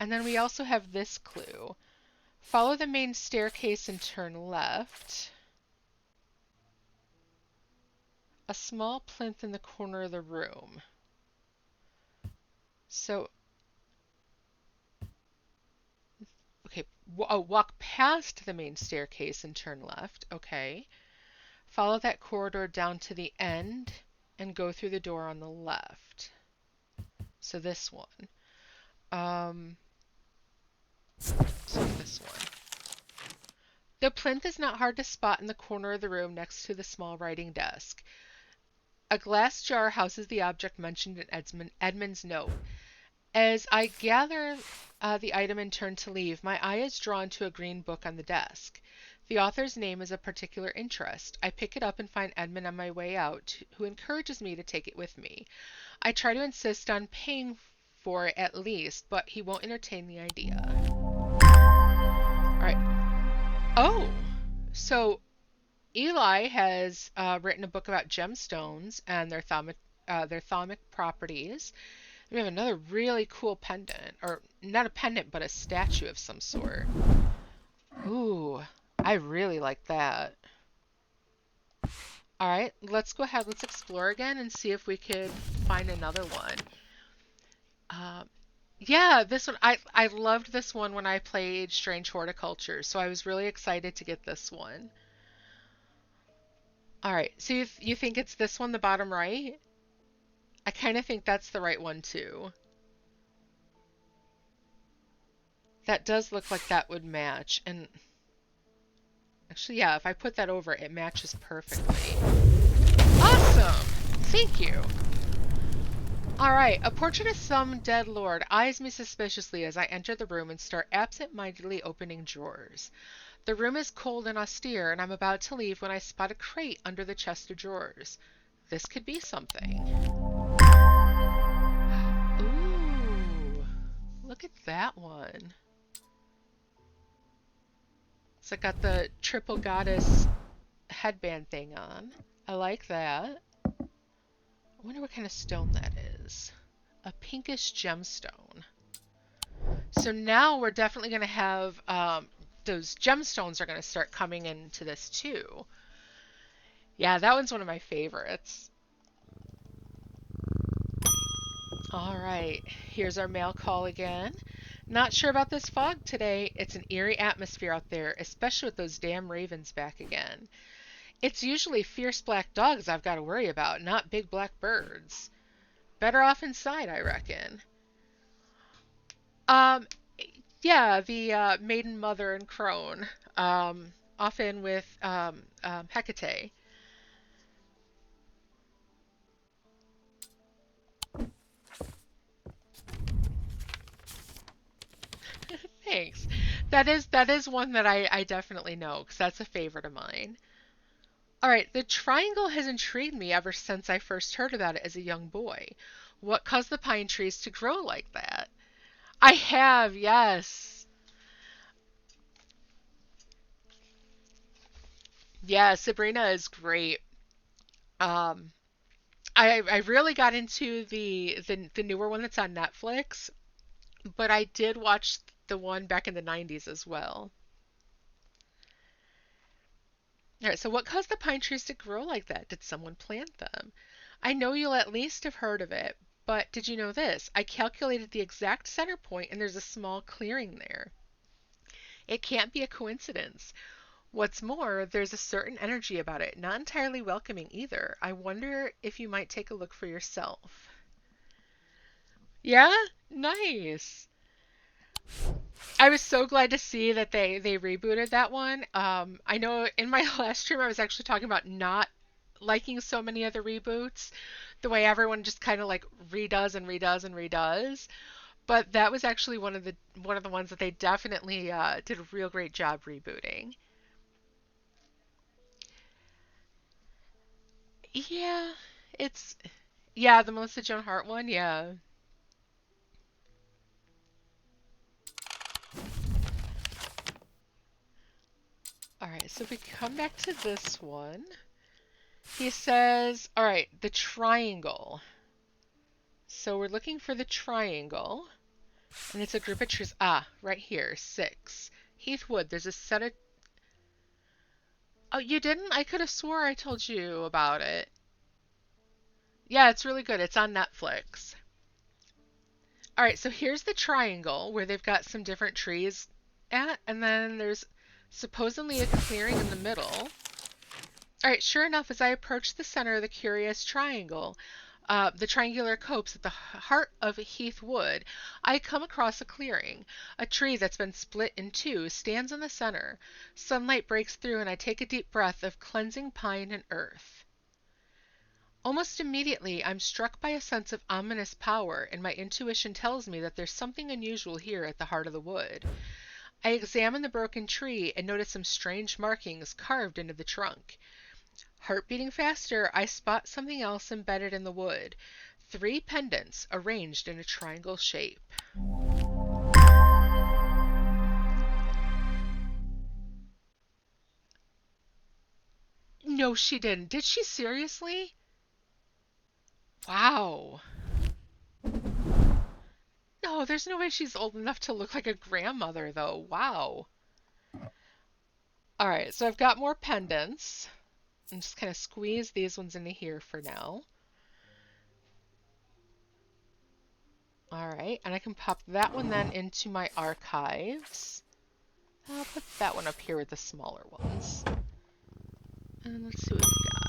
Speaker 1: And then we also have this clue. Follow the main staircase and turn left. A small plinth in the corner of the room. So, okay, walk past the main staircase and turn left. Okay. Follow that corridor down to the end and go through the door on the left. So this one. So this one. The plinth is not hard to spot in the corner of the room next to the small writing desk. A glass jar houses the object mentioned in Edmund's note. As I gather the item and turn to leave, my eye is drawn to a green book on the desk. The author's name is of particular interest. I pick it up and find Edmund on my way out, who encourages me to take it with me. I try to insist on paying for it at least, but he won't entertain the idea. All right. Oh, so Eli has written a book about gemstones and their thalamic properties. We have another really cool pendant, or not a pendant, but a statue of some sort. Ooh, I really like that. All right, let's go ahead. Let's explore again and see if we could find another one. Yeah, this one, I loved this one when I played Strange Horticulture, so I was really excited to get this one. All right, so you think it's this one, the bottom right? I kind of think that's the right one too. That does look like that would match, and actually, yeah, if I put that over, it matches perfectly. Awesome! Thank you. Alright, a portrait of some dead lord eyes me suspiciously as I enter the room and start absent-mindedly opening drawers. The room is cold and austere, and I'm about to leave when I spot a crate under the chest of drawers. This could be something. Ooh, look at that one. So I got the triple goddess headband thing on. I like that. I wonder what kind of stone that is. A pinkish gemstone. So now we're definitely going to have those gemstones are going to start coming into this too. Yeah, that one's one of my favorites. All right, here's our mail call again. Not sure about this fog today. It's an eerie atmosphere out there, especially with those damn ravens back again. It's usually fierce black dogs I've got to worry about, not big black birds. Better off inside, I reckon. Um, yeah, the maiden mother and crone, often with Hecate. Thanks. That is one that I definitely know, because that's a favorite of mine. All right, the triangle has intrigued me ever since I first heard about it as a young boy. What caused the pine trees to grow like that? I have, yes. Yeah, Sabrina is great. Um, I really got into the newer one that's on Netflix, but I did watch the one back in the 90s as well. All right, so what caused the pine trees to grow like that? Did someone plant them? I know you'll at least have heard of it, but did you know this? I calculated the exact center point and there's a small clearing there. It can't be a coincidence. What's more, there's a certain energy about it, not entirely welcoming either. I wonder if you might take a look for yourself. Yeah? Nice. I was so glad to see that they rebooted that one. I know in my last stream I was actually talking about not liking so many of the reboots, the way everyone just kind of like redoes and redoes and redoes. But that was actually one of the ones that they definitely did a real great job rebooting. Yeah, it's yeah, the Melissa Joan Hart one, yeah. All right, so if we come back to this one, he says, all right, the triangle. So we're looking for the triangle, and it's a group of trees. Ah, right here, 6. Heathwood, there's a set of... Oh, you didn't? I could have swore I told you about it. Yeah, it's really good. It's on Netflix. All right, so here's the triangle where they've got some different trees at, and then there's supposedly a clearing in the middle. All right, sure enough, as I approach the center of the curious triangle, the triangular copse at the heart of Heath Wood, I come across a clearing. A tree that's been split in two stands in the center. Sunlight breaks through, and I take a deep breath of cleansing pine and earth. Almost immediately, I'm struck by a sense of ominous power, and my intuition tells me that there's something unusual here at the heart of the wood. I examine the broken tree and notice some strange markings carved into the trunk. Heart beating faster, I spot something else embedded in the wood. 3 pendants arranged in a triangle shape. No, she didn't. Did she seriously? Wow. No, there's no way she's old enough to look like a grandmother, though. Wow. All right, so I've got more pendants. I'm just kind of squeeze these ones into here for now. All right, and I can pop that one then into my archives. I'll put that one up here with the smaller ones. And let's see what we've got.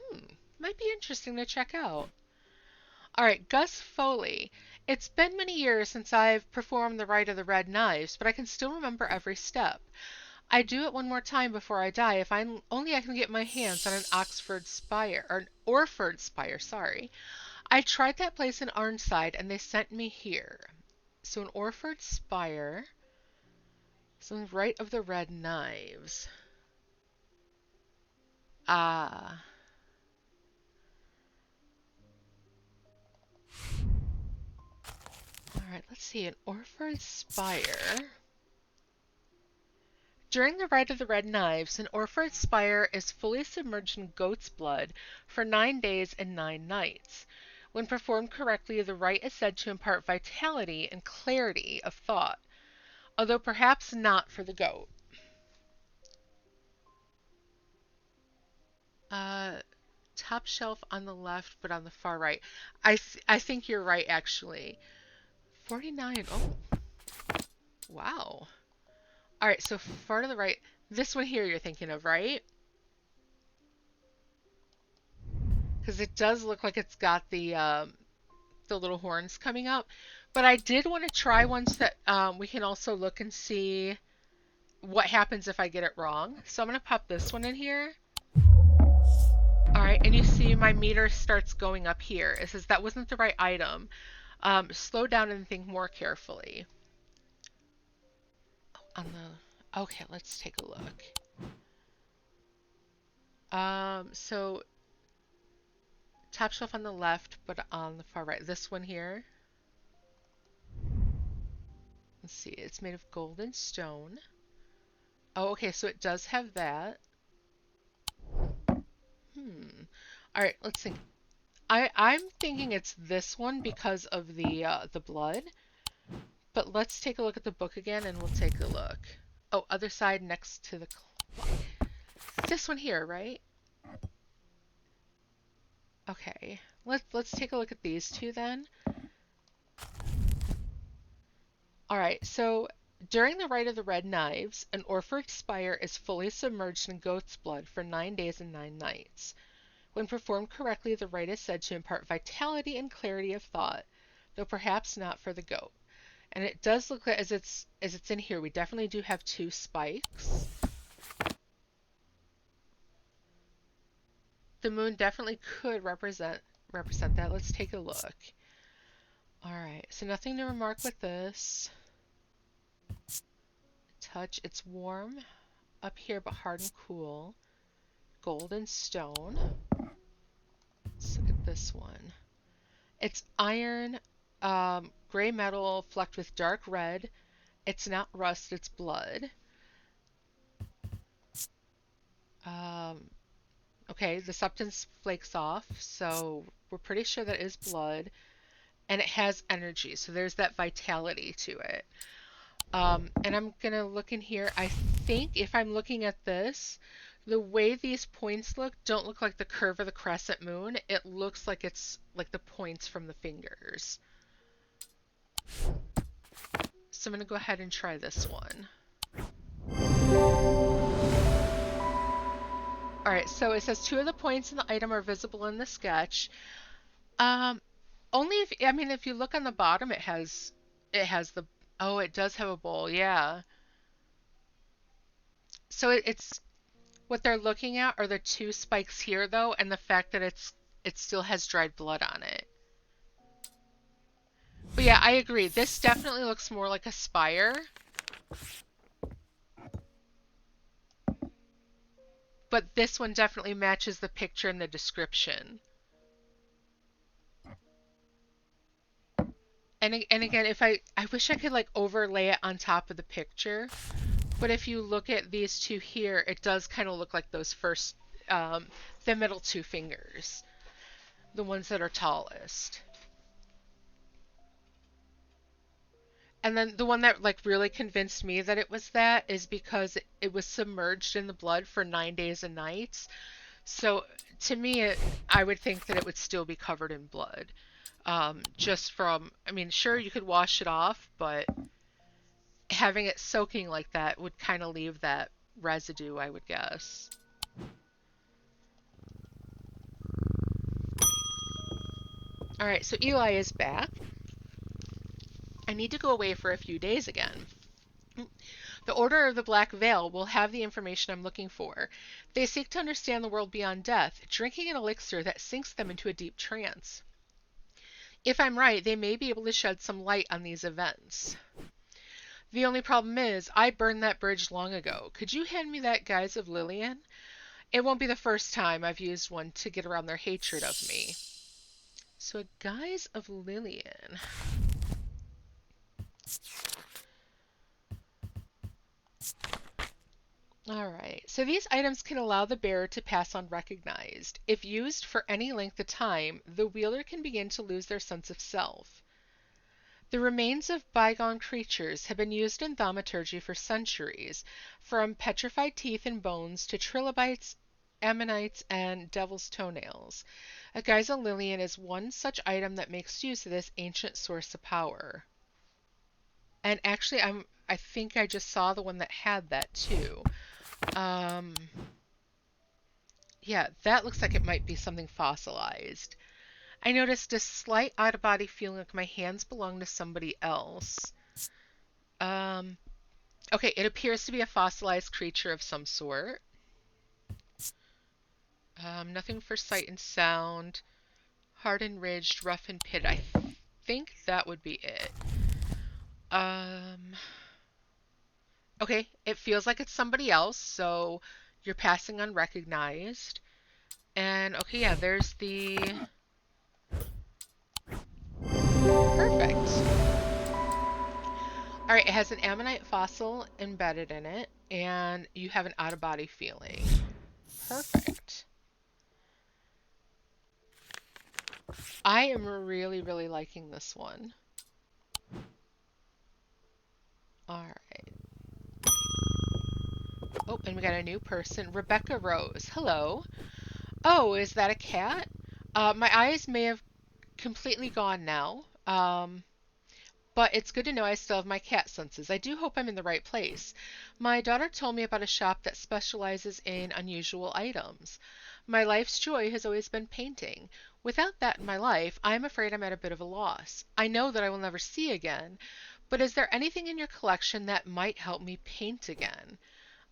Speaker 1: Oh, might be interesting to check out. All right, Gus Foley. It's been many years since I've performed the Rite of the Red Knives, but I can still remember every step. I do it one more time before I die if only I can get my hands on an Oxford Spire, or an Orford Spire, sorry. I tried that place in Arnside and they sent me here. So an Orford Spire, some Rite of the Red Knives. Ah. Alright, let's see, an Orford Spire. During the Rite of the Red Knives, an Orford Spire is fully submerged in goat's blood for 9 days and 9 nights. When performed correctly, the rite is said to impart vitality and clarity of thought, although perhaps not for the goat. Uh, Top shelf on the left, but on the far right. I think you're right, actually. 49. Oh, wow. All right, so far to the right. This one here you're thinking of, right? Because it does look like it's got the little horns coming up. But I did want to try ones that we can also look and see what happens if I get it wrong. So I'm going to pop this one in here. All right, and you see my meter starts going up here. It says that wasn't the right item. Slow down and think more carefully. On the okay, let's take a look. So top shelf on the left, but on the far right. This one here. Let's see, it's made of gold and stone. Oh, okay, so it does have that. All right, let's think. I'm thinking it's this one because of the blood. But let's take a look at the book again and we'll take a look. Oh, other side next to the clock. This one here, right? Okay. Let's take a look at these two then. All right, so during the Rite of the Red Knives, an Orford Spire is fully submerged in goat's blood for 9 days and 9 nights. When performed correctly, the rite is said to impart vitality and clarity of thought, though perhaps not for the goat. And it does look like, as it's in here, we definitely do have 2 spikes. The moon definitely could represent that. Let's take a look. All right, so nothing to remark with this. Touch, it's warm up here, but hard and cool. Gold and stone. Let's look at this one. It's iron, gray metal flecked with dark red. It's not rust, it's blood. Okay, the substance flakes off, so we're pretty sure that is blood, and it has energy, so there's that vitality to it. And I'm gonna look in here. I think if I'm looking at this, the way these points look don't look like the curve of the crescent moon. It looks like it's like the points from the fingers. So I'm gonna go ahead and try this one. All right, so it says two of the points in the item are visible in the sketch. Um, only if, I mean, if you look on the bottom, it has the, oh, it does have a bowl, yeah. So it's what they're looking at are the two spikes here though, and the fact that it still has dried blood on it. But yeah, I agree. This definitely looks more like a spire. But this one definitely matches the picture and the description. And again, if I wish I could like overlay it on top of the picture, but if you look at these two here, it does kind of look like those first, the middle two fingers, the ones that are tallest. And then the one that like really convinced me that it was that is because it was submerged in the blood for 9 days and nights. So to me, I would think that it would still be covered in blood. Just from, I mean, sure, you could wash it off, but having it soaking like that would kind of leave that residue, I would guess. All right, so Eli is back. I need to go away for a few days again. The Order of the Black Veil will have the information I'm looking for. They seek to understand the world beyond death, drinking an elixir that sinks them into a deep trance. If I'm right, they may be able to shed some light on these events. The only problem is, I burned that bridge long ago. Could you hand me that Guise of Lillian? It won't be the first time I've used one to get around their hatred of me. So a Guise of Lillian. Alright, so these items can allow the bearer to pass unrecognized. If used for any length of time, the wielder can begin to lose their sense of self. The remains of bygone creatures have been used in thaumaturgy for centuries, from petrified teeth and bones to trilobites, ammonites, and devil's toenails. A Geisa Lillian is one such item that makes use of this ancient source of power. And actually, I think I just saw the one that had that too. Um, yeah, that looks like it might be something fossilized. I noticed a slight out-of-body feeling like my hands belong to somebody else. Um, okay, it appears to be a fossilized creature of some sort. Nothing for sight and sound. Hard and ridged, rough and pitted. I think that would be it. Um, okay, it feels like it's somebody else, so you're passing unrecognized. And okay, yeah, there's the... Perfect. All right, it has an ammonite fossil embedded in it, and you have an out-of-body feeling. Perfect. I am really, really liking this one. All right. Oh, and we got a new person, Rebecca Rose. Hello. Oh, is that a cat? My eyes may have completely gone now. But it's good to know I still have my cat senses. I do hope I'm in the right place. My daughter told me about a shop that specializes in unusual items. My life's joy has always been painting. Without that in my life, I am afraid I'm at a bit of a loss. I know that I will never see again, but is there anything in your collection that might help me paint again?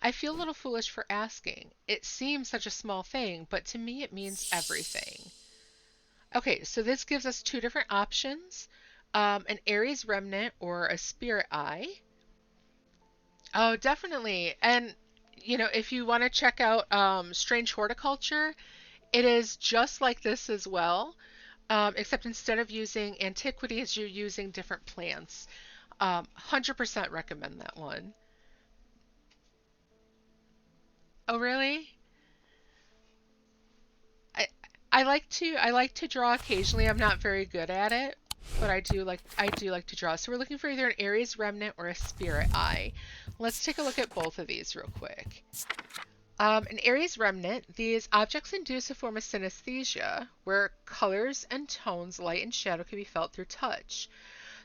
Speaker 1: I feel a little foolish for asking. It seems such a small thing, but to me it means everything. Okay, so this gives us two different options, an Aries remnant or a spirit eye. Oh, definitely. And, if you want to check out Strange Horticulture, it is just like this as well, except instead of using Antiquities, you're using different plants. 100% recommend that one. Oh, really? I like to draw occasionally. I'm not very good at it, but I do like to draw. So we're looking for either an Aries remnant or a spirit eye. Let's take a look at both of these real quick. An Aries remnant, these objects induce a form of synesthesia, where colors and tones, light and shadow, can be felt through touch.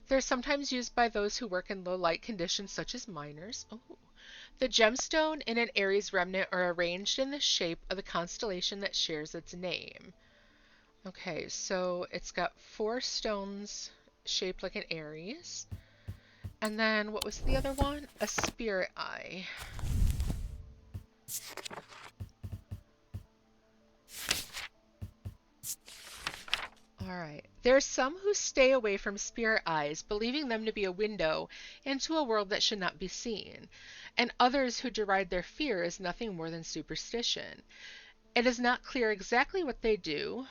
Speaker 1: They're sometimes used by those who work in low light conditions such as miners. Oh. The gemstone in an Aries remnant are arranged in the shape of the constellation that shares its name. Okay, so it's got 4 stones shaped like an Aries. And then what was the other one? A spirit eye. Alright. There's some who stay away from spirit eyes, believing them to be a window into a world that should not be seen, and others who deride their fear as nothing more than superstition. It is not clear exactly what they do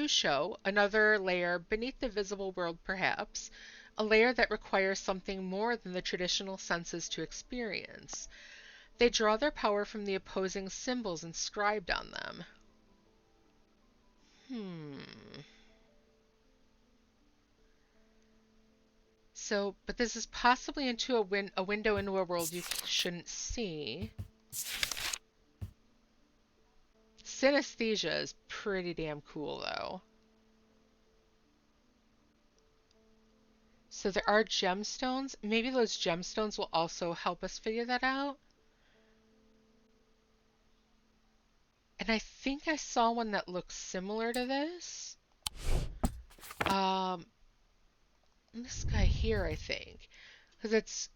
Speaker 1: show another layer beneath the visible world perhaps, a layer that requires something more than the traditional senses to experience. They draw their power from the opposing symbols inscribed on them. Hmm. So, but this is possibly into a window into a world you shouldn't see. Synesthesia is pretty damn cool, though. So there are gemstones. Maybe those gemstones will also help us figure that out. And I think I saw one that looks similar to this. Um, this guy here, I think, because it's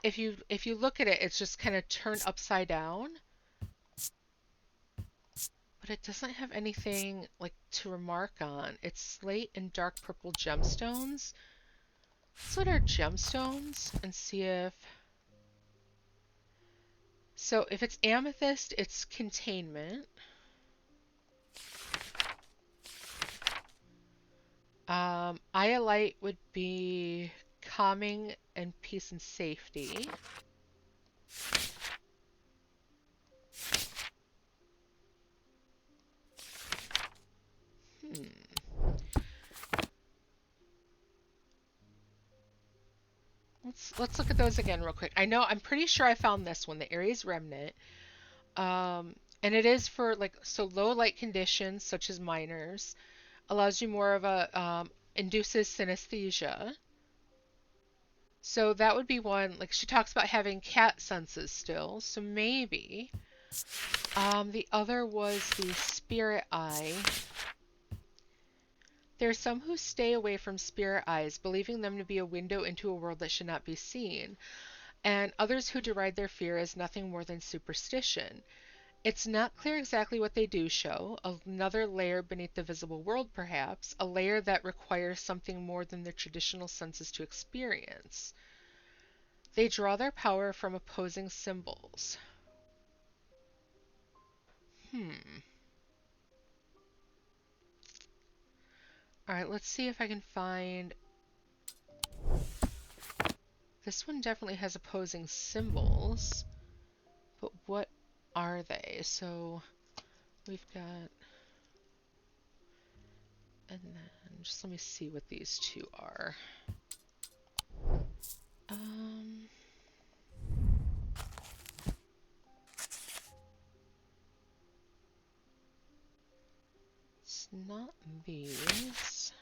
Speaker 1: if you look at it, it's just kind of turned upside down, but it doesn't have anything like to remark on. It's slate and dark purple gemstones. Let's look at our gemstones and see if. So if it's amethyst, it's containment. Iolite would be calming and peace and safety. Hmm. Let's look at those again real quick. I'm pretty sure I found this one, the Aries Remnant. And it is for like so low light conditions such as miners, allows you more of a induces synesthesia. So that would be one, like she talks about having cat senses still, so maybe. The other was the spirit eye. There are some who stay away from spirit eyes, believing them to be a window into a world that should not be seen, and others who deride their fear as nothing more than superstition. It's not clear exactly what they do show, another layer beneath the visible world perhaps, a layer that requires something more than their traditional senses to experience. They draw their power from opposing symbols. Hmm. Alright, let's see if I can find. This one definitely has opposing symbols, but what are they? So we've got. And then just let me see what these two are. Um. It's not these.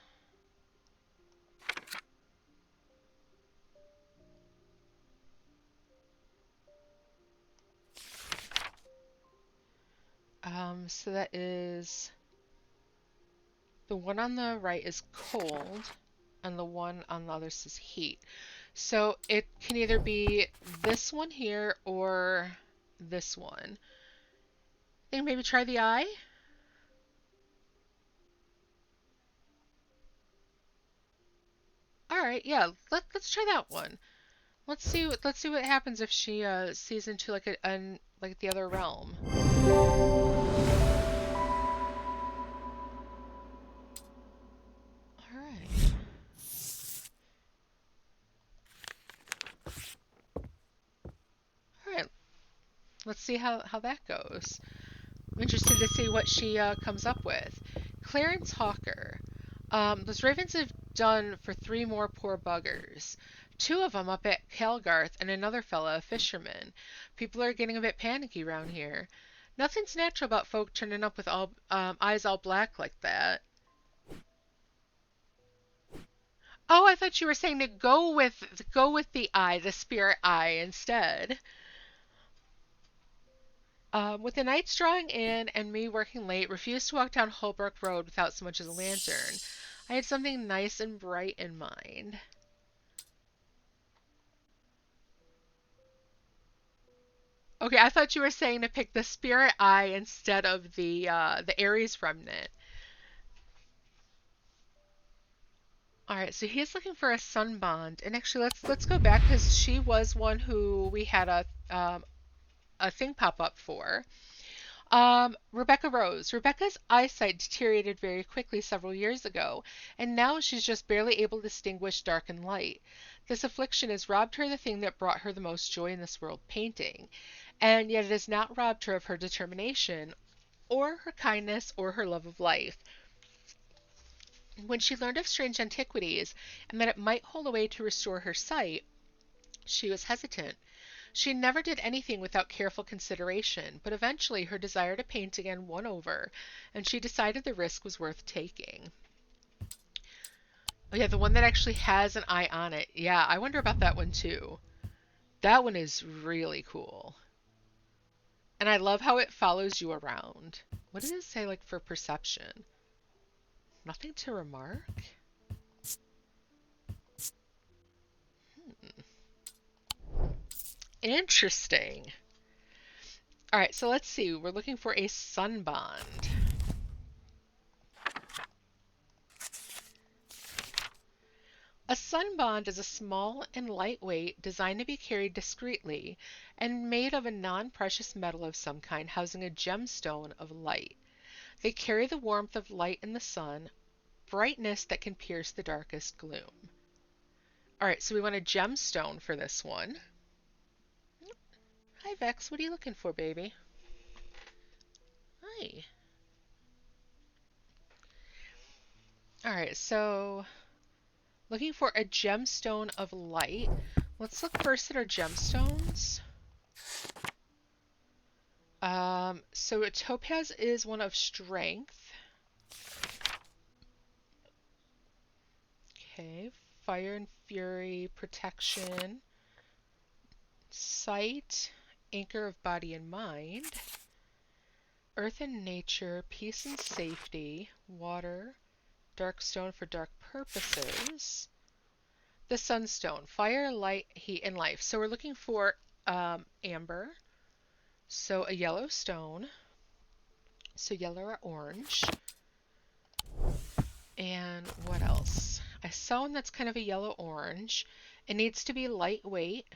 Speaker 1: So that is the one on the right is cold, and the one on the other says heat. So it can either be this one here or this one. I think maybe try the eye. All right, yeah. Let's try that one. Let's see what happens if she sees into like like the other realm. All right. All right. Let's see how that goes. I'm interested to see what she comes up with. Clarence Hawker. Those ravens have done for 3 more poor buggers. 2 of them up at Calgarth and another fella, a fisherman. People are getting a bit panicky round here. Nothing's natural about folk turning up with all eyes all black like that. Oh, I thought you were saying to go with the eye, the spirit eye instead. With the nights drawing in and me working late, refused to walk down Holbrook Road without so much as a lantern. I had something nice and bright in mind. Okay, I thought you were saying to pick the spirit eye instead of the Aries remnant. All right, so he's looking for a sun bond, and actually let's go back because she was one who we had a thing pop up for. Rebecca Rose. Rebecca's eyesight deteriorated very quickly several years ago, and now she's just barely able to distinguish dark and light. This affliction has robbed her of the thing that brought her the most joy in this world, painting, and yet it has not robbed her of her determination, or her kindness, or her love of life. When she learned of strange antiquities, and that it might hold a way to restore her sight, she was hesitant. She never did anything without careful consideration, but eventually her desire to paint again won over, and she decided the risk was worth taking. Oh yeah, the one that actually has an eye on it. Yeah, I wonder about that one too. That one is really cool. And I love how it follows you around. What does it say like for perception? Nothing to remark? Interesting. All right, so let's see. We're looking for a sun bond. A sun bond is a small and lightweight, designed to be carried discreetly, and made of a non-precious metal of some kind, housing a gemstone of light. They carry the warmth of light in the sun, brightness that can pierce the darkest gloom. All right, so we want a gemstone for this one. Hi, Vex. What are you looking for, baby? Hi. All right, so looking for a gemstone of light. Let's look first at our gemstones. So a topaz is one of strength. Okay, fire and fury, protection, sight, anchor of body and mind, earth and nature, peace and safety, water, dark stone for dark purposes, the sunstone, fire, light, heat, and life. So we're looking for amber, so a yellow stone, so yellow or orange, and what else? I saw one that's kind of a yellow orange. It needs to be lightweight.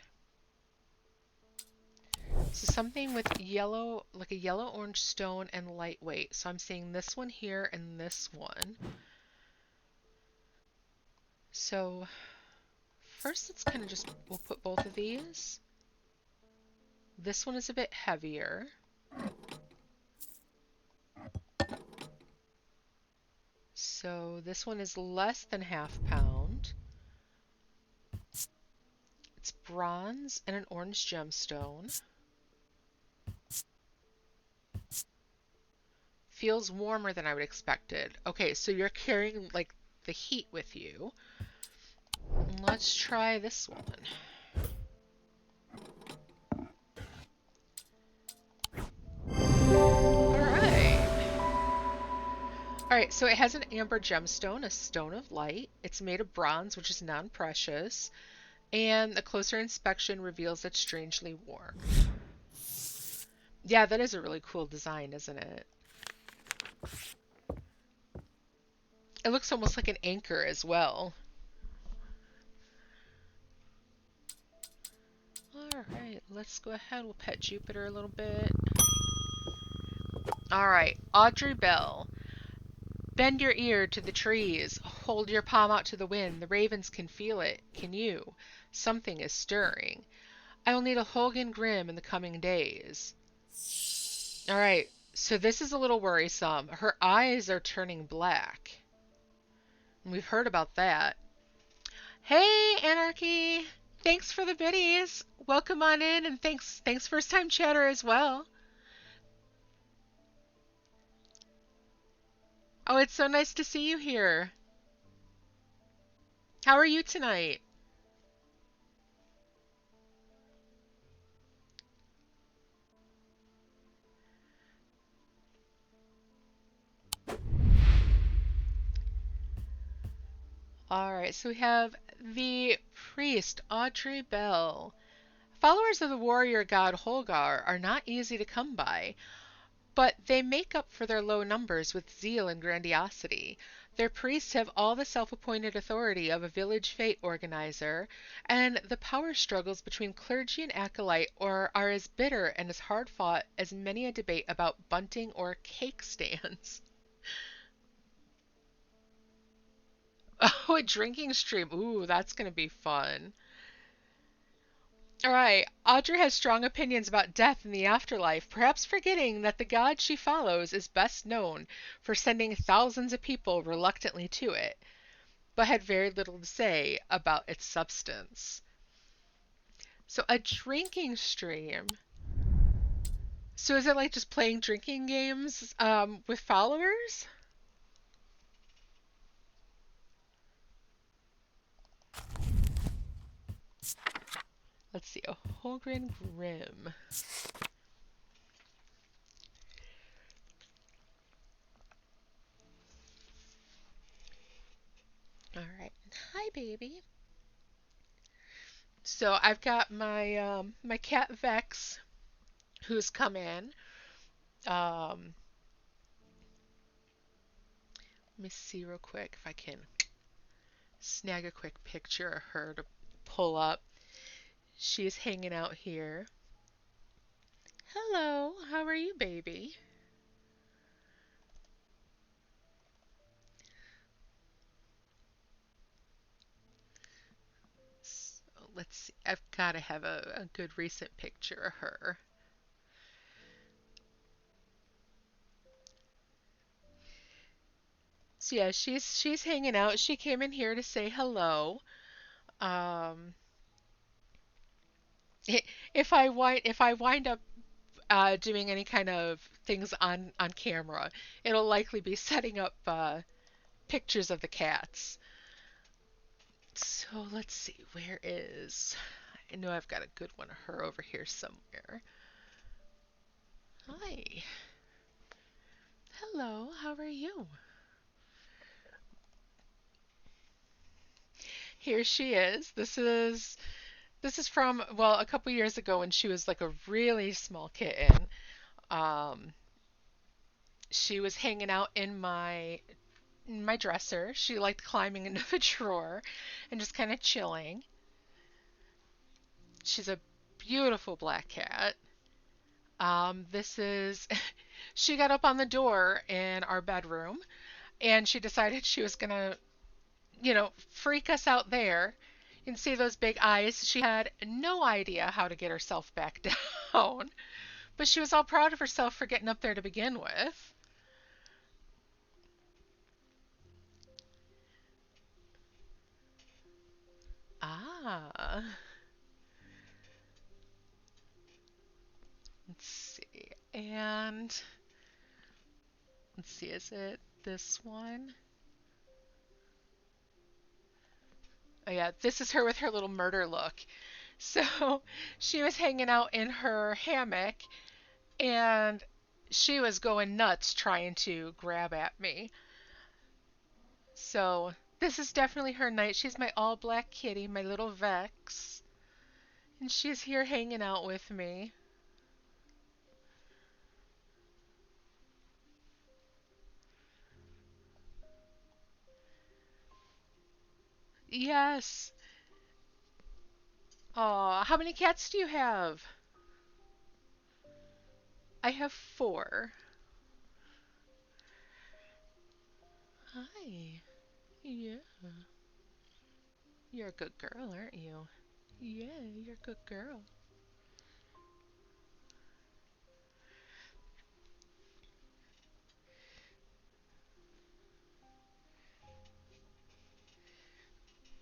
Speaker 1: So something with yellow, like a yellow orange stone and lightweight. So I'm seeing this one here and this one. So first let's kind of just, we'll put both of these. This one is a bit heavier. So this one is less than ½ pound. It's bronze and an orange gemstone. Feels warmer than I would expected. Okay, so you're carrying like the heat with you. Let's try this one. Alright, so it has an amber gemstone, a stone of light. It's made of bronze, which is non-precious, and a closer inspection reveals it's strangely warm. Yeah, that is a really cool design, isn't it? It looks almost like an anchor as well. Alright, let's go ahead. We'll pet Jupiter a little bit. Alright, Audrey Bell. Bend your ear to the trees. Hold your palm out to the wind. The ravens can feel it. Can you? Something is stirring. I will need a Hogan Grimm in the coming days. Alright, So this is a little worrisome. Her eyes are turning black. We've heard about that. Hey, Anarchy! Thanks for the biddies. Welcome on in, and thanks first time chatter as well. Oh, it's so nice to see you here. How are you tonight? All right, so we have the priest, Audrey Bell. Followers of the warrior god Holgar are not easy to come by, but they make up for their low numbers with zeal and grandiosity. Their priests have all the self-appointed authority of a village fete organizer, and the power struggles between clergy and acolyte are as bitter and as hard-fought as many a debate about bunting or cake stands. Oh, a drinking stream. Ooh, that's gonna be fun. All right, Audrey has strong opinions about death and the afterlife, perhaps forgetting that the god she follows is best known for sending thousands of people reluctantly to it, but had very little to say about its substance. So, a drinking stream. So, is it like just playing drinking games with followers? Let's see, a Holgren Grim. All right. Hi, baby. So I've got my cat Vex, who's come in. Um, Let me see real quick if I can snag a quick picture of her to pull up. She's hanging out here. Hello, how are you, baby? So let's see. I've got to have a good recent picture of her. So yeah, she's hanging out. She came in here to say hello. Um, if I wind up doing any kind of things on camera, it'll likely be setting up pictures of the cats. So let's see, where is. I know I've got a good one of her over here somewhere. Hi. Hello, how are you? Here she is. This is from, well, a couple years ago when she was like a really small kitten. Um, she was hanging out in my dresser. She liked climbing into the drawer and just kind of chilling. She's a beautiful black cat. This is, she got up on the door in our bedroom and she decided she was gonna, freak us out there. You can see those big eyes. She had no idea how to get herself back down, but she was all proud of herself for getting up there to begin with. Ah, let's see. And let's see, is it this one? Oh yeah, this is her with her little murder look. So she was hanging out in her hammock and she was going nuts trying to grab at me. So this is definitely her night. She's my all black kitty, my little Vex. And she's here hanging out with me. Yes. Aw, how many cats do you have? I have four. Hi. Yeah. You're a good girl, aren't you? Yeah, you're a good girl.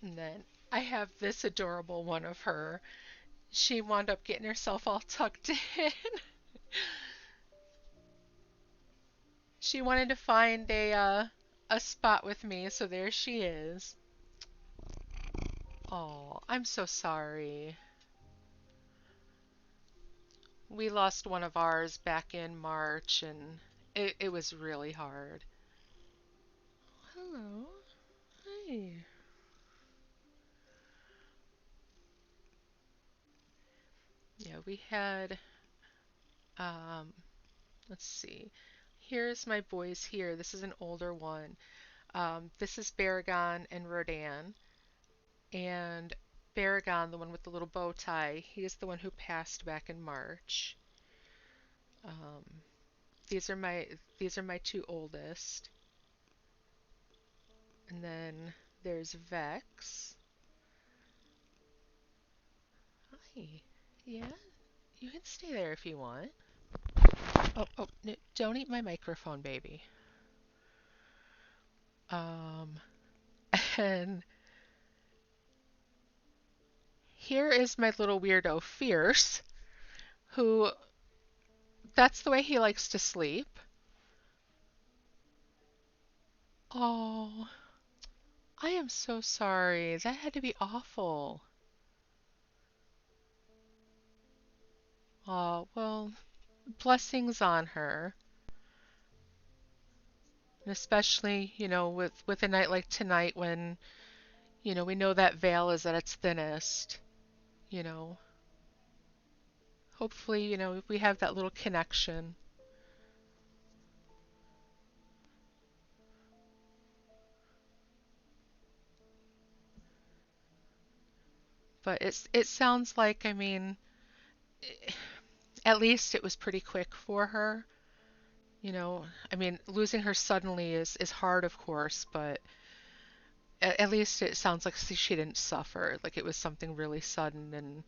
Speaker 1: And then I have this adorable one of her. She wound up getting herself all tucked in. She wanted to find a spot with me, so there she is. Oh, I'm so sorry. We lost one of ours back in March, and it was really hard. Hello. Hi. Yeah, we had, um, let's see. Here's my boys here. This is an older one. This is Baragon and Rodan. And Baragon, the one with the little bow tie, he is the one who passed back in March. Um, these are my two oldest. And then there's Vex. Hi. Yeah, you can stay there if you want. Oh, oh, no, don't eat my microphone, baby. Um, and here is my little weirdo, Fierce, who that's the way he likes to sleep. Oh, I am so sorry. That had to be awful. Oh, well, blessings on her. And especially, with a night like tonight when, we know that veil is at its thinnest, you know. Hopefully, we have that little connection. But it sounds like, I mean, at least it was pretty quick for her. I mean, losing her suddenly is hard, of course, but at least it sounds like she didn't suffer. Like it was something really sudden and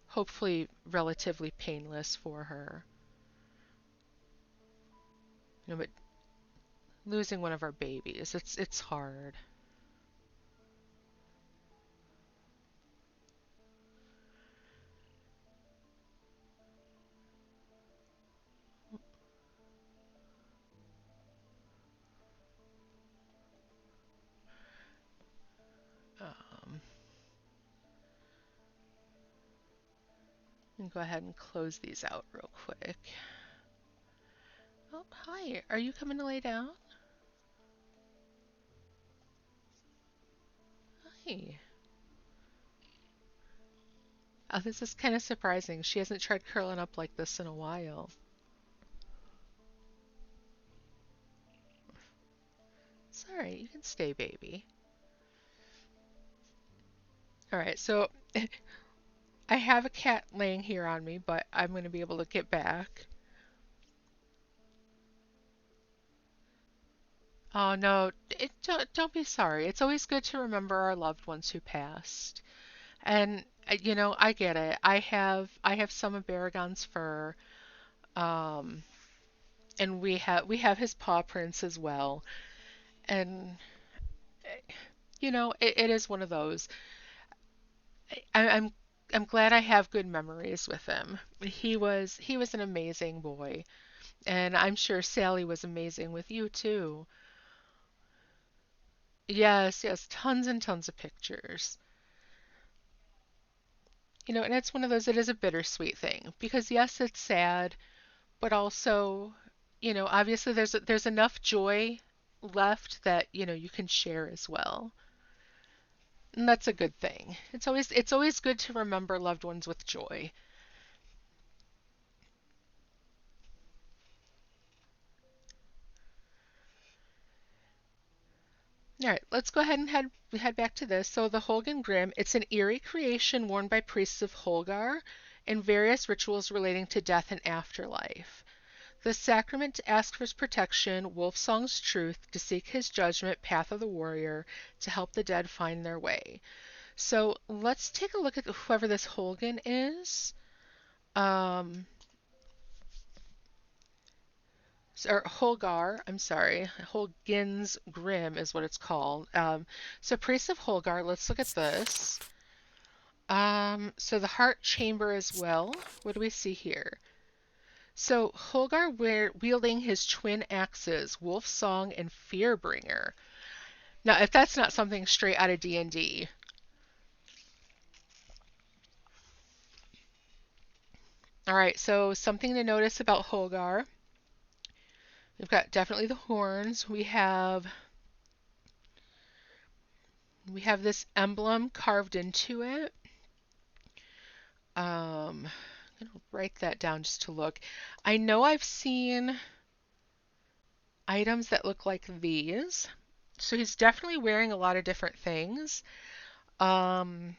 Speaker 1: hopefully relatively painless for her. But losing one of our babies, it's hard. Um, and go ahead and close these out real quick. Oh, hi. Are you coming to lay down? Hi. Oh, this is kind of surprising. She hasn't tried curling up like this in a while. It's all right. You can stay, baby. All right. So I have a cat laying here on me, but I'm going to be able to get back. Oh no, don't be sorry. It's always good to remember our loved ones who passed. And I get it. I have some of Baragon's fur, um, and we have his paw prints as well. And it is one of those. I'm glad I have good memories with him. He was an amazing boy, and I'm sure Sally was amazing with you too. Yes, yes, tons and tons of pictures. And it's one of those, it is a bittersweet thing because yes, it's sad, but also, obviously there's enough joy left that, you can share as well. And that's a good thing. It's always good to remember loved ones with joy. All right, let's go ahead and head back to this. So the Holgan Grim, it's an eerie creation worn by priests of Holgar in various rituals relating to death and afterlife. The sacrament to ask for his protection, Wolfsong's truth, to seek his judgment, path of the warrior, to help the dead find their way. So let's take a look at whoever this Holgan is. Um, or Holgar, I'm sorry, Holgin's Grim is what it's called. So Priest of Holgar, let's look at this. So the heart chamber as well. What do we see here? So Holgar wielding his twin axes, Wolf Song and Fearbringer. Now, if that's not something straight out of D&D. All right, so something to notice about Holgar. We've got definitely the horns. We have this emblem carved into it. I'm gonna write that down just to look. I know I've seen items that look like these. So he's definitely wearing a lot of different things. Um,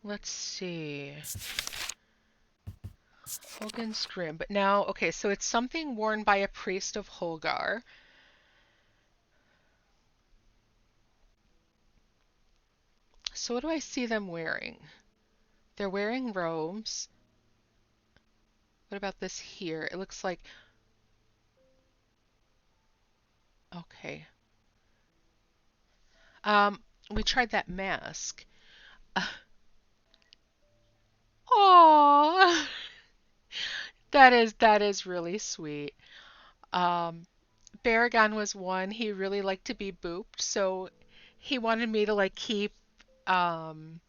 Speaker 1: let's see. Holgan's Grim. But now, okay, so it's something worn by a priest of Holgar. So what do I see them wearing? They're wearing robes. What about this here? It looks like, okay. We tried that mask. Uh, Aww, that is really sweet. Um, Baragon was one. He really liked to be booped, so he wanted me to like keep um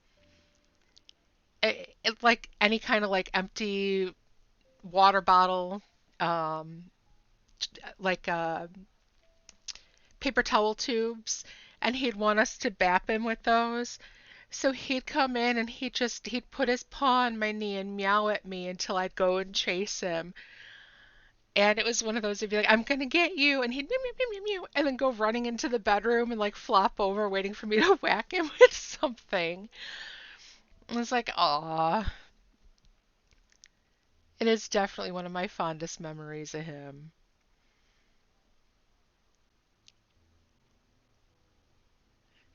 Speaker 1: like any kind of like empty water bottle, um like paper towel tubes, and he'd want us to bap him with those. So he'd come in and he'd put his paw on my knee and meow at me until I'd go and chase him. And it was one of those, he'd be like, I'm gonna get you, and he'd meow, meow, meow, meow, meow, and then go running into the bedroom and like flop over waiting for me to whack him with something. I was like, aw. It is definitely one of my fondest memories of him.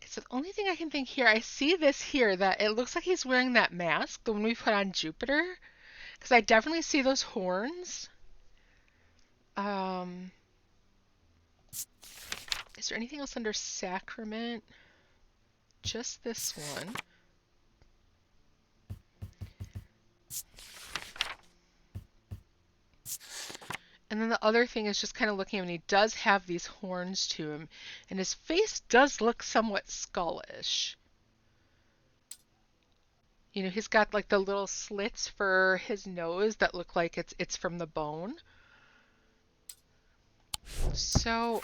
Speaker 1: So the only thing I can think here, I see this here that it looks like he's wearing that mask, the one we put on Jupiter, because I definitely see those horns. Um, is there anything else under sacrament? Just this one. And then the other thing is just kind of looking at him, and he does have these horns to him, and his face does look somewhat skullish. You know, he's got like the little slits for his nose that look like it's from the bone. So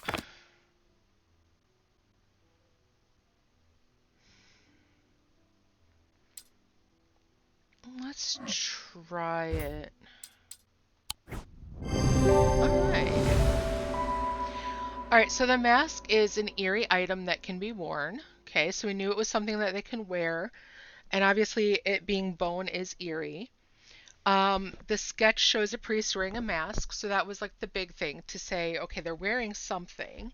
Speaker 1: let's try it. All right, so the mask is an eerie item that can be worn. Okay, so we knew it was something that they can wear, and obviously it being bone is eerie. The sketch shows a priest wearing a mask, so that was like the big thing to say, okay, they're wearing something.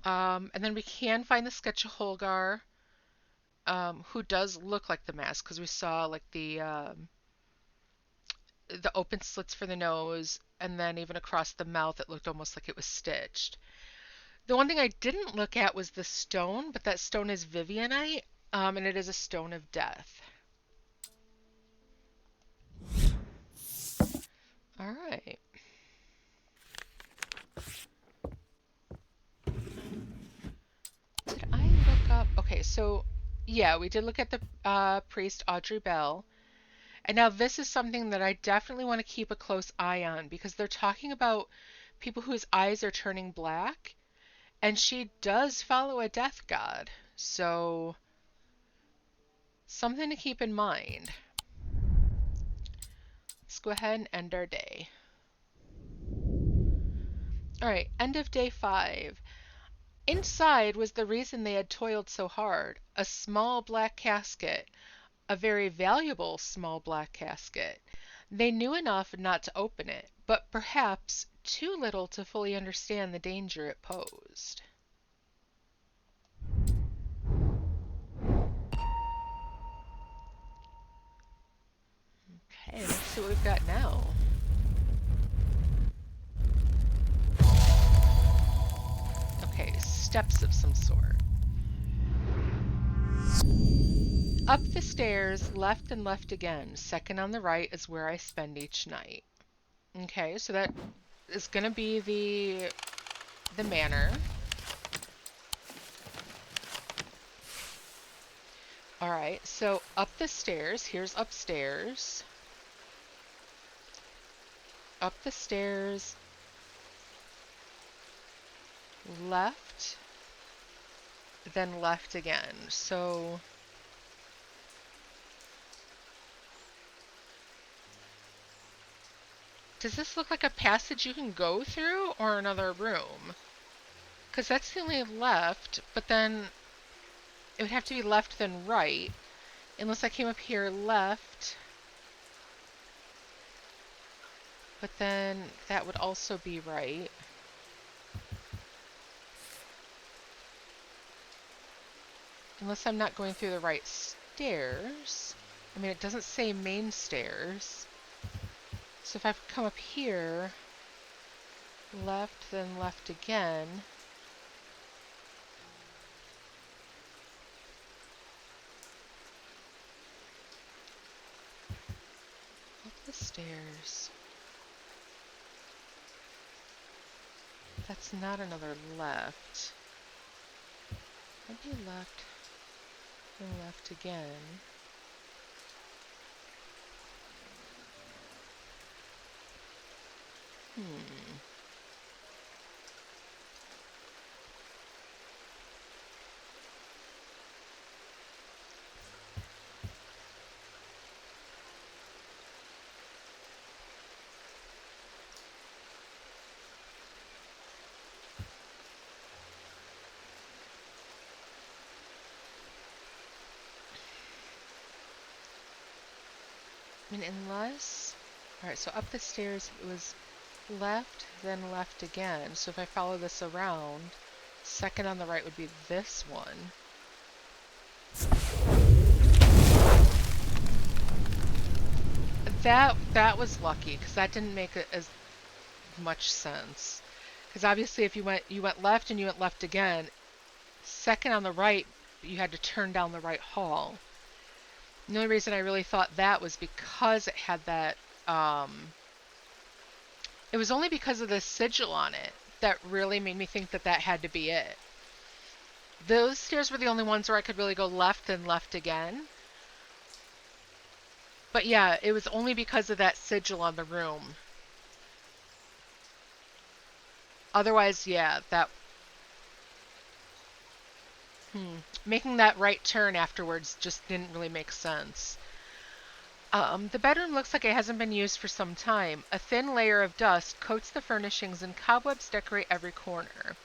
Speaker 1: And then we can find the sketch of Holgar, who does look like the mask, because we saw like the open slits for the nose, and then even across the mouth, it looked almost like it was stitched. The one thing I didn't look at was the stone, but that stone is Vivianite, and it is a stone of death. All right. Did I look up? Okay, so yeah, we did look at the priest Audrey Bell. And now this is something that I definitely want to keep a close eye on because they're talking about people whose eyes are turning black, and she does follow a death god. So something to keep in mind. Let's go ahead and end our day. All right, end of day 5. Inside was the reason they had toiled so hard, a small black casket, a very valuable small black casket. They knew enough not to open it, but perhaps too little to fully understand the danger it posed. Okay, let's see what we've got now. steps of some sort. Up the stairs, left and left again. Second on the right is where I spend each night. Okay, so that is going to be the manor. All right, so up the stairs. Here's upstairs. Up the stairs. Left. Then left again. So does this look like a passage you can go through or another room? Because that's the only left, but then it would have to be left then right. Unless I came up here left. But then that would also be right. Unless I'm not going through the right stairs. I mean, it doesn't say main stairs. So if I come up here, left, then left again. Up the stairs. That's not another left. Maybe left, then left again. I mean, unless... Alright, so up the stairs it was left, then left again. So if I follow this around, second on the right would be this one. That was lucky, because that didn't make as much sense. Because obviously if you went left and you went left again, second on the right, you had to turn down the right hall. The only reason I really thought that was because it had that, it was only because of the sigil on it that really made me think that that had to be it. Those stairs were the only ones where I could really go left and left again. But yeah, it was only because of that sigil on the room. Otherwise, yeah, that... Making that right turn afterwards just didn't really make sense. The bedroom looks like it hasn't been used for some time. A thin layer of dust coats the furnishings and cobwebs decorate every corner.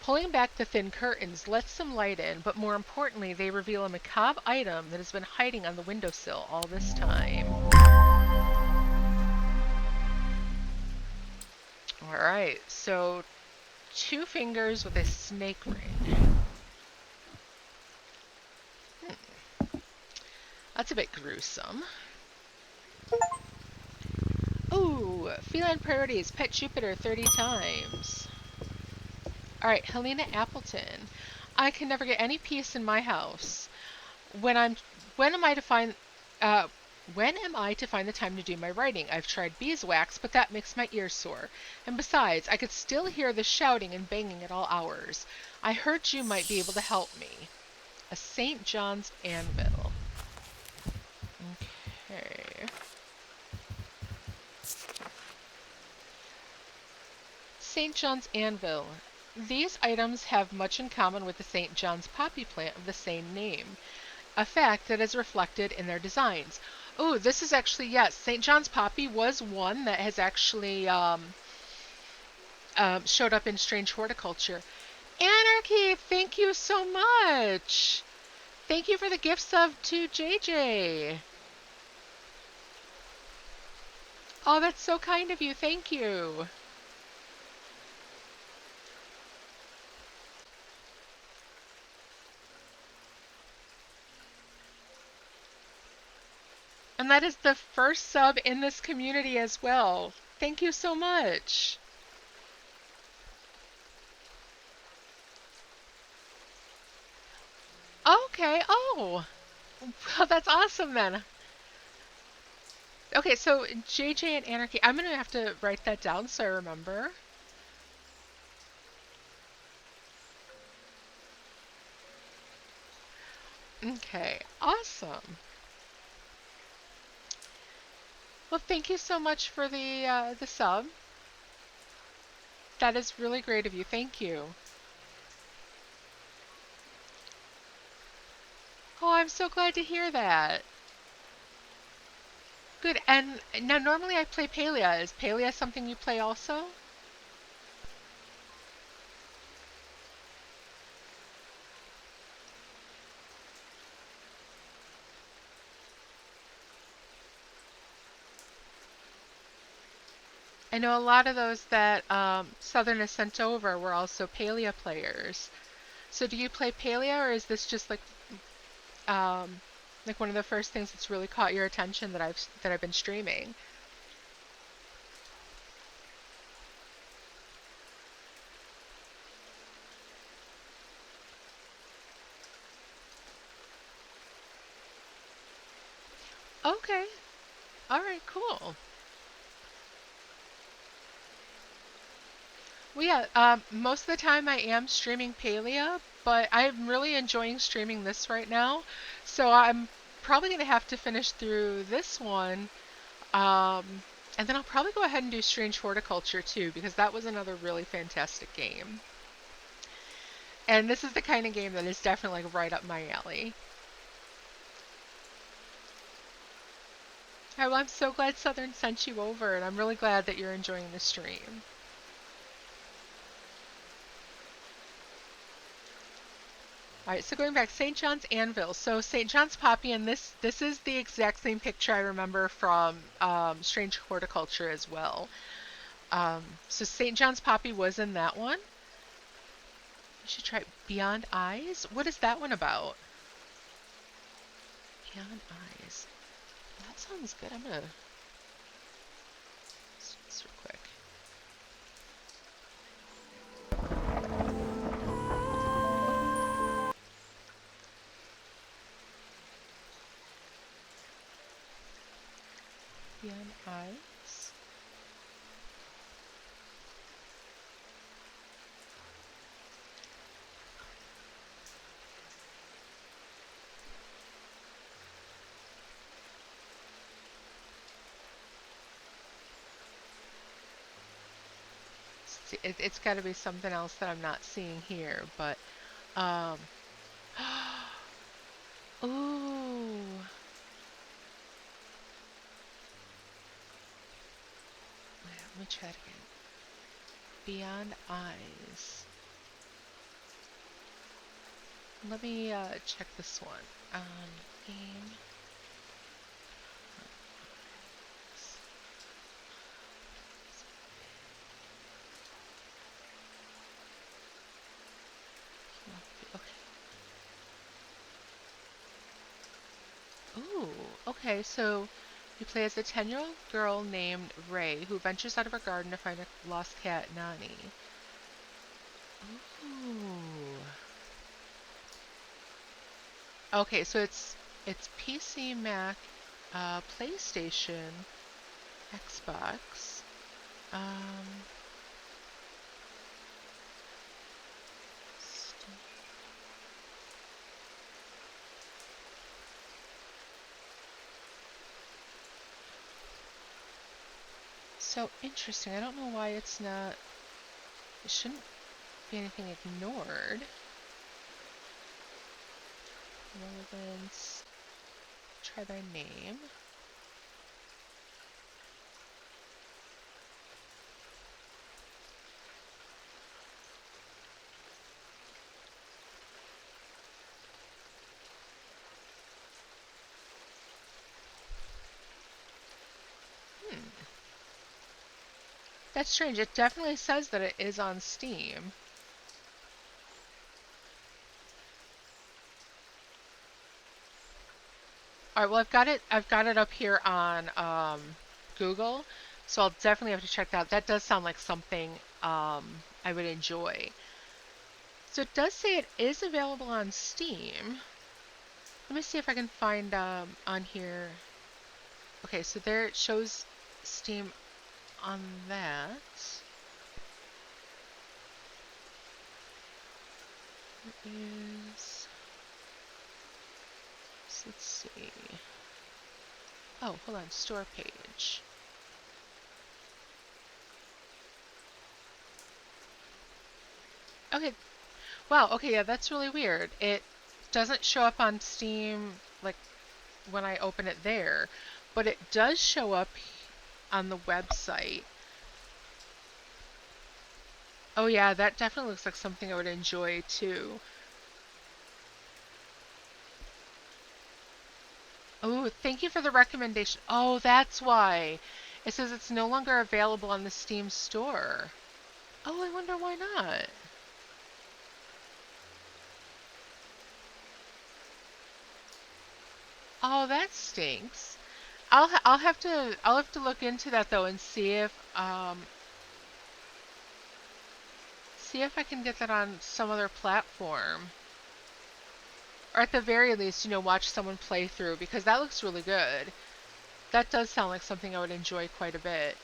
Speaker 1: Pulling back the thin curtains lets some light in, but more importantly, they reveal a macabre item that has been hiding on the windowsill all this time. Alright, so 2 fingers with a snake ring. That's a bit gruesome. Ooh, feline priorities, pet Jupiter 30 times. Alright, Helena Appleton. I can never get any peace in my house. When am I to find the time to do my writing? I've tried beeswax, but that makes my ears sore. And besides, I could still hear the shouting and banging at all hours. I heard you might be able to help me. A St. John's anvil. Okay. St. John's anvil. These items have much in common with the St. John's poppy plant of the same name, a fact that is reflected in their designs. Oh, this is actually, yes, St. John's poppy was one that has actually showed up in Strange Horticulture. Anarchy, thank you so much. Thank you for the gift sub to JJ. Oh, that's so kind of you. Thank you. And that is the first sub in this community as well. Thank you so much. Okay. Oh, well, that's awesome then. Okay, so JJ and Anarchy. I'm gonna have to write that down so I remember. Okay, awesome. Well, thank you so much for the sub. That is really great of you. Thank you. Oh, I'm so glad to hear that. Good. And now normally I play Palea. Is Palea something you play also? I know a lot of those that Southern has sent over were also Palea players. So do you play Palea, or is this just like one of the first things that's really caught your attention that I've been streaming? Okay. All right, cool. Well, yeah, most of the time I am streaming Palea, but I'm really enjoying streaming this right now. So I'm probably going to have to finish through this one. And then I'll probably go ahead and do Strange Horticulture too, because that was another really fantastic game. And this is the kind of game that is definitely like right up my alley. Oh, well, I'm so glad Southern sent you over, and I'm really glad that you're enjoying the stream. All right, so going back, St. John's Anvil. So St. John's Poppy, and this is the exact same picture I remember from Strange Horticulture as well. So St. John's Poppy was in that one. You should try Beyond Eyes. What is that one about? Beyond Eyes. That sounds good. I'm gonna see this real quick. Beyond Eyes. It's got to be something else that I'm not seeing here, but um. Ooh. Wait, let me try it again. Beyond Eyes. Let me check this one. Game. Okay. Ooh, okay, so you play as a 10-year-old girl named Ray who ventures out of her garden to find a lost cat, Nani. Ooh. Okay, so it's PC, Mac, PlayStation, Xbox. Um, so interesting. I don't know why it's not. It shouldn't be anything ignored. Relevance. Try by name. Hmm. That's strange. It definitely says that it is on Steam. All right, well, I've got it up here on Google, so I'll definitely have to check that out. That does sound like something I would enjoy. So it does say it is available on Steam. Let me see if I can find on here. Okay, so there it shows Steam on that. There is. So let's see. Oh, hold on, store page. Okay, wow, okay, yeah, that's really weird. It doesn't show up on Steam like when I open it there, but it does show up on the website. Oh yeah, that definitely looks like something I would enjoy too. Oh, thank you for the recommendation. Oh, that's why. It says it's no longer available on the Steam store. Oh, I wonder why not. Oh, that stinks. I'll have to look into that though and see if I can get that on some other platform. Or at the very least, watch someone play through because that looks really good. That does sound like something I would enjoy quite a bit.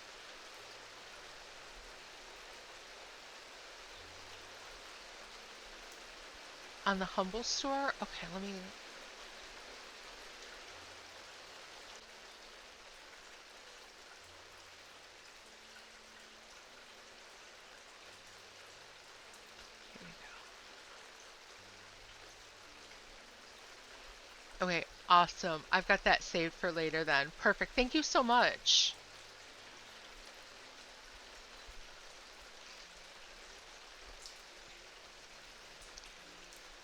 Speaker 1: On the Humble store? Okay, let me. Here we go. Okay, awesome. I've got that saved for later then. Perfect. Thank you so much.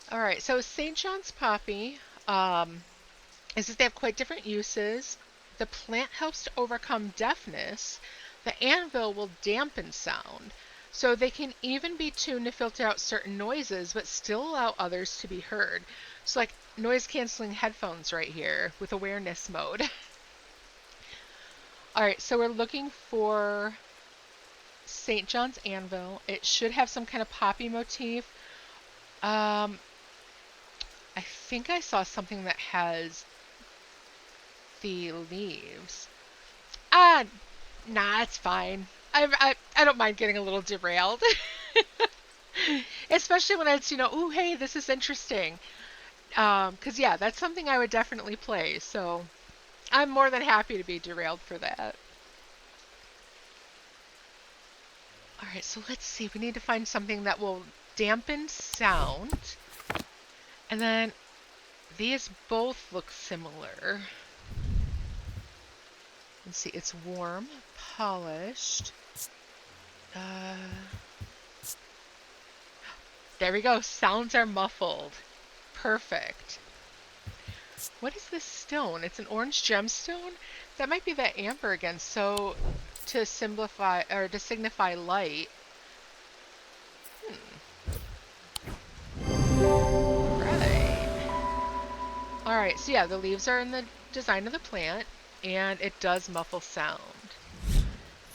Speaker 1: All right, so St. John's Poppy is that they have quite different uses. The plant helps to overcome deafness. The anvil will dampen sound. So they can even be tuned to filter out certain noises, but still allow others to be heard. So like noise canceling headphones right here with awareness mode. All right, so we're looking for St. John's Anvil. It should have some kind of poppy motif. Um, I think I saw something that has the leaves. Ah, nah, it's fine. I don't mind getting a little derailed. Especially when it's, ooh, hey, this is interesting. 'Cause yeah, that's something I would definitely play. So I'm more than happy to be derailed for that. All right, so let's see. We need to find something that will dampen sound. And then these both look similar. Let's see, it's warm, polished. Uh, there we go. Sounds are muffled. Perfect. What is this stone? It's an orange gemstone? That might be that amber again. So to simplify or to signify light. Right. All right. So yeah, the leaves are in the design of the plant, and it does muffle sound.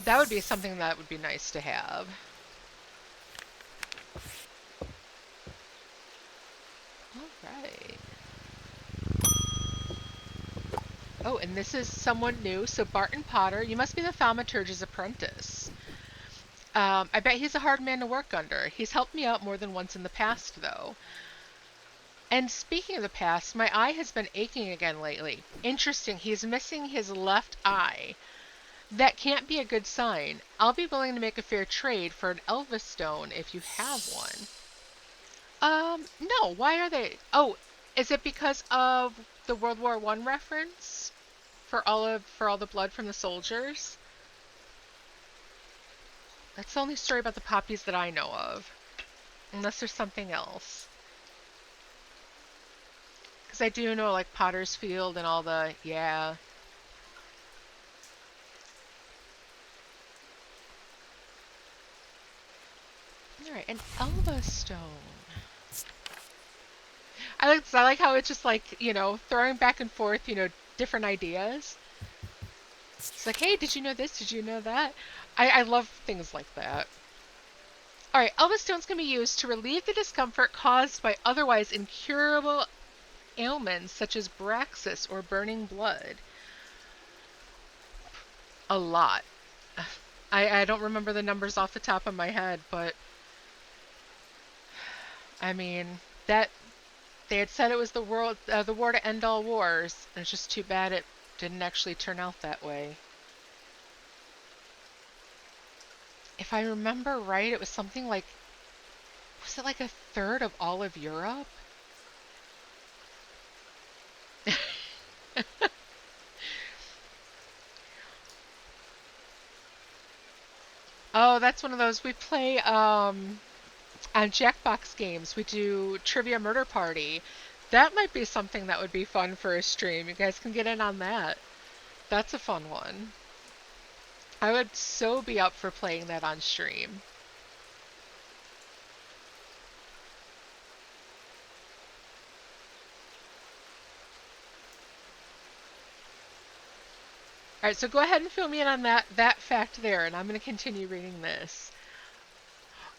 Speaker 1: That would be something that would be nice to have. All right. Oh, and this is someone new. So Barton Potter, you must be the thaumaturge's apprentice. I bet he's a hard man to work under. He's helped me out more than once in the past, though. And speaking of the past, my eye has been aching again lately. Interesting, he's missing his left eye. That can't be a good sign. I'll be willing to make a fair trade for an Elvis stone if you have one. No, why are they? Oh, is it because of the World War One reference? For all the blood from the soldiers? That's the only story about the poppies that I know of. Unless there's something else. Because I do know like Potter's Field and all the, yeah. Alright, an Elva stone. I like how it's just like, throwing back and forth, different ideas. It's like, hey, did you know this? Did you know that? I love things like that. Alright, Elva stones can be used to relieve the discomfort caused by otherwise incurable ailments such as Braxis or burning blood. A lot. I don't remember the numbers off the top of my head, but I mean, that they had said it was the war to end all wars. And it's just too bad it didn't actually turn out that way. If I remember right, it was something like, was it like a third of all of Europe? Oh, that's one of those we play on Jackbox games. We do Trivia Murder Party. That might be something that would be fun for a stream. You guys can get in on that. That's a fun one. I would so be up for playing that on stream. All right, so go ahead and fill me in on that fact there, and I'm going to continue reading this.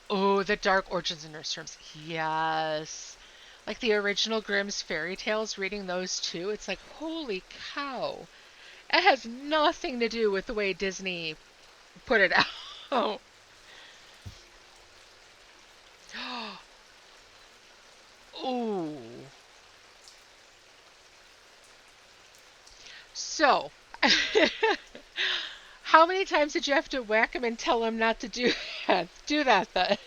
Speaker 1: Oh, the Dark Origins of Nursery's. Yes. Like the original Grimm's fairy tales, reading those too, it's like, holy cow. It has nothing to do with the way Disney put it out. Ooh. So, how many times did you have to whack him and tell him not to do that? Do that then.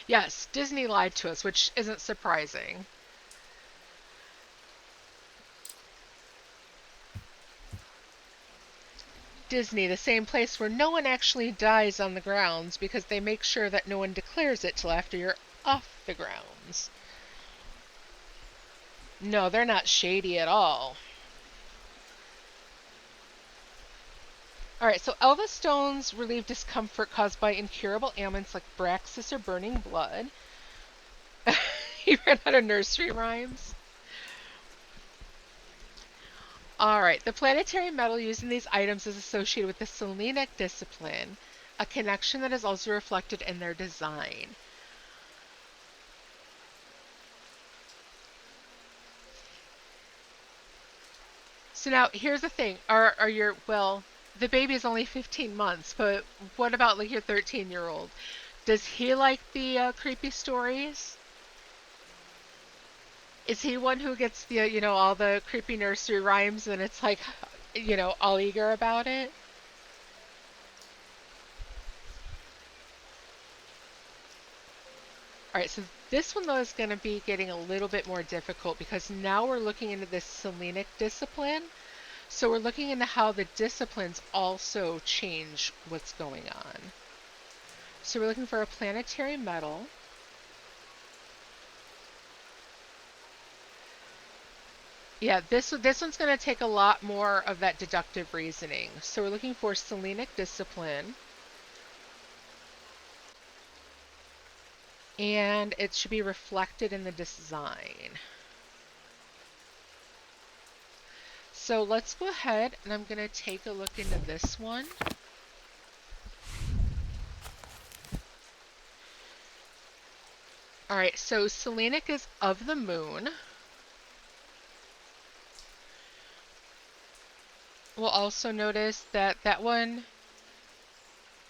Speaker 1: Yes, Disney lied to us, which isn't surprising. Disney, the same place where no one actually dies on the grounds because they make sure that no one declares it till after you're off the grounds. No, they're not shady at all. Alright, so Elva stones relieve discomfort caused by incurable ailments like Braxis or burning blood. He ran out of nursery rhymes. Alright, the planetary metal used in these items is associated with the Selenic discipline, a connection that is also reflected in their design. So now, here's the thing. The baby is only 15 months, but what about like your 13-year-old? Does he like the creepy stories? Is he one who gets the, all the creepy nursery rhymes and it's like, all eager about it? Alright, so this one though is going to be getting a little bit more difficult because now we're looking into this Selenic discipline. So we're looking into how the disciplines also change what's going on. So we're looking for a planetary metal. Yeah, this one's going to take a lot more of that deductive reasoning. So we're looking for Selenic discipline. And it should be reflected in the design. So let's go ahead and I'm going to take a look into this one. Alright, so Selenic is of the moon. We'll also notice that that one,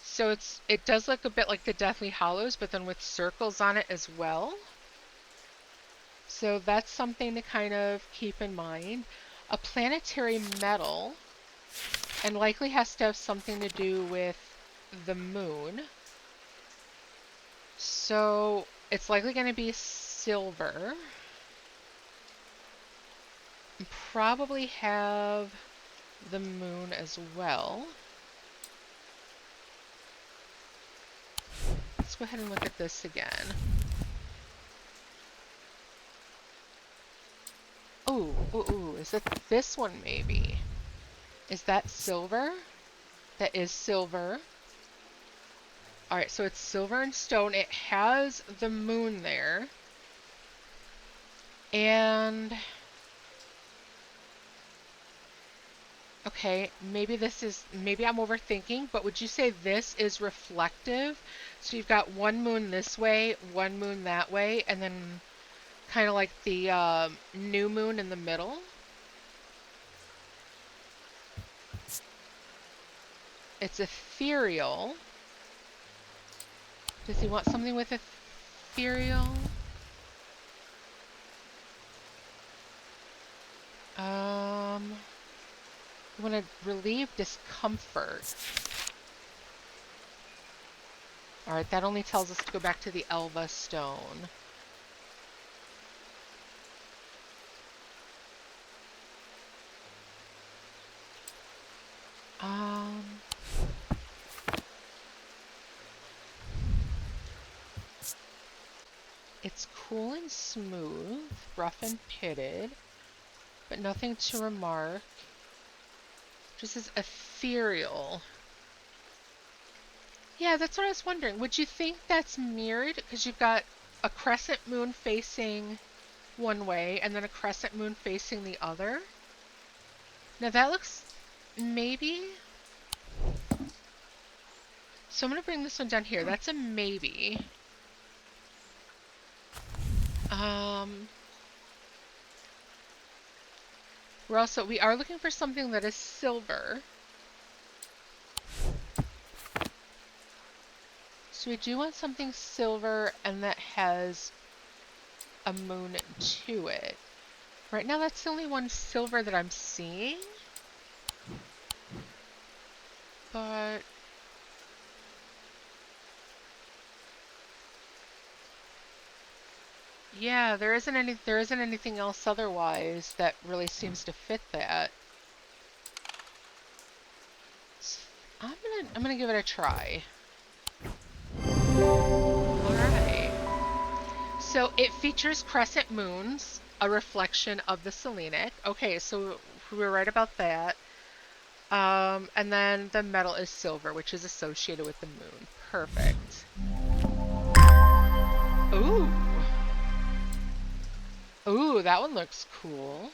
Speaker 1: so it does look a bit like the Deathly Hallows, but then with circles on it as well. So that's something to kind of keep in mind. A planetary metal, and likely has to have something to do with the moon. So it's likely going to be silver. And probably have the moon as well. Let's go ahead and look at this again. Ooh, is it this one maybe? Is that silver? That is silver. Alright, so it's silver and stone. It has the moon there. And okay, maybe I'm overthinking, but would you say this is reflective? So you've got one moon this way, one moon that way, and then kind of like the new moon in the middle. It's ethereal. Does he want something with ethereal? You want to relieve discomfort. Alright, that only tells us to go back to the Elva stone. It's cool and smooth, rough and pitted, but nothing to remark. Just as ethereal. Yeah, that's what I was wondering. Would you think that's mirrored? Because you've got a crescent moon facing one way and then a crescent moon facing the other. Now that looks maybe. So I'm going to bring this one down here. That's a maybe. We are looking for something that is silver. So we do want something silver and that has a moon to it. Right now that's the only one silver that I'm seeing. But yeah, there isn't anything else otherwise that really seems to fit that. So I'm gonna give it a try. Alright. So it features crescent moons, a reflection of the Selenic. Okay, so we were right about that. And then the metal is silver, which is associated with the moon. Perfect. Ooh. Ooh, that one looks cool.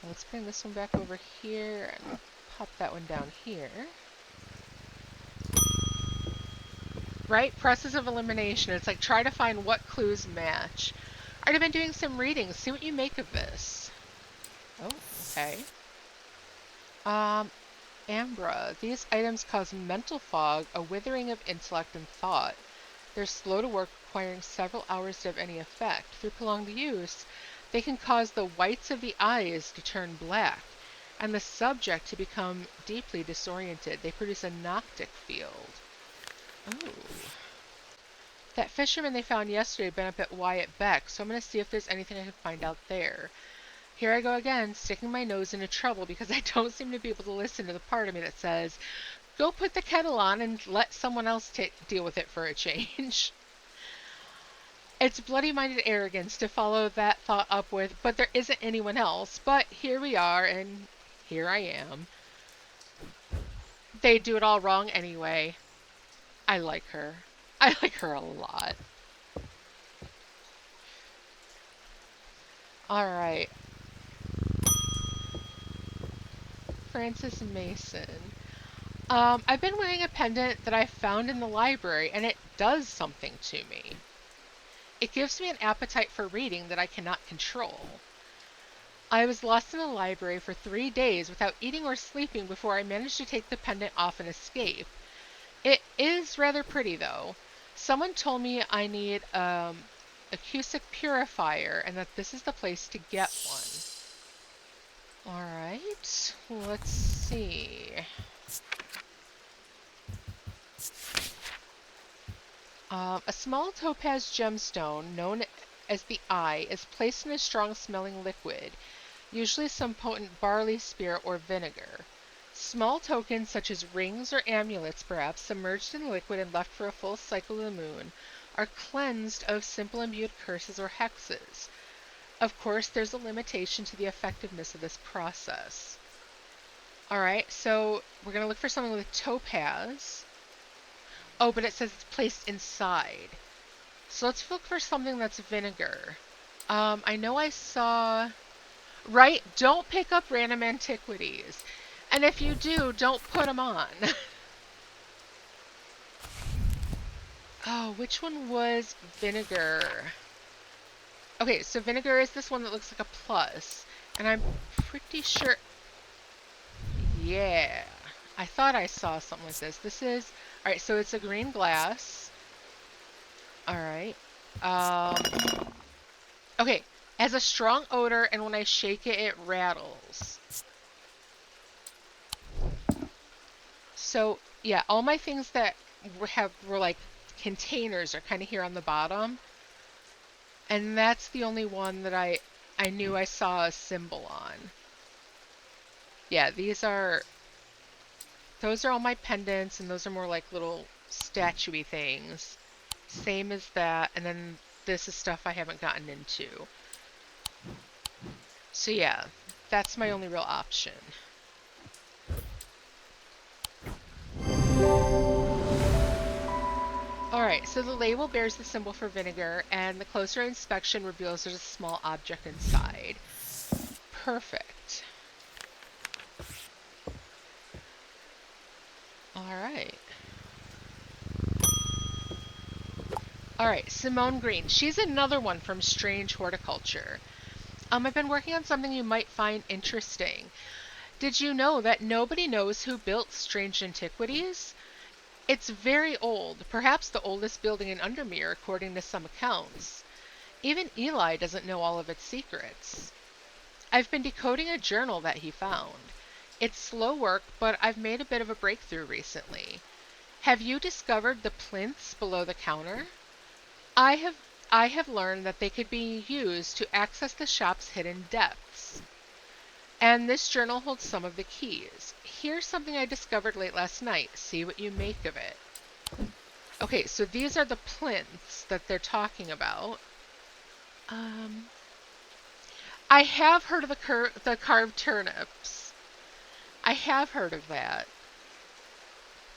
Speaker 1: Let's bring this one back over here and pop that one down here. Right? Process of elimination. It's like try to find what clues match. Alright, I've been doing some reading. See what you make of this. Oh, okay. Ambra. These items cause mental fog, a withering of intellect and thought. They're slow to work, requiring several hours to have any effect. Through prolonged use, they can cause the whites of the eyes to turn black, and the subject to become deeply disoriented. They produce a noctic field. Oh. That fisherman they found yesterday had been up at Wyatt Beck, so I'm going to see if there's anything I can find out there. Here I go again, sticking my nose into trouble because I don't seem to be able to listen to the part of me that says, go put the kettle on and let someone else deal with it for a change. It's bloody-minded arrogance to follow that thought up with, but there isn't anyone else. But here we are, and here I am. They do it all wrong anyway. I like her. I like her a lot. Alright. Francis Mason. I've been wearing a pendant that I found in the library, and it does something to me. It gives me an appetite for reading that I cannot control. I was lost in the library for 3 days without eating or sleeping before I managed to take the pendant off and escape. It is rather pretty, though. Someone told me I need a acoustic purifier and that this is the place to get one. Alright, let's see. A small topaz gemstone, known as the Eye, is placed in a strong-smelling liquid, usually some potent barley spirit or vinegar. Small tokens, such as rings or amulets perhaps, submerged in the liquid and left for a full cycle of the moon, are cleansed of simple imbued curses or hexes. Of course, there's a limitation to the effectiveness of this process. Alright, so we're going to look for something with topaz. Oh, but it says it's placed inside. So let's look for something that's vinegar. I know I saw... Right? Don't pick up random antiquities. And if you do, don't put them on. Oh, which one was vinegar? Okay, so vinegar is this one that looks like a plus. And I'm pretty sure... Yeah. I thought I saw something like this. This is... Alright, so it's a green glass. Alright. Okay. Has a strong odor, and when I shake it, it rattles. So, yeah, all my things that were like containers are kind of here on the bottom. And that's the only one that I knew I saw a symbol on. Yeah, those are all my pendants, and those are more like little statuey things. Same as that, and then this is stuff I haven't gotten into. So yeah, that's my only real option. Alright, so the label bears the symbol for vinegar, and the closer inspection reveals there's a small object inside. Perfect. Alright. Alright, Simone Green. She's another one from Strange Horticulture. I've been working on something you might find interesting. Did you know that nobody knows who built Strange Antiquities? It's very old, perhaps the oldest building in Undermere according to some accounts. Even Eli doesn't know all of its secrets. I've been decoding a journal that he found. It's slow work, but I've made a bit of a breakthrough recently. Have you discovered the plinths below the counter? I have learned that they could be used to access the shop's hidden depths. And this journal holds some of the keys. Here's something I discovered late last night. See what you make of it. Okay, so these are the plinths that they're talking about. I have heard of the carved turnips. I have heard of that.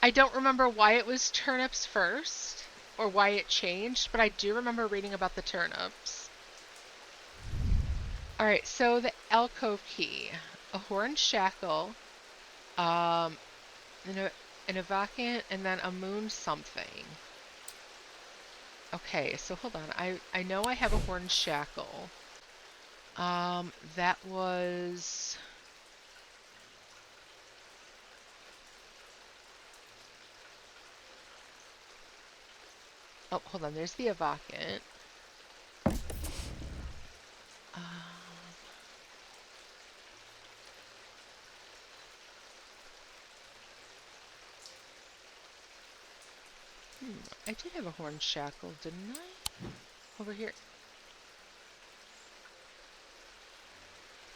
Speaker 1: I don't remember why it was turnips first, or why it changed, but I do remember reading about the turnips. Alright, so the alcove key. A horn shackle, an evocant, and then a moon something. Okay, so hold on. I know I have a horn shackle. That was... Oh, hold on. There's the evocant. I did have a horn shackle, didn't I? Over here.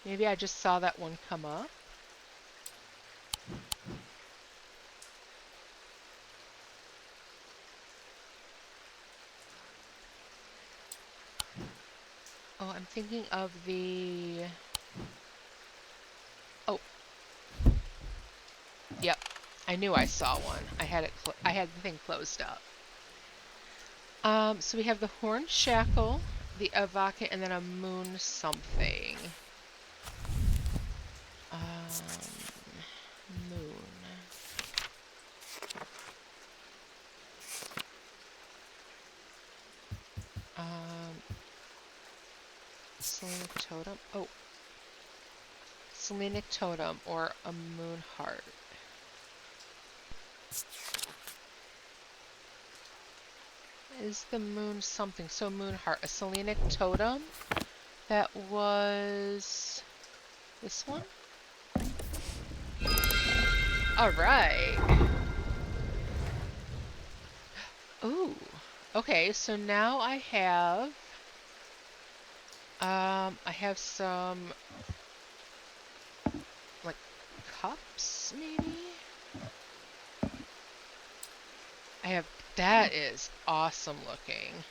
Speaker 1: Maybe I just saw that one come up. Oh, I'm thinking of the... Oh. Yep. I knew I saw one. I had the thing closed up. So we have the horn shackle, the evocant, and then a moon something. Moon. Selenic totem. Oh. Selenic totem or a moon heart. Is the moon something? So moon heart. A selenic totem? That was... this one? Alright. Ooh. Okay, so now I have some like cups maybe? That is awesome looking.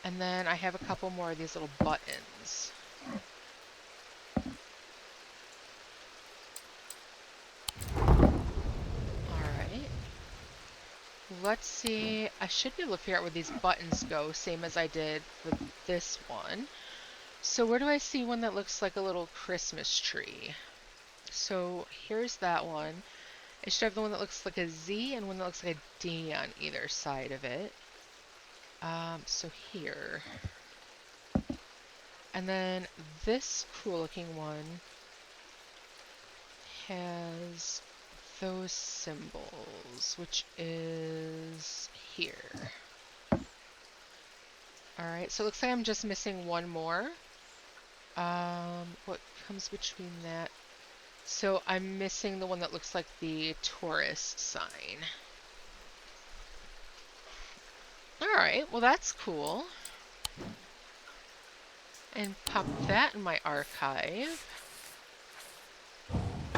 Speaker 1: And then I have a couple more of these little buttons. Alright. Let's see. I should be able to figure out where these buttons go, same as I did for this one. So where do I see one that looks like a little Christmas tree? So here's that one. It should have the one that looks like a Z and one that looks like a D on either side of it. So here. And then this cool looking one has those symbols, which is here. Alright, so it looks like I'm just missing one more. What comes between that? So I'm missing the one that looks like the tourist sign. Alright, well that's cool. And pop that in my archive.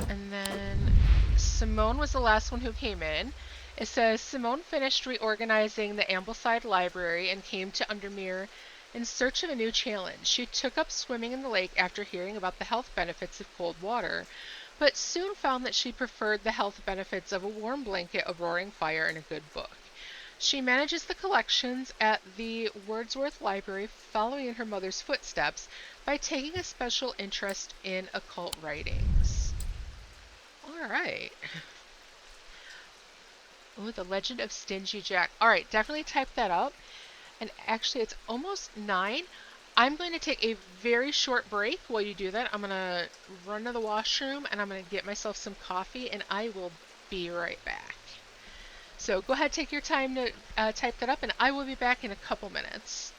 Speaker 1: And then Simone was the last one who came in. It says, Simone finished reorganizing the Ambleside Library and came to Undermere in search of a new challenge. She took up swimming in the lake after hearing about the health benefits of cold water, but soon found that she preferred the health benefits of a warm blanket, a roaring fire, and a good book. She manages the collections at the Wordsworth Library, following in her mother's footsteps by taking a special interest in occult writings. All right. Oh, The Legend of Stingy Jack. All right, definitely type that up. And actually, it's almost 9. I'm going to take a very short break while you do that. I'm going to run to the washroom and I'm going to get myself some coffee and I will be right back. So go ahead, take your time to type that up, and I will be back in a couple minutes.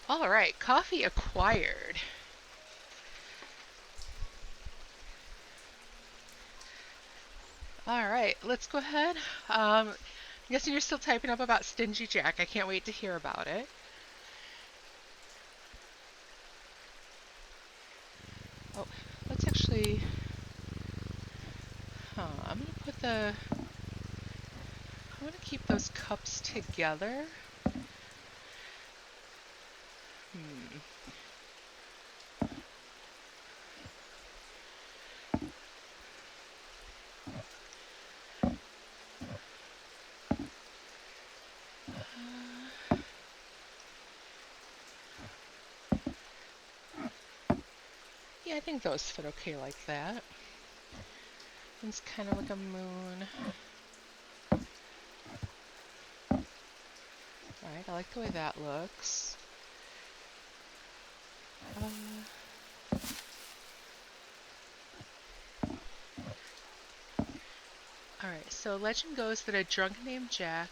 Speaker 1: All right, coffee acquired. All right, let's go ahead. I'm guessing you're still typing up about Stingy Jack. I can't wait to hear about it. Oh, let's actually. I'm gonna put the. I want to keep those cups together. Hmm. Yeah, I think those fit okay like that. It's kind of like a moon. Alright, I like the way that looks. Alright, so legend goes that a drunk named Jack.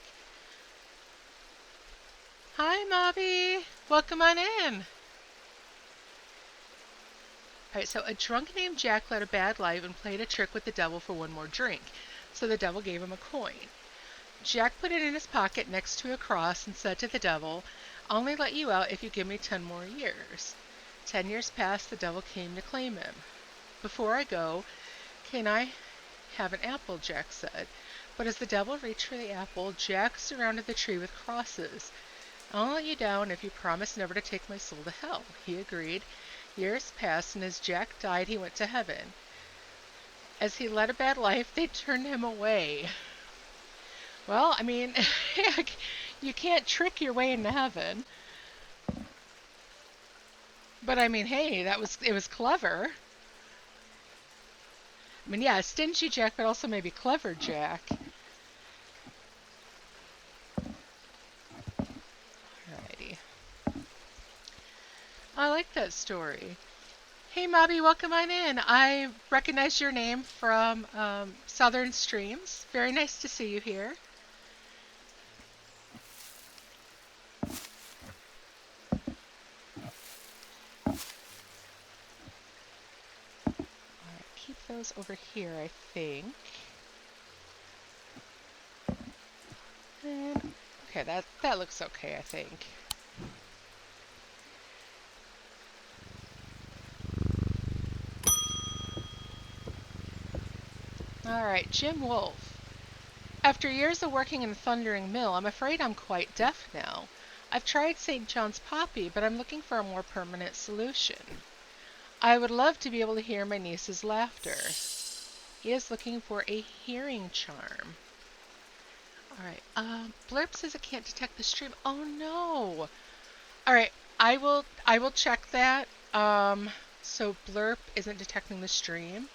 Speaker 1: Hi, Mobby! Welcome on in! Alright, so a drunk named Jack led a bad life and played a trick with the devil for one more drink. So the devil gave him a coin. Jack put it in his pocket next to a cross and said to the devil, "I'll only let you out if you give me 10 more years." 10 years passed, the devil came to claim him. "Before I go, can I have an apple?" Jack said. But as the devil reached for the apple, Jack surrounded the tree with crosses. "I'll let you down if you promise never to take my soul to hell." He agreed. Years passed, and as Jack died, he went to heaven. As he led a bad life, they turned him away. Well, I mean, you can't trick your way into heaven. But I mean, hey, it was clever. I mean, yeah, stingy Jack, but also maybe clever Jack. Alrighty. I like that story. Hey, Mobby, welcome on in. I recognize your name from Southern Streams. Very nice to see you here. Alright, keep those over here, I think. And, okay, that looks okay, I think. Alright, Jim Wolf. After years of working in the thundering mill, I'm afraid I'm quite deaf now. I've tried St. John's Poppy, but I'm looking for a more permanent solution. I would love to be able to hear my niece's laughter. He is looking for a hearing charm. Alright, Blurb says it can't detect the stream. Oh no! Alright, I will check that. So Blurb isn't detecting the stream.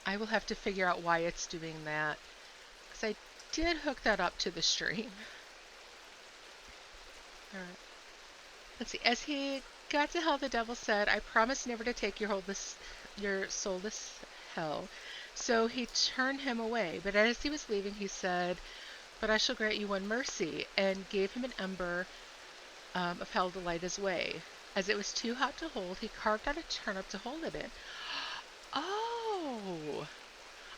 Speaker 1: I will have to figure out why it's doing that. Because I did hook that up to the stream. Alright. Let's see. As he got to hell, the devil said, "I promise never to take your soul to hell." So he turned him away. But as he was leaving, he said, "But I shall grant you one mercy," and gave him an ember of hell to light his way. As it was too hot to hold, he carved out a turnip to hold it in. Oh!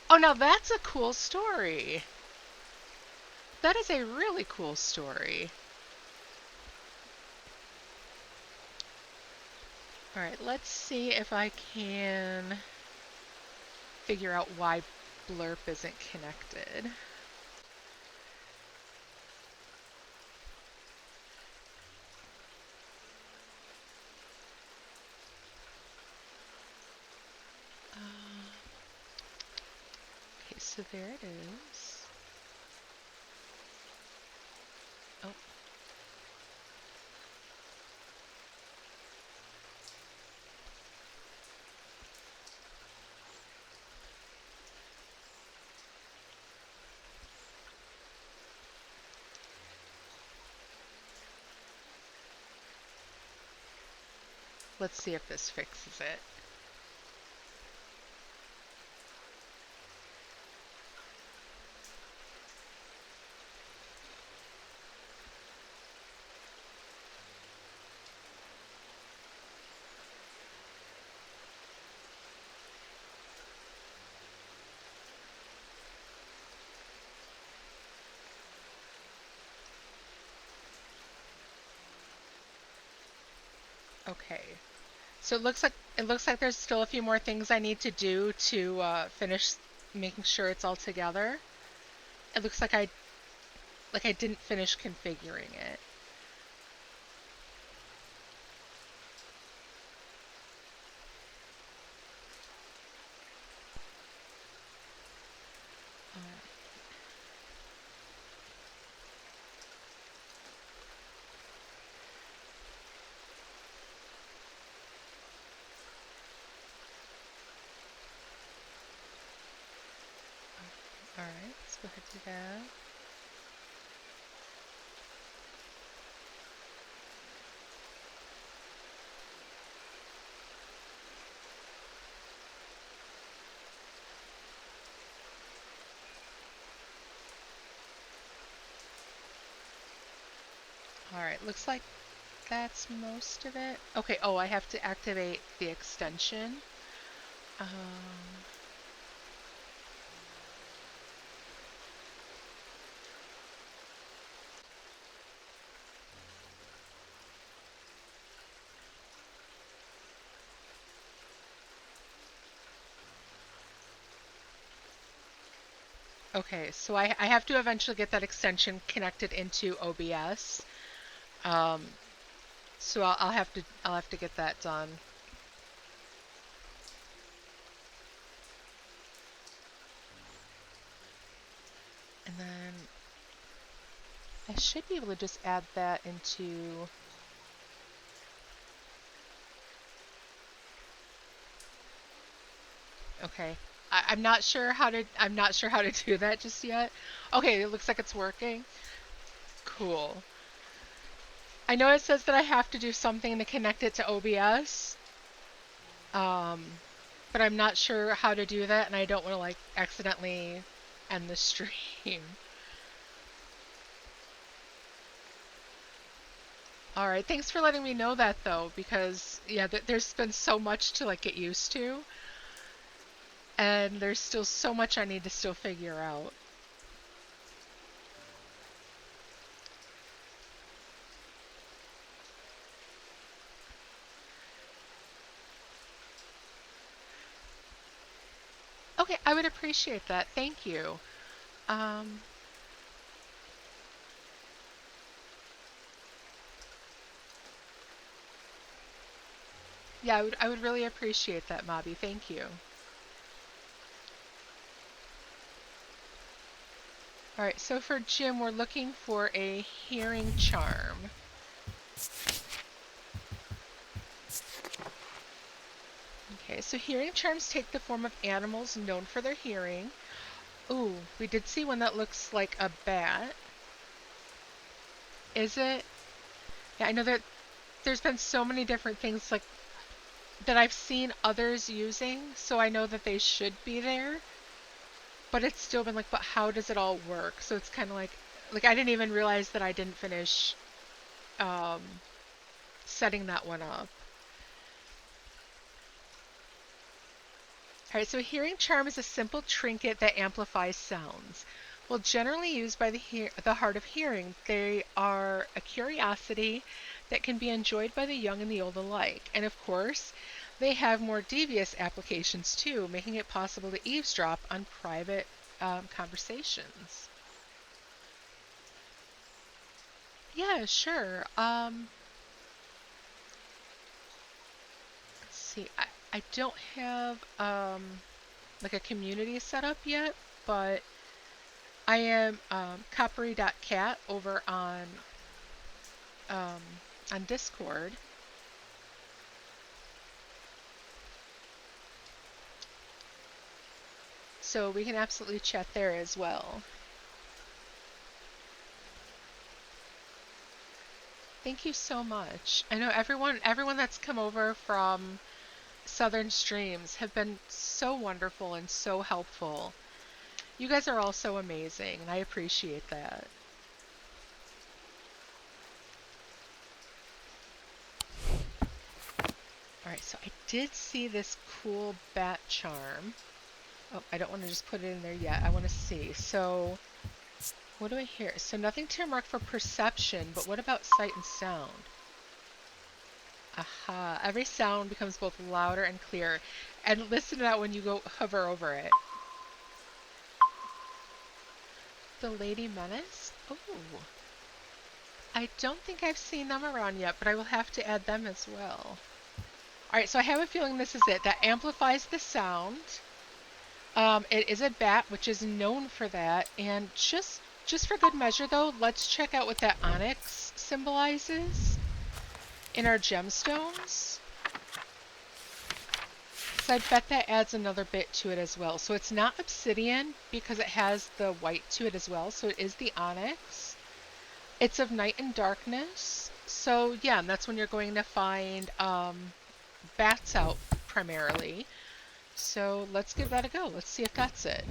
Speaker 1: Oh, now that's a cool story. That is a really cool story. Alright, let's see if I can figure out why Blurp isn't connected. Okay, so there it is. Oh. Let's see if this fixes it. Okay. So it looks like there's still a few more things I need to do to finish making sure it's all together. It looks like I didn't finish configuring it. All right, let's go ahead and do that. All right, looks like that's most of it. Okay, oh, I have to activate the extension. Um, okay, so I have to eventually get that extension connected into OBS. Um, so I'll have to get that done. And then I should be able to just add that into. Okay. I'm not sure how to do that just yet. Okay, it looks like it's working. Cool. I know it says that I have to do something to connect it to OBS. Um, but I'm not sure how to do that and I don't want to like accidentally end the stream. All right, thanks for letting me know that though, because yeah, there's been so much to like get used to, and there's still so much I need to still figure out. Okay, I would appreciate that. Thank you. Um, yeah, I would really appreciate that, Mobby. Thank you. All right, so for Jim, we're looking for a hearing charm. Okay, so hearing charms take the form of animals known for their hearing. Ooh, we did see one that looks like a bat. Is it? Yeah, I know that there's been so many different things like that I've seen others using, so I know that they should be there. But it's still been like, but how does it all work? So it's kind of like I didn't even realize that I didn't finish um, setting that one up. All right, so a hearing charm is a simple trinket that amplifies sounds. Well, generally used by the hard of hearing, they are a curiosity that can be enjoyed by the young and the old alike. And of course, they have more devious applications too, making it possible to eavesdrop on private conversations. Yeah, sure. Let's see. I don't have like a community set up yet, but I am coppery.cat over um, on Discord. So we can absolutely chat there as well. Thank you so much. I know everyone that's come over from Southern Streams have been so wonderful and so helpful. You guys are all so amazing, and I appreciate that. Alright, so I did see this cool bat charm. Oh, I don't want to just put it in there yet. I want to see. So, what do I hear? So nothing to mark for perception, but what about sight and sound? Aha. Every sound becomes both louder and clearer. And listen to that when you go hover over it. The Lady Menace? Oh. I don't think I've seen them around yet, but I will have to add them as well. Alright, so I have a feeling this is it. That amplifies the sound. It is a bat, which is known for that. And just for good measure, though, let's check out what that onyx symbolizes in our gemstones. So I bet that adds another bit to it as well. So it's not obsidian because it has the white to it as well. So it is the onyx. It's of night and darkness. So yeah, and that's when you're going to find bats out primarily. So let's give that a go. Let's see if that's it.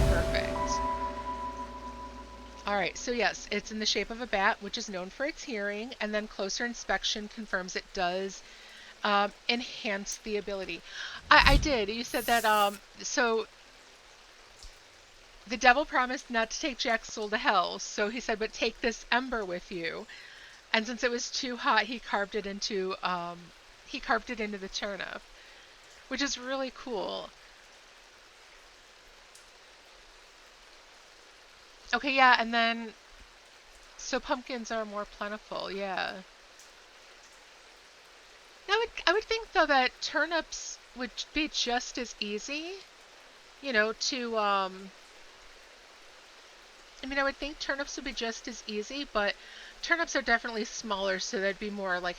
Speaker 1: Perfect. Alright, so yes, it's in the shape of a bat, which is known for its hearing, and then closer inspection confirms it does enhance the ability. I did. You said that, so the devil promised not to take Jack's soul to hell, so he said, but take this ember with you. And since it was too hot, he carved it into the turnip, which is really cool. Okay, yeah, and then, so pumpkins are more plentiful, yeah. I would think, though, that turnips would be just as easy, you know, to, I mean, I would think turnips would be just as easy, but turnips are definitely smaller, so that'd be more like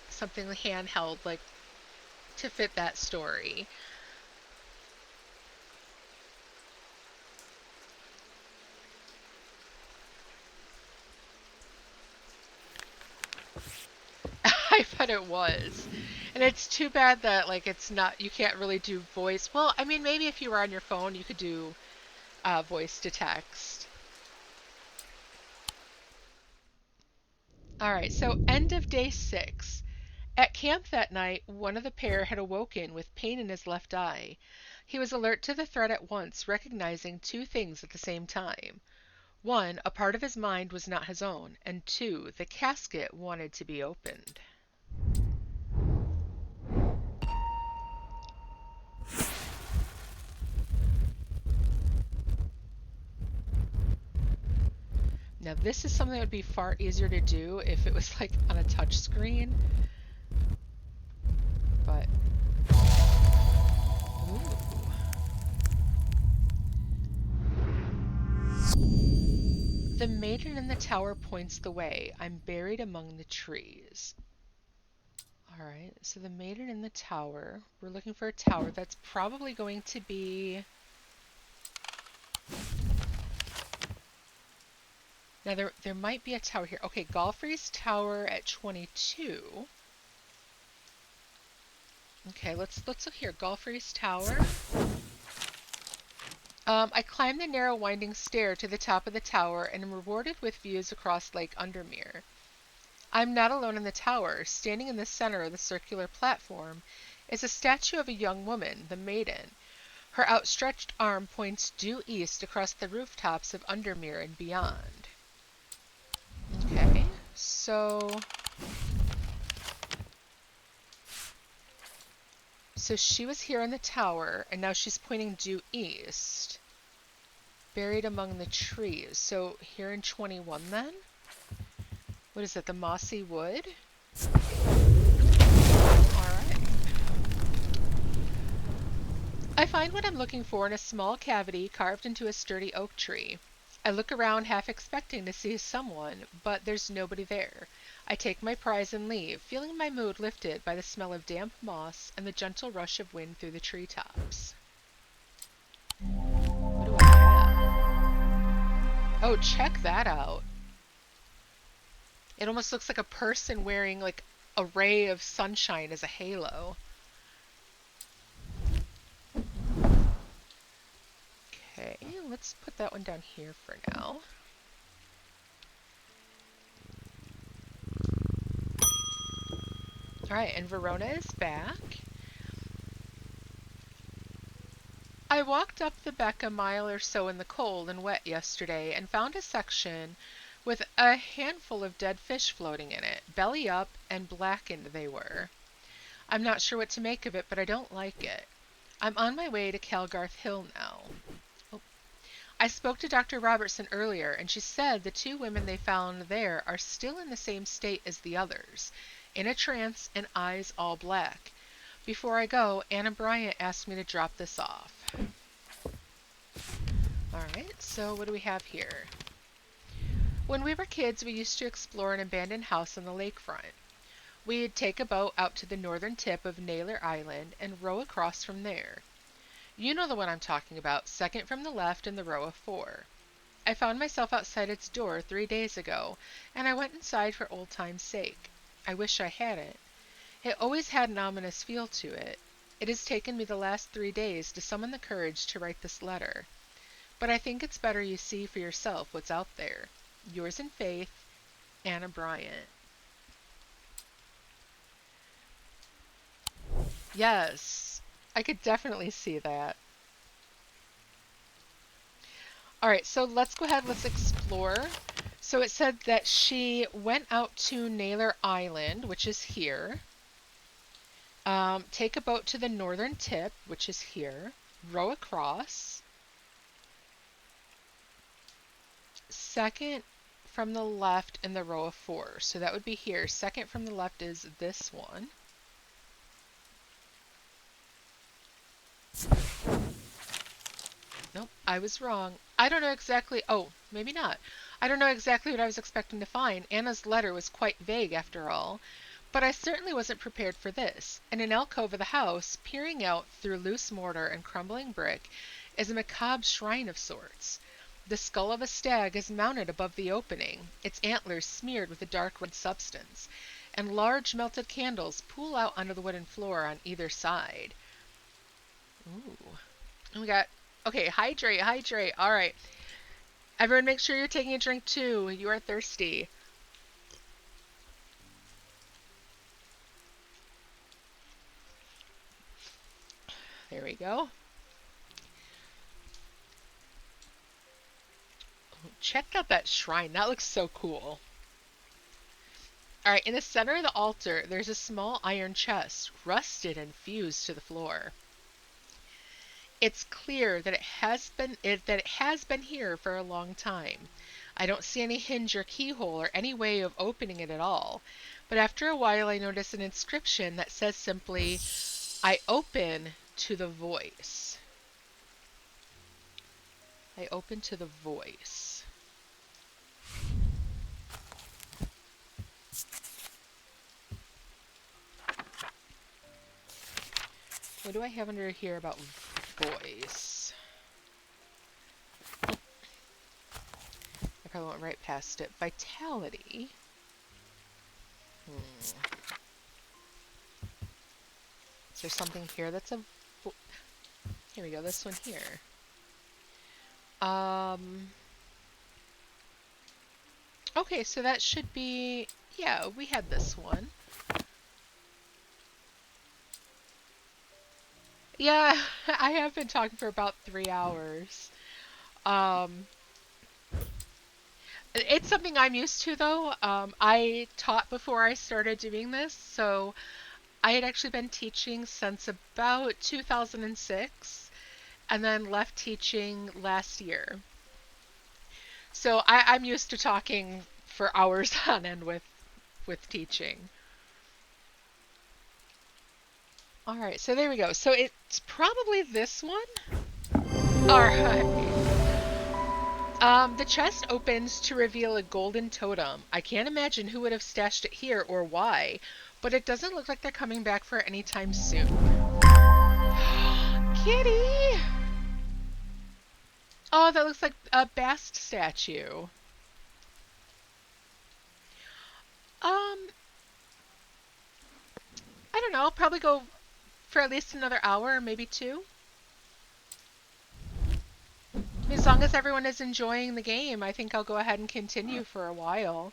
Speaker 1: something handheld, like, to fit that story. I bet it was. And it's too bad that, like, it's not, you can't really do voice. Well, I mean, maybe if you were on your phone, you could do voice to text. All right, so end of day 6. At camp that night, one of the pair had awoken with pain in his left eye. He was alert to the threat at once, recognizing two things at the same time. One, a part of his mind was not his own, and two, the casket wanted to be opened. Now this is something that would be far easier to do if it was like on a touch screen. But ooh. The maiden in the tower points the way. I'm buried among the trees. Alright, so the maiden in the tower. We're looking for a tower that's probably going to be... Now there might be a tower here. Okay, Golfrey's Tower at 22. Okay, let's look here. Golfrey's Tower. I climbed the narrow winding stair to the top of the tower and am rewarded with views across Lake Undermere. I'm not alone in the tower. Standing in the center of the circular platform is a statue of a young woman, the maiden. Her outstretched arm points due east across the rooftops of Undermere and beyond. Okay, so she was here in the tower, and now she's pointing due east. Buried among the trees. So here in 21 then? What is it, the mossy wood? Alright. I find what I'm looking for in a small cavity carved into a sturdy oak tree. I look around half expecting to see someone, but there's nobody there. I take my prize and leave, feeling my mood lifted by the smell of damp moss and the gentle rush of wind through the treetops. What do I have? Oh, check that out. It almost looks like a person wearing like a ray of sunshine as a halo. Okay, let's put that one down here for now. Alright, and Verona is back. I walked up the beck a mile or so in the cold and wet yesterday and found a section with a handful of dead fish floating in it, belly up and blackened they were. I'm not sure what to make of it, but I don't like it. I'm on my way to Calgarth Hill now. Oh. I spoke to Dr. Robertson earlier, and she said the two women they found there are still in the same state as the others, in a trance and eyes all black. Before I go, Anna Bryant asked me to drop this off. Alright, so what do we have here? When we were kids, we used to explore an abandoned house on the lakefront. We'd take a boat out to the northern tip of Naylor Island and row across from there. You know the one I'm talking about, second from the left in the row of 4. I found myself outside its door 3 days ago, and I went inside for old time's sake. I wish I hadn't. It always had an ominous feel to it. It has taken me the last 3 days to summon the courage to write this letter. But I think it's better you see for yourself what's out there. Yours in faith, Anna Bryant. Yes, I could definitely see that. All right, so let's go ahead, let's explore. So it said that she went out to Naylor Island, which is here. Take a boat to the northern tip, which is here. Row across. Second from the left in the row of 4. So that would be here. Second from the left is this one. Nope, I was wrong. I don't know exactly. Oh, maybe not. I don't know exactly what I was expecting to find. Anna's letter was quite vague after all. But I certainly wasn't prepared for this. In an alcove of the house, peering out through loose mortar and crumbling brick, is a macabre shrine of sorts. The skull of a stag is mounted above the opening, its antlers smeared with a dark red substance, and large melted candles pool out onto the wooden floor on either side. Ooh. And we got, okay, hydrate, hydrate. All right. Everyone make sure you're taking a drink too. You are thirsty. There we go. Check out that shrine. That looks so cool. Alright, in the center of the altar, there's a small iron chest, rusted and fused to the floor. It's clear that it has been here for a long time. I don't see any hinge or keyhole or any way of opening it at all. But after a while I notice an inscription that says simply, I open to the voice. I open to the voice. What do I have under here about voice? I probably went right past it. Vitality. Is there something here that's a... Here we go, this one here. Okay, so that should be... Yeah, we had this one. Yeah, I have been talking for about 3 hours. It's something I'm used to, though. I taught before I started doing this, so I had actually been teaching since about 2006, and then left teaching last year. So I'm used to talking for hours on end with teaching. All right, so there we go. So it's probably this one. All right. The chest opens to reveal a golden totem. I can't imagine who would have stashed it here or why, but it doesn't look like they're coming back for it anytime soon. Kitty! Oh, that looks like a Bast statue. I don't know. I'll probably go for at least another hour, maybe 2. As long as everyone is enjoying the game, I think I'll go ahead and continue for a while.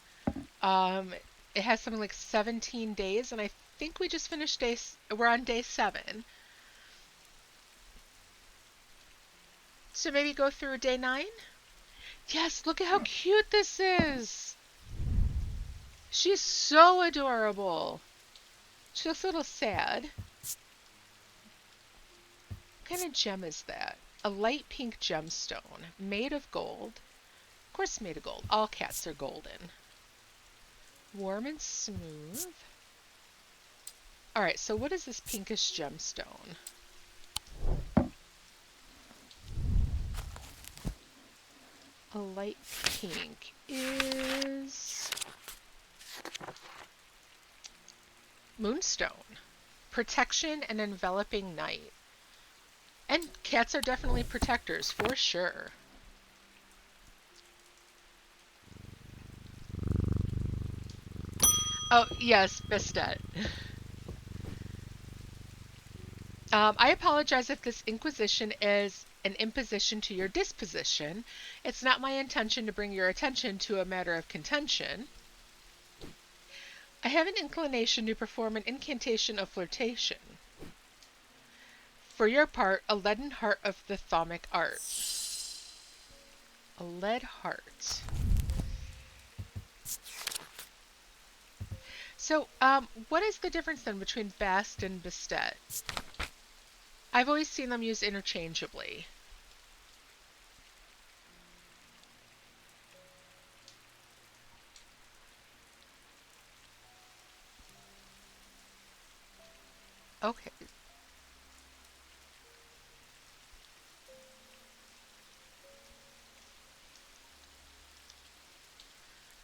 Speaker 1: It has something like 17 days, and I think we just finished we're on day 7. So maybe go through day 9? Yes, look at how cute this is. She's so adorable. She looks a little sad. What kind of gem is that? A light pink gemstone made of gold. Of course, made of gold. All cats are golden. Warm and smooth. All right, so what is this pinkish gemstone? A light pink is moonstone. Protection and enveloping night. And cats are definitely protectors, for sure. Oh, yes, Bistet. I apologize if this inquisition is an imposition to your disposition. It's not my intention to bring your attention to a matter of contention. I have an inclination to perform an incantation of flirtation. For your part, a leaden heart of the thaumic art. A lead heart. So, what is the difference then between Bast and Bastet? I've always seen them used interchangeably. Okay.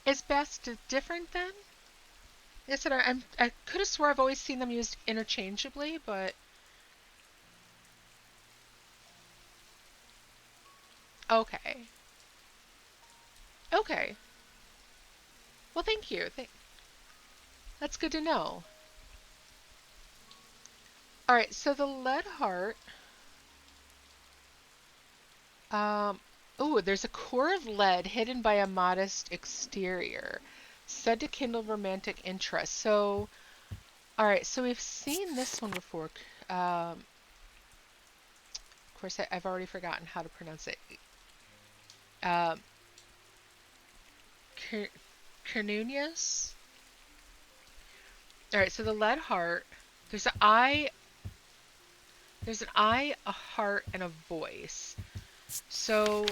Speaker 1: Is Bast different then? Yes, I could have swore I've always seen them used interchangeably, but okay. Okay. Well, thank you. That's good to know. All right, so the lead heart. Um, oh, there's a core of lead hidden by a modest exterior, said to kindle romantic interest. So, all right, so we've seen this one before. Of course, I've already forgotten how to pronounce it. Um, Cernunius? All right, so the lead heart. There's an eye. There's an eye, a heart, and a voice. So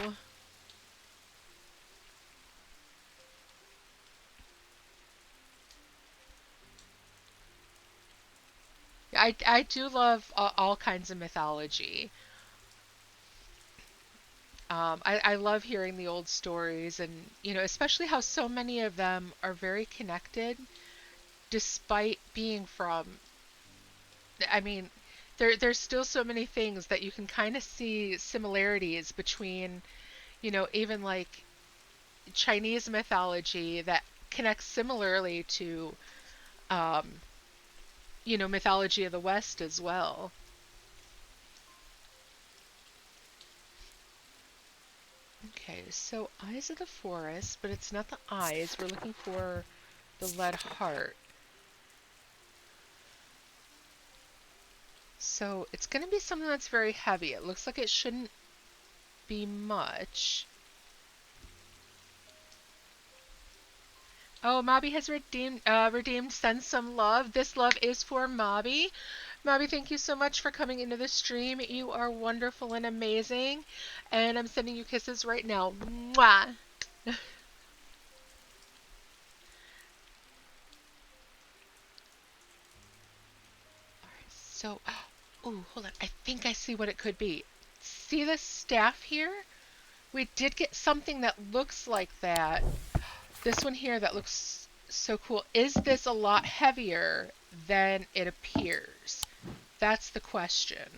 Speaker 1: I do love all kinds of mythology. I love hearing the old stories, and especially how so many of them are very connected, despite being from. I mean, there's still so many things that you can kind of see similarities between, even like Chinese mythology that connects similarly to, um, mythology of the West as well. Okay, so eyes of the forest, but it's not the eyes. We're looking for the lead heart. So it's going to be something that's very heavy. It looks like it shouldn't be much. Oh, Mobby has redeemed send some love. This love is for Mobby. Mobby, thank you so much for coming into the stream. You are wonderful and amazing. And I'm sending you kisses right now. Mwah! So, oh, hold on. I think I see what it could be. See this staff here? We did get something that looks like that. This one here that looks so cool. Is this a lot heavier than it appears? That's the question.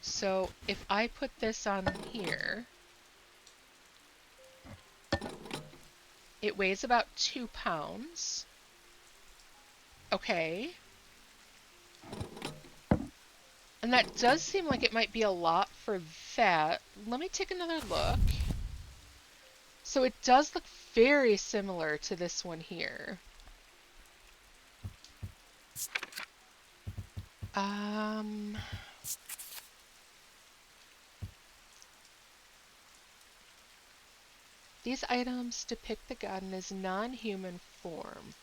Speaker 1: So if I put this on here, it weighs about 2 pounds. Okay. And that does seem like it might be a lot for that. Let me take another look. So it does look very similar to this one here. Um, These items depict the god in his non-human form.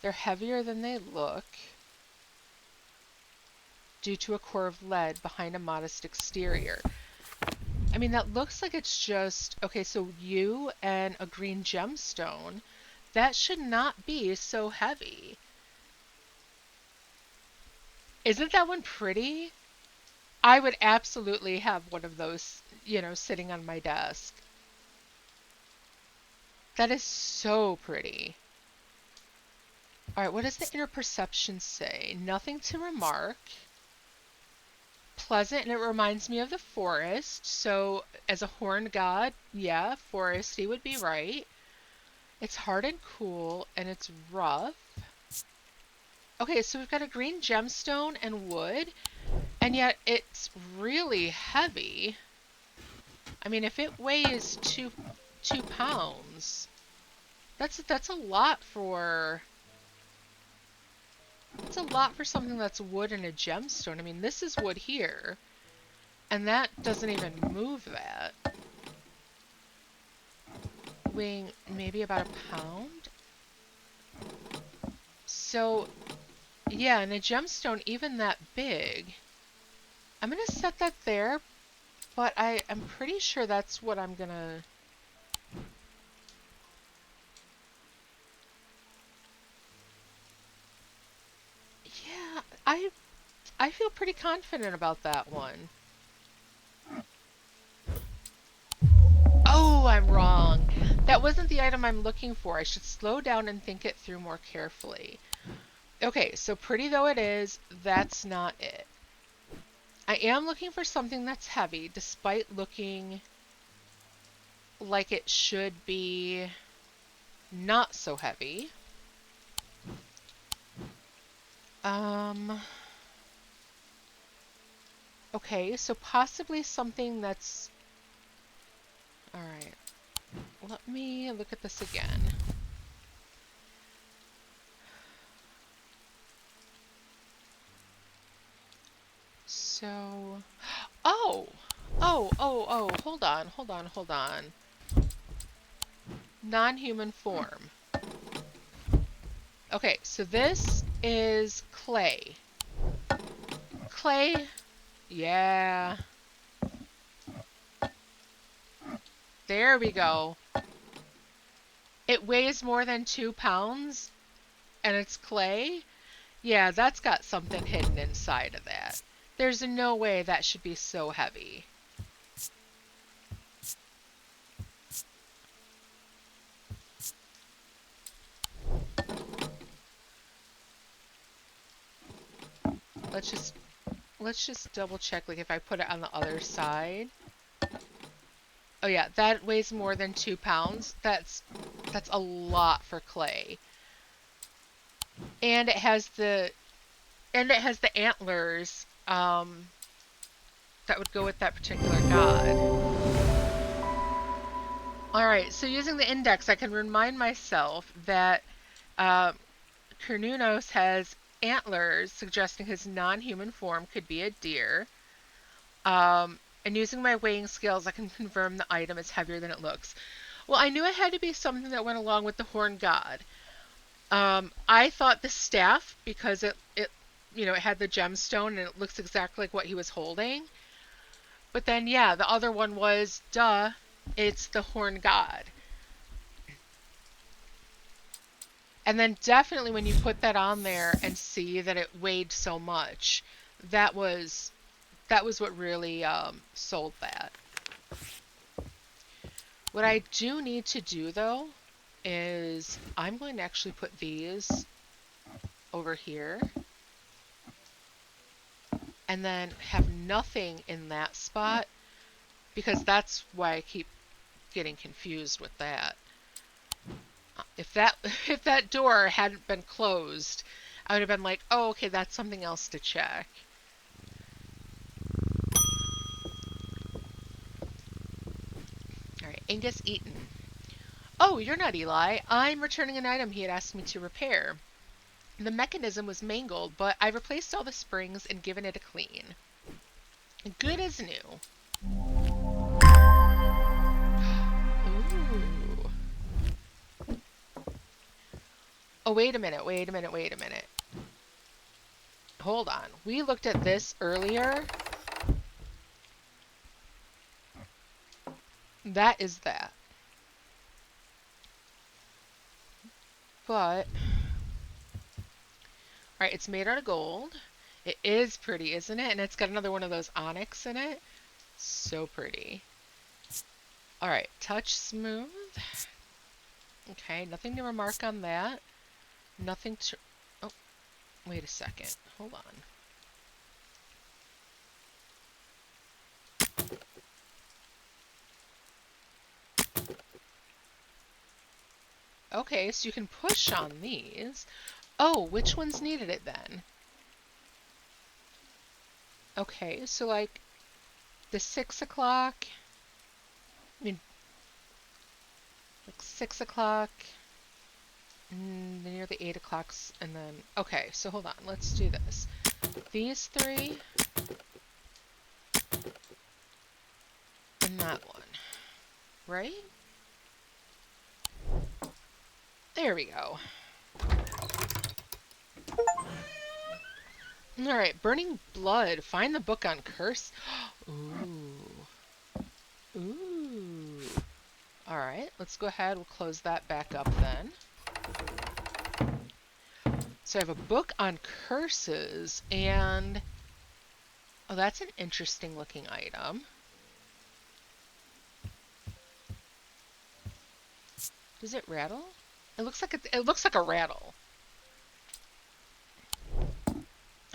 Speaker 1: They're heavier than they look due to a core of lead behind a modest exterior. I mean, that looks like it's just, okay, so you and a green gemstone, that should not be so heavy. Isn't that one pretty? I would absolutely have one of those, you know, sitting on my desk. That is so pretty. All right, what does the inner perception say? Nothing to remark. Pleasant, and it reminds me of the forest. So as a horned god, yeah, foresty would be right. It's hard and cool, and it's rough. Okay, so we've got a green gemstone and wood, and yet it's really heavy. I mean, if it weighs two pounds, that's a lot for something that's wood and a gemstone. I mean, this is wood here, and that doesn't even move that. Weighing maybe about a pound. So, yeah, and a gemstone even that big. I'm gonna set that there, but I'm pretty sure that's what I'm gonna... Yeah, I feel pretty confident about that one. Oh, I'm wrong. That wasn't the item I'm looking for. I should slow down and think it through more carefully. Okay, so pretty though it is, that's not it. I am looking for something that's heavy, despite looking like it should be not so heavy. Okay, so possibly something that's... Alright, let me look at this again. So... Oh! Hold on. Non-human form. Okay, so this is clay. Clay, yeah. There we go. It weighs more than 2 pounds, and it's clay? Yeah, that's got something hidden inside of that. There's no way that should be so heavy. Let's just double check, like if I put it on the other side. Oh yeah, that weighs more than 2 pounds. That's a lot for clay. And it has the antlers that would go with that particular god. Alright, so using the index, I can remind myself that Cernunnos has antlers, suggesting his non-human form could be a deer. And using my weighing scales, I can confirm the item is heavier than it looks. Well, I knew it had to be something that went along with the horned god. I thought the staff, because it had the gemstone and it looks exactly like what he was holding. But then, yeah, the other one was, duh, it's the horned god. And then definitely when you put that on there and see that it weighed so much, that was what really sold that. What I do need to do though is I'm going to actually put these over here and then have nothing in that spot, because that's why I keep getting confused with that. If that door hadn't been closed, I would have been like, oh, okay, that's something else to check. Alright, Angus Eaton. Oh, you're not Eli. I'm returning an item he had asked me to repair. The mechanism was mangled, but I replaced all the springs and given it a clean. Good as new. Ooh. Oh, wait a minute, wait a minute, wait a minute. Hold on. We looked at this earlier. That is that. But, alright, it's made out of gold. It is pretty, isn't it? And it's got another one of those onyx in it. So pretty. Alright, touch smooth. Okay, nothing to remark on that. Nothing to... Oh, wait a second. Hold on. Okay, so you can push on these. Oh, which ones needed it then? Okay, so like the 6 o'clock, I mean, like 6 o'clock, near the 8 o'clocks, and then, okay, so hold on, let's do this. These three, and that one, right? There we go. Alright, Burning Blood. Find the book on curse. Ooh. Ooh. Alright, let's go ahead. We'll close that back up then. So I have a book on curses, and... Oh, that's an interesting looking item. Does it rattle? It looks like a rattle.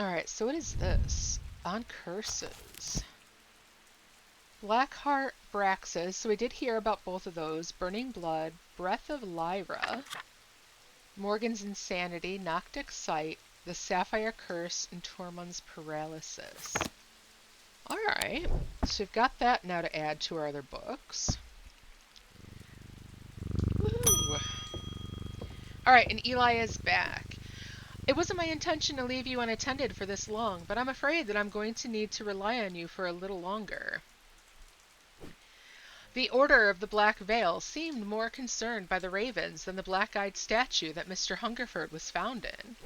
Speaker 1: Alright, so what is this? On curses. Blackheart Braxis. So we did hear about both of those. Burning Blood, Breath of Lyra, Morgan's Insanity, Noctic Sight, the Sapphire Curse, and Tormund's Paralysis. Alright, so we've got that now to add to our other books. Woo! Alright, and Eli is back. It wasn't my intention to leave you unattended for this long, but I'm afraid that I'm going to need to rely on you for a little longer. The Order of the Black Veil seemed more concerned by the ravens than the black-eyed statue that Mr. Hungerford was found in.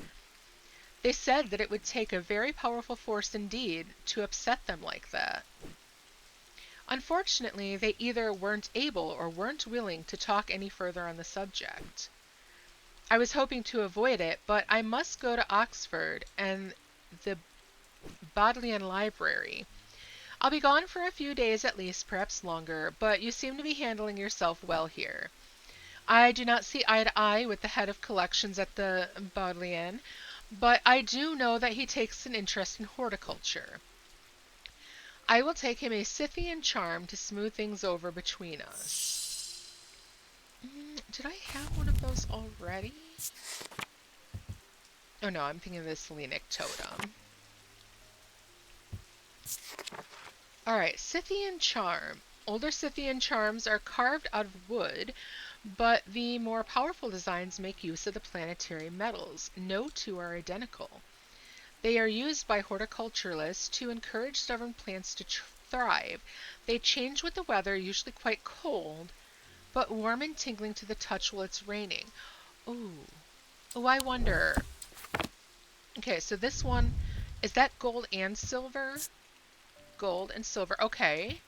Speaker 1: They said that it would take a very powerful force indeed to upset them like that. Unfortunately, they either weren't able or weren't willing to talk any further on the subject. I was hoping to avoid it, but I must go to Oxford and the Bodleian Library. I'll be gone for a few days at least, perhaps longer, but you seem to be handling yourself well here. I do not see eye to eye with the head of collections at the Bodleian, but I do know that he takes an interest in horticulture. I will take him a Scythian charm to smooth things over between us. Did I have one of those already? Oh no, I'm thinking of the Selenic totem. Alright, Scythian charm. Older Scythian charms are carved out of wood, but the more powerful designs make use of the planetary metals. No two are identical. They are used by horticulturalists to encourage stubborn plants to thrive. They change with the weather, usually quite cold, but warm and tingling to the touch while it's raining. Ooh. Oh, I wonder. Okay, so this one, is that gold and silver? Gold and silver. Okay.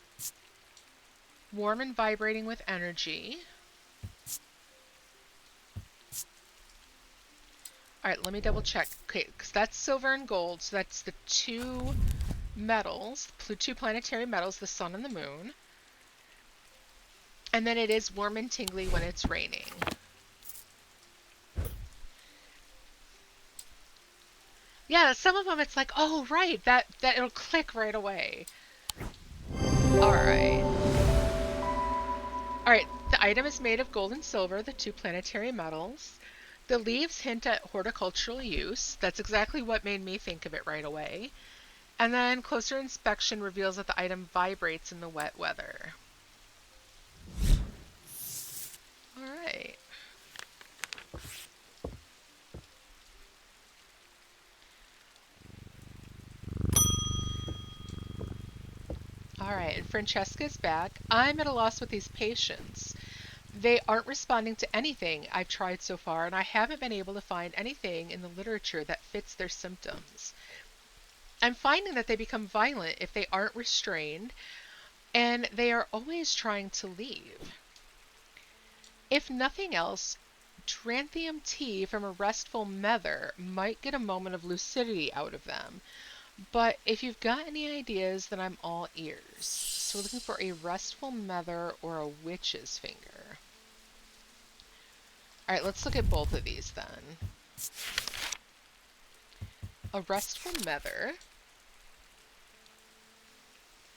Speaker 1: Warm and vibrating with energy. Alright, let me double check. Okay, because that's silver and gold, so that's the two metals, two planetary metals, the sun and the moon. And then it is warm and tingly when it's raining. Yeah, some of them it's like, oh right, that it'll click right away. Alright. Alright, the item is made of gold and silver, the two planetary metals. The leaves hint at horticultural use. That's exactly what made me think of it right away. And then closer inspection reveals that the item vibrates in the wet weather. Alright. Alright, and Francesca's back. I'm at a loss with these patients. They aren't responding to anything I've tried so far, and I haven't been able to find anything in the literature that fits their symptoms. I'm finding that they become violent if they aren't restrained, and they are always trying to leave. If nothing else, Dranthium tea from a restful mether might get a moment of lucidity out of them. But if you've got any ideas, then I'm all ears. So we're looking for a restful mether or a witch's finger. All right, let's look at both of these then. A restful mether.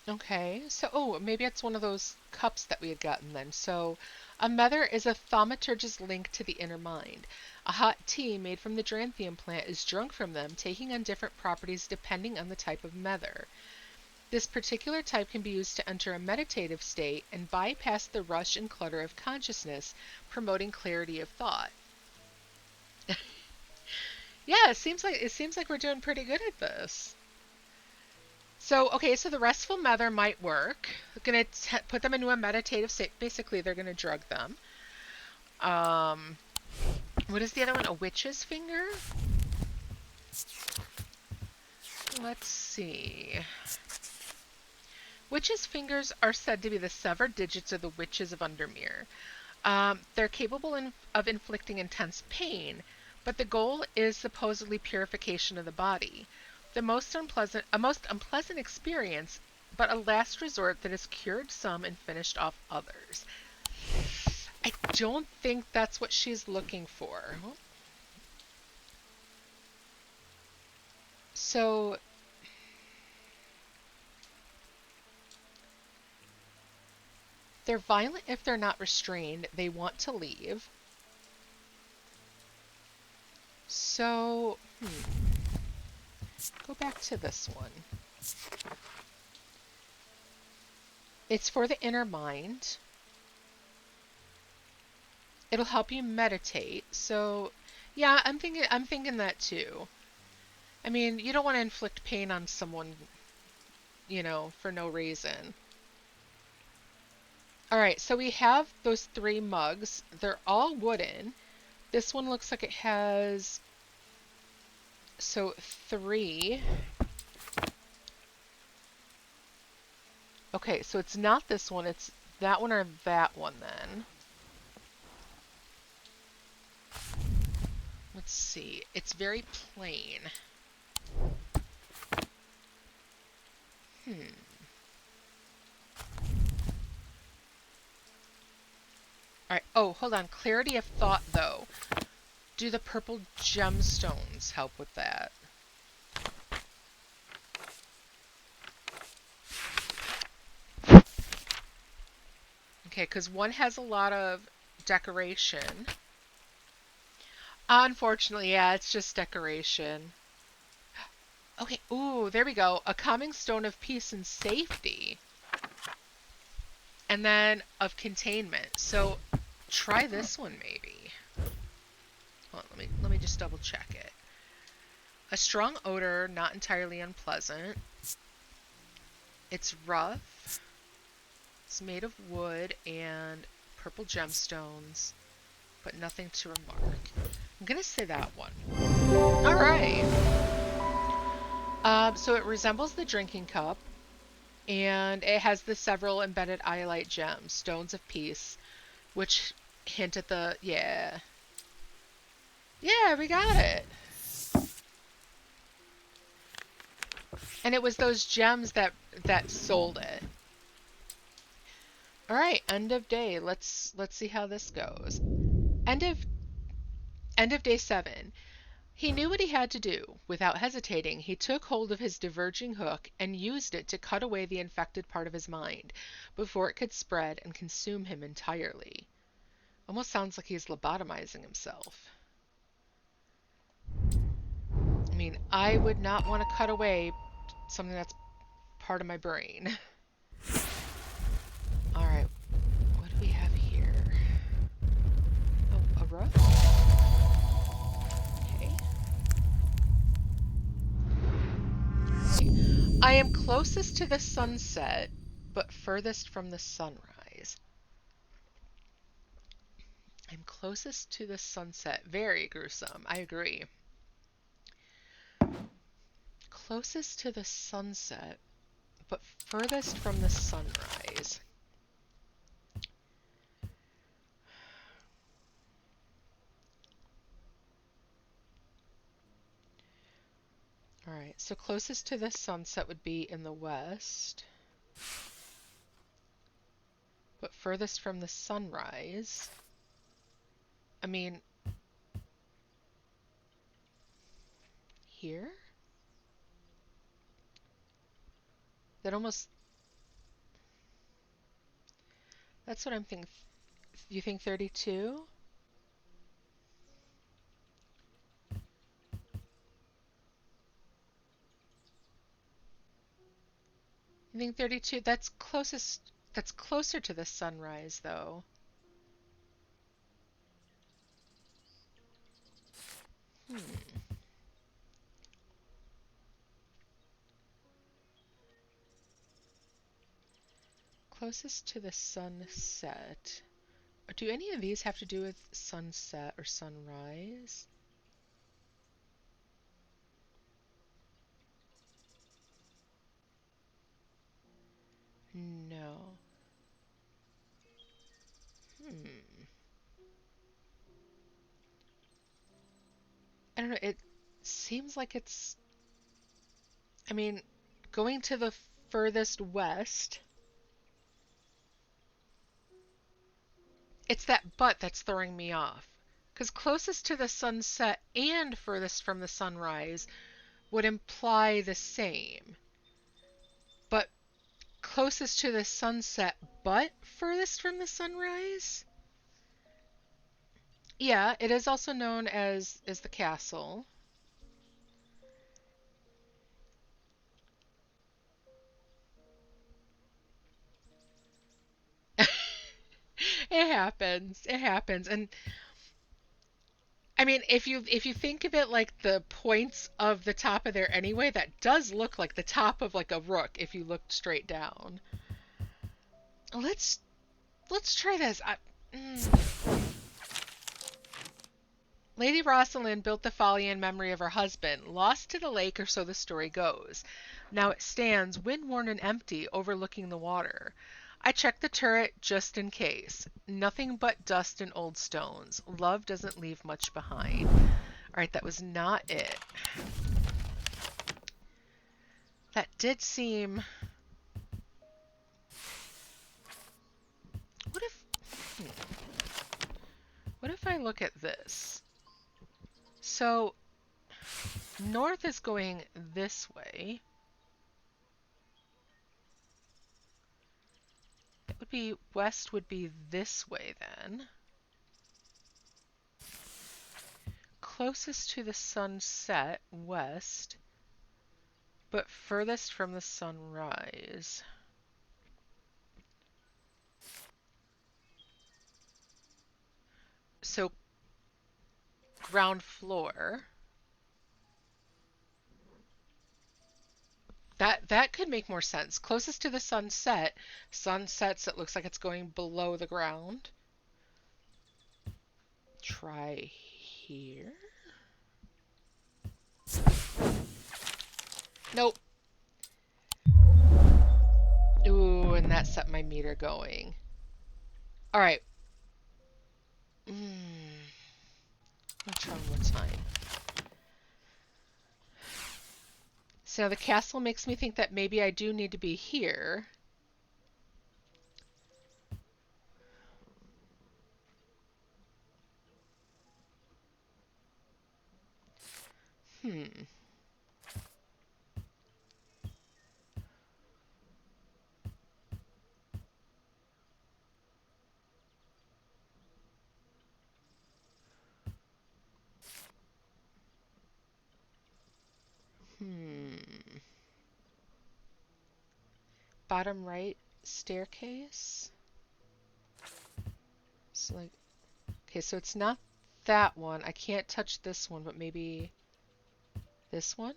Speaker 1: Okay, so, oh, maybe it's one of those cups that we had gotten then. So, a mether is a thaumaturge's link to the inner mind. A hot tea made from the Dranthium plant is drunk from them, taking on different properties depending on the type of mether. This particular type can be used to enter a meditative state and bypass the rush and clutter of consciousness, promoting clarity of thought. Yeah, it seems like we're doing pretty good at this. So, okay, so the restful mether might work. We're going to put them into a meditative state. Basically, they're going to drug them. What is the other one? A witch's finger? Let's see. Witches' fingers are said to be the severed digits of the witches of Undermere. They're capable of inflicting intense pain, but the goal is supposedly purification of the body. A most unpleasant experience, but a last resort that has cured some and finished off others. I don't think that's what she's looking for. So, they're violent if they're not restrained. They want to leave. So, go back to this one. It's for the inner mind. It'll help you meditate. So, yeah, I'm thinking that too. I mean, you don't want to inflict pain on someone, for no reason. All right, so we have those 3 mugs. They're all wooden. This one looks like it has, so 3. Okay, so it's not this one, it's that one or that one then. Let's see, it's very plain. Alright, oh, hold on, clarity of thought though. Do the purple gemstones help with that? Okay, because one has a lot of decoration. Unfortunately, yeah, it's just decoration. Okay, ooh, there we go. A calming stone of peace and safety. And then of containment. So try this one maybe. Hold on, let me just double check it. A strong odor, not entirely unpleasant. It's rough. It's made of wood and purple gemstones, but nothing to remark. I'm gonna say that one. All right. So it resembles the drinking cup, and it has the several embedded iolite gems, stones of peace, which hint at the, yeah, we got it. And it was those gems that sold it. All right, end of day. Let's see how this goes. End of day 7. He knew what he had to do. Without hesitating, he took hold of his diverging hook and used it to cut away the infected part of his mind before it could spread and consume him entirely. Almost sounds like he's lobotomizing himself. I mean, I would not want to cut away something that's part of my brain. All right, what do we have here? Oh, a roof? I am closest to the sunset, but furthest from the sunrise. I'm closest to the sunset. Very gruesome. I agree. Closest to the sunset, but furthest from the sunrise. All right, so closest to the sunset would be in the west, but furthest from the sunrise. I mean, here? That almost, that's what I'm thinking. You think 32? You think 32? That's closest, that's closer to the sunrise, though. Hmm. Closest to the sunset. Do any of these have to do with sunset or sunrise? No. Hmm. I don't know. It seems like it's, I mean, going to the furthest west, it's that but that's throwing me off. Because closest to the sunset and furthest from the sunrise would imply the same. But closest to the sunset but furthest from the sunrise? Yeah, it is also known as the castle. It happens. It happens. And I mean, if you think of it like the points of the top of there anyway, that does look like the top of like a rook if you looked straight down. Let's let's try this. Lady Rosalind built the folly in memory of her husband, lost to the lake, or so the story goes. Now it stands, wind-worn and empty, overlooking the water. I checked the turret just in case. Nothing but dust and old stones. Love doesn't leave much behind. Alright, that was not it. That did seem... What if... What if I look at this? So, north is going this way. It would be... West would be this way then. Closest to the sunset, west, but furthest from the sunrise. So, ground floor. That could make more sense. Closest to the sunset, sunsets, it looks like it's going below the ground. Try here. Nope. Ooh, and that set my meter going. All right. Let's try one more time. So the castle makes me think that maybe I do need to be here. Hmm. Bottom right staircase. So like, okay, so it's not that one. I can't touch this one, but maybe this one?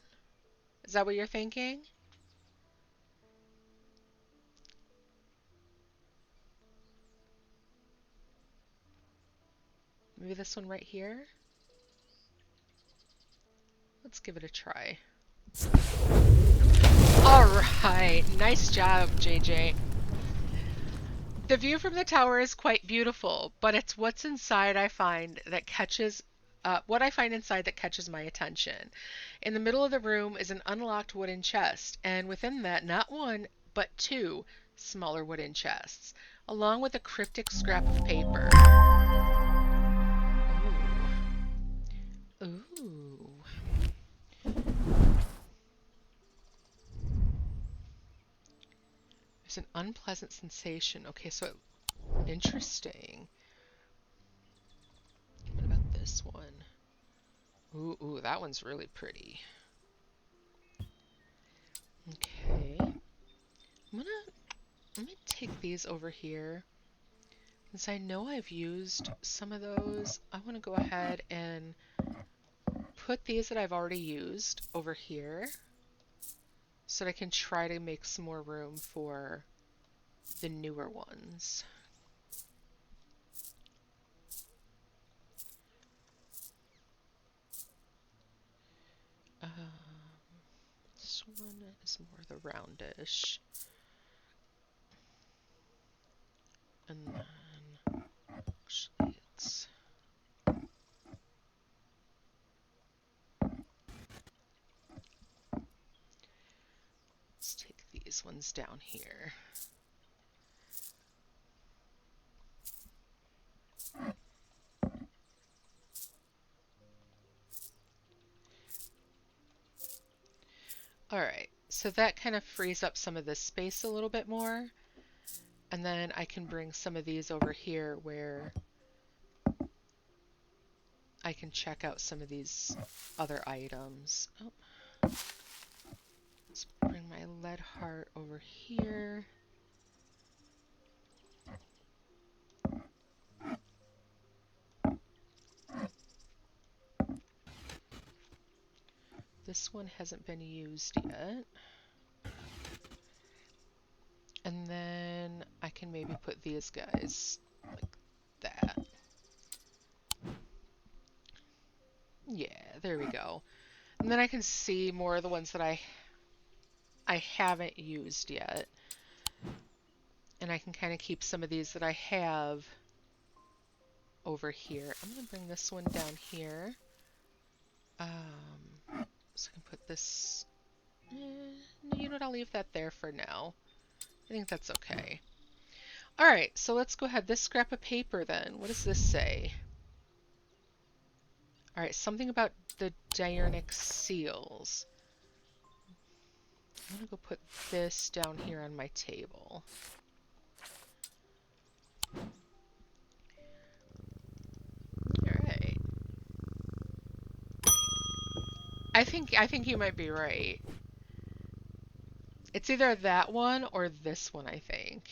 Speaker 1: Is that what you're thinking? Maybe this one right here? Let's give it a try. Alright, nice job, JJ. The view from the tower is quite beautiful, but it's what's inside I find that catches what I find inside that catches my attention. In the middle of the room is an unlocked wooden chest, and within that, not one, but two smaller wooden chests, along with a cryptic scrap of paper. Ooh. Ooh. There's an unpleasant sensation. Okay, so interesting. What about this one? Ooh, that one's really pretty. Okay. I'm gonna take these over here. Since I know I've used some of those, I want to go ahead and put these that I've already used over here so that I can try to make some more room for the newer ones. This one is more the roundish. And then, actually, let's take these ones down here. Alright, so that kind of frees up some of this space a little bit more. And then I can bring some of these over here where I can check out some of these other items. Oh. Let's bring my lead heart over here. This one hasn't been used yet. And then I can maybe put these guys like that. Yeah, there we go. And then I can see more of the ones that I haven't used yet. And I can kind of keep some of these that I have over here. I'm going to bring this one down here. So I can put this... no, you know what? I'll leave that there for now. I think that's okay. Alright, so let's go ahead. This scrap of paper then. What does this say? Alright, something about the Diurnic seals. I'm going to go put this down here on my table. Alright. I think you might be right. It's either that one or this one, I think.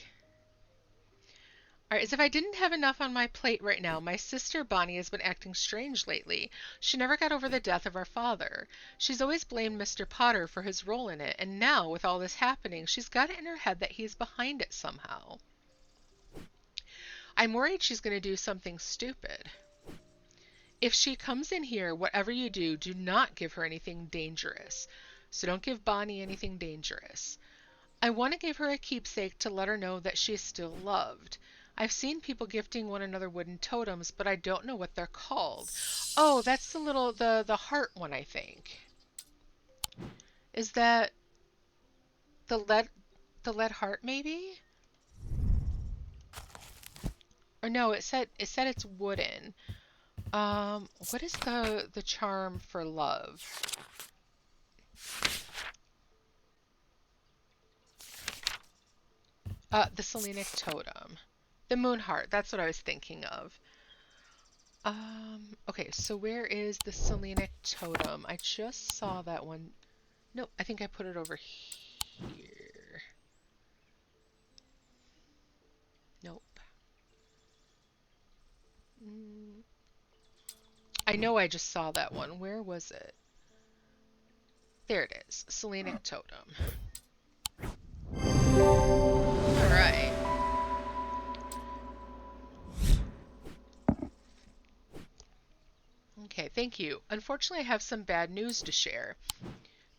Speaker 1: Alright, as if I didn't have enough on my plate right now, my sister Bonnie has been acting strange lately. She never got over the death of our father. She's always blamed Mr. Potter for his role in it, and now, with all this happening, she's got it in her head that he's behind it somehow. I'm worried she's going to do something stupid. If she comes in here, whatever you do, do not give her anything dangerous. So don't give Bonnie anything dangerous. I want to give her a keepsake to let her know that she is still loved. I've seen people gifting one another wooden totems, but I don't know what they're called. Oh, that's the heart one, I think. Is that the lead heart maybe? Or no, it said it's wooden. What is the charm for love? The Selenic totem. The moon heart, that's what I was thinking of. Okay, so where is the Selenic totem? I just saw that one. Nope, I think I put it over here. Nope. I know I just saw that one. Where was it? There it is. Selenic totem. Alright. Okay, thank you. Unfortunately, I have some bad news to share.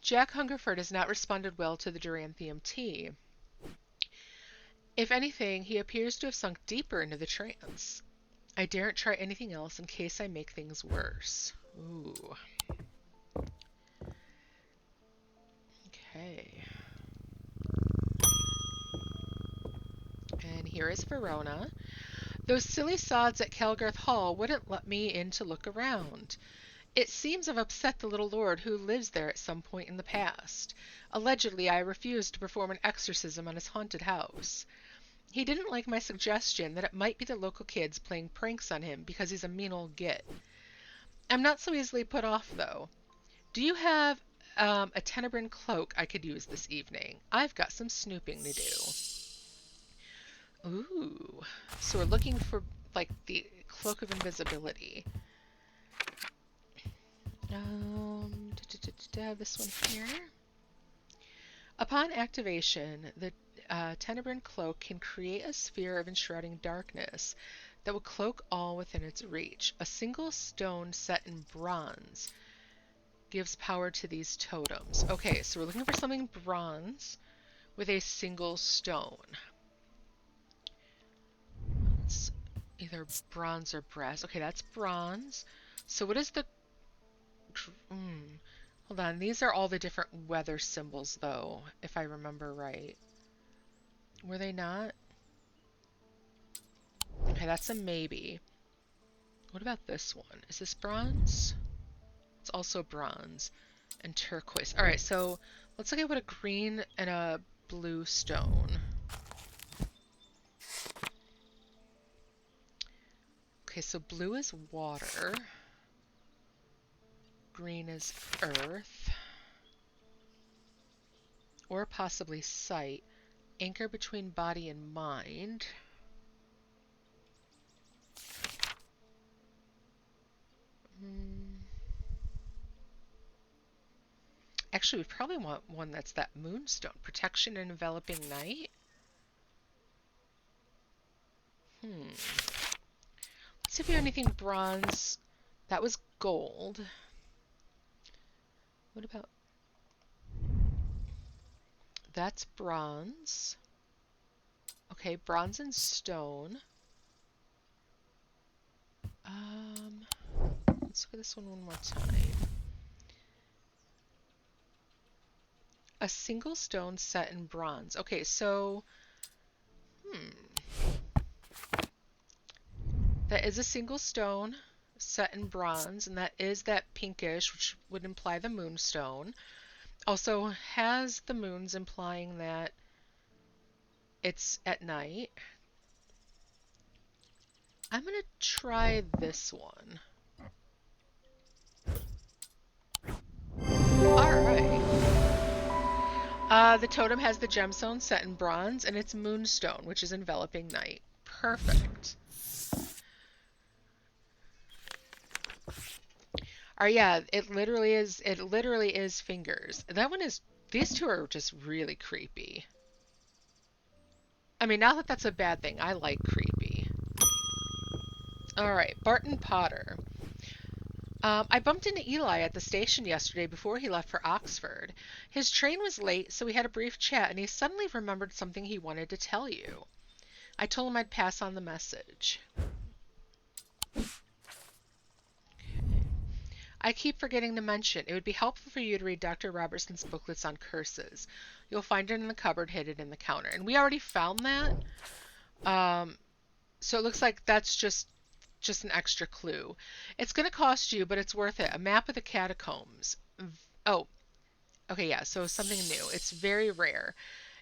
Speaker 1: Jack Hungerford has not responded well to the Duranthium tea. If anything, he appears to have sunk deeper into the trance. I daren't try anything else in case I make things worse. Ooh. Okay. And here is Verona. Those silly sods at Kelgarth Hall wouldn't let me in to look around. It seems I've upset the little lord who lives there at some point in the past. Allegedly, I refused to perform an exorcism on his haunted house. He didn't like my suggestion that it might be the local kids playing pranks on him because he's a mean old git. I'm not so easily put off, though. Do you have a Tenebrin cloak I could use this evening? I've got some snooping to do. Ooh. So we're looking for, like, the cloak of invisibility. This one here. Upon activation, the Tenebrin cloak can create a sphere of enshrouding darkness that will cloak all within its reach. A single stone set in bronze gives power to these totems. Okay, so we're looking for something bronze with a single stone. It's either bronze or brass. Okay, that's bronze. So what is the... hold on, these are all the different weather symbols, though, if I remember right. Were they not? Okay, that's a maybe. What about this one? Is this bronze? It's also bronze and turquoise. Alright, so let's look at what a green and a blue stone. Okay, so blue is water. Green is earth. Or possibly sight. Anchor between body and mind. Actually, we probably want one that's that moonstone. Protection and enveloping night. Let's see if we have anything bronze. That was gold. What about... That's bronze. Okay, bronze and stone. Let's look at this one more time. A single stone set in bronze. Okay, so... That is a single stone set in bronze, and that is that pinkish, which would imply the moonstone. Also has the moons, implying that it's at night. I'm going to try this one. Alright. The totem has the gemstone set in bronze, and it's moonstone, which is enveloping night. Perfect. Yeah, it literally is fingers. That one is... These two are just really creepy. I mean, not that that's a bad thing. I like creepy. Alright, Barton Potter. I bumped into Eli at the station yesterday before he left for Oxford. His train was late, so we had a brief chat, and he suddenly remembered something he wanted to tell you. I told him I'd pass on the message. I keep forgetting to mention, it would be helpful for you to read Dr. Robertson's booklets on curses. You'll find it in the cupboard hidden in the counter. And we already found that. So it looks like that's just an extra clue. It's going to cost you, but it's worth it. A map of the catacombs. Oh, okay, yeah, so something new. It's very rare.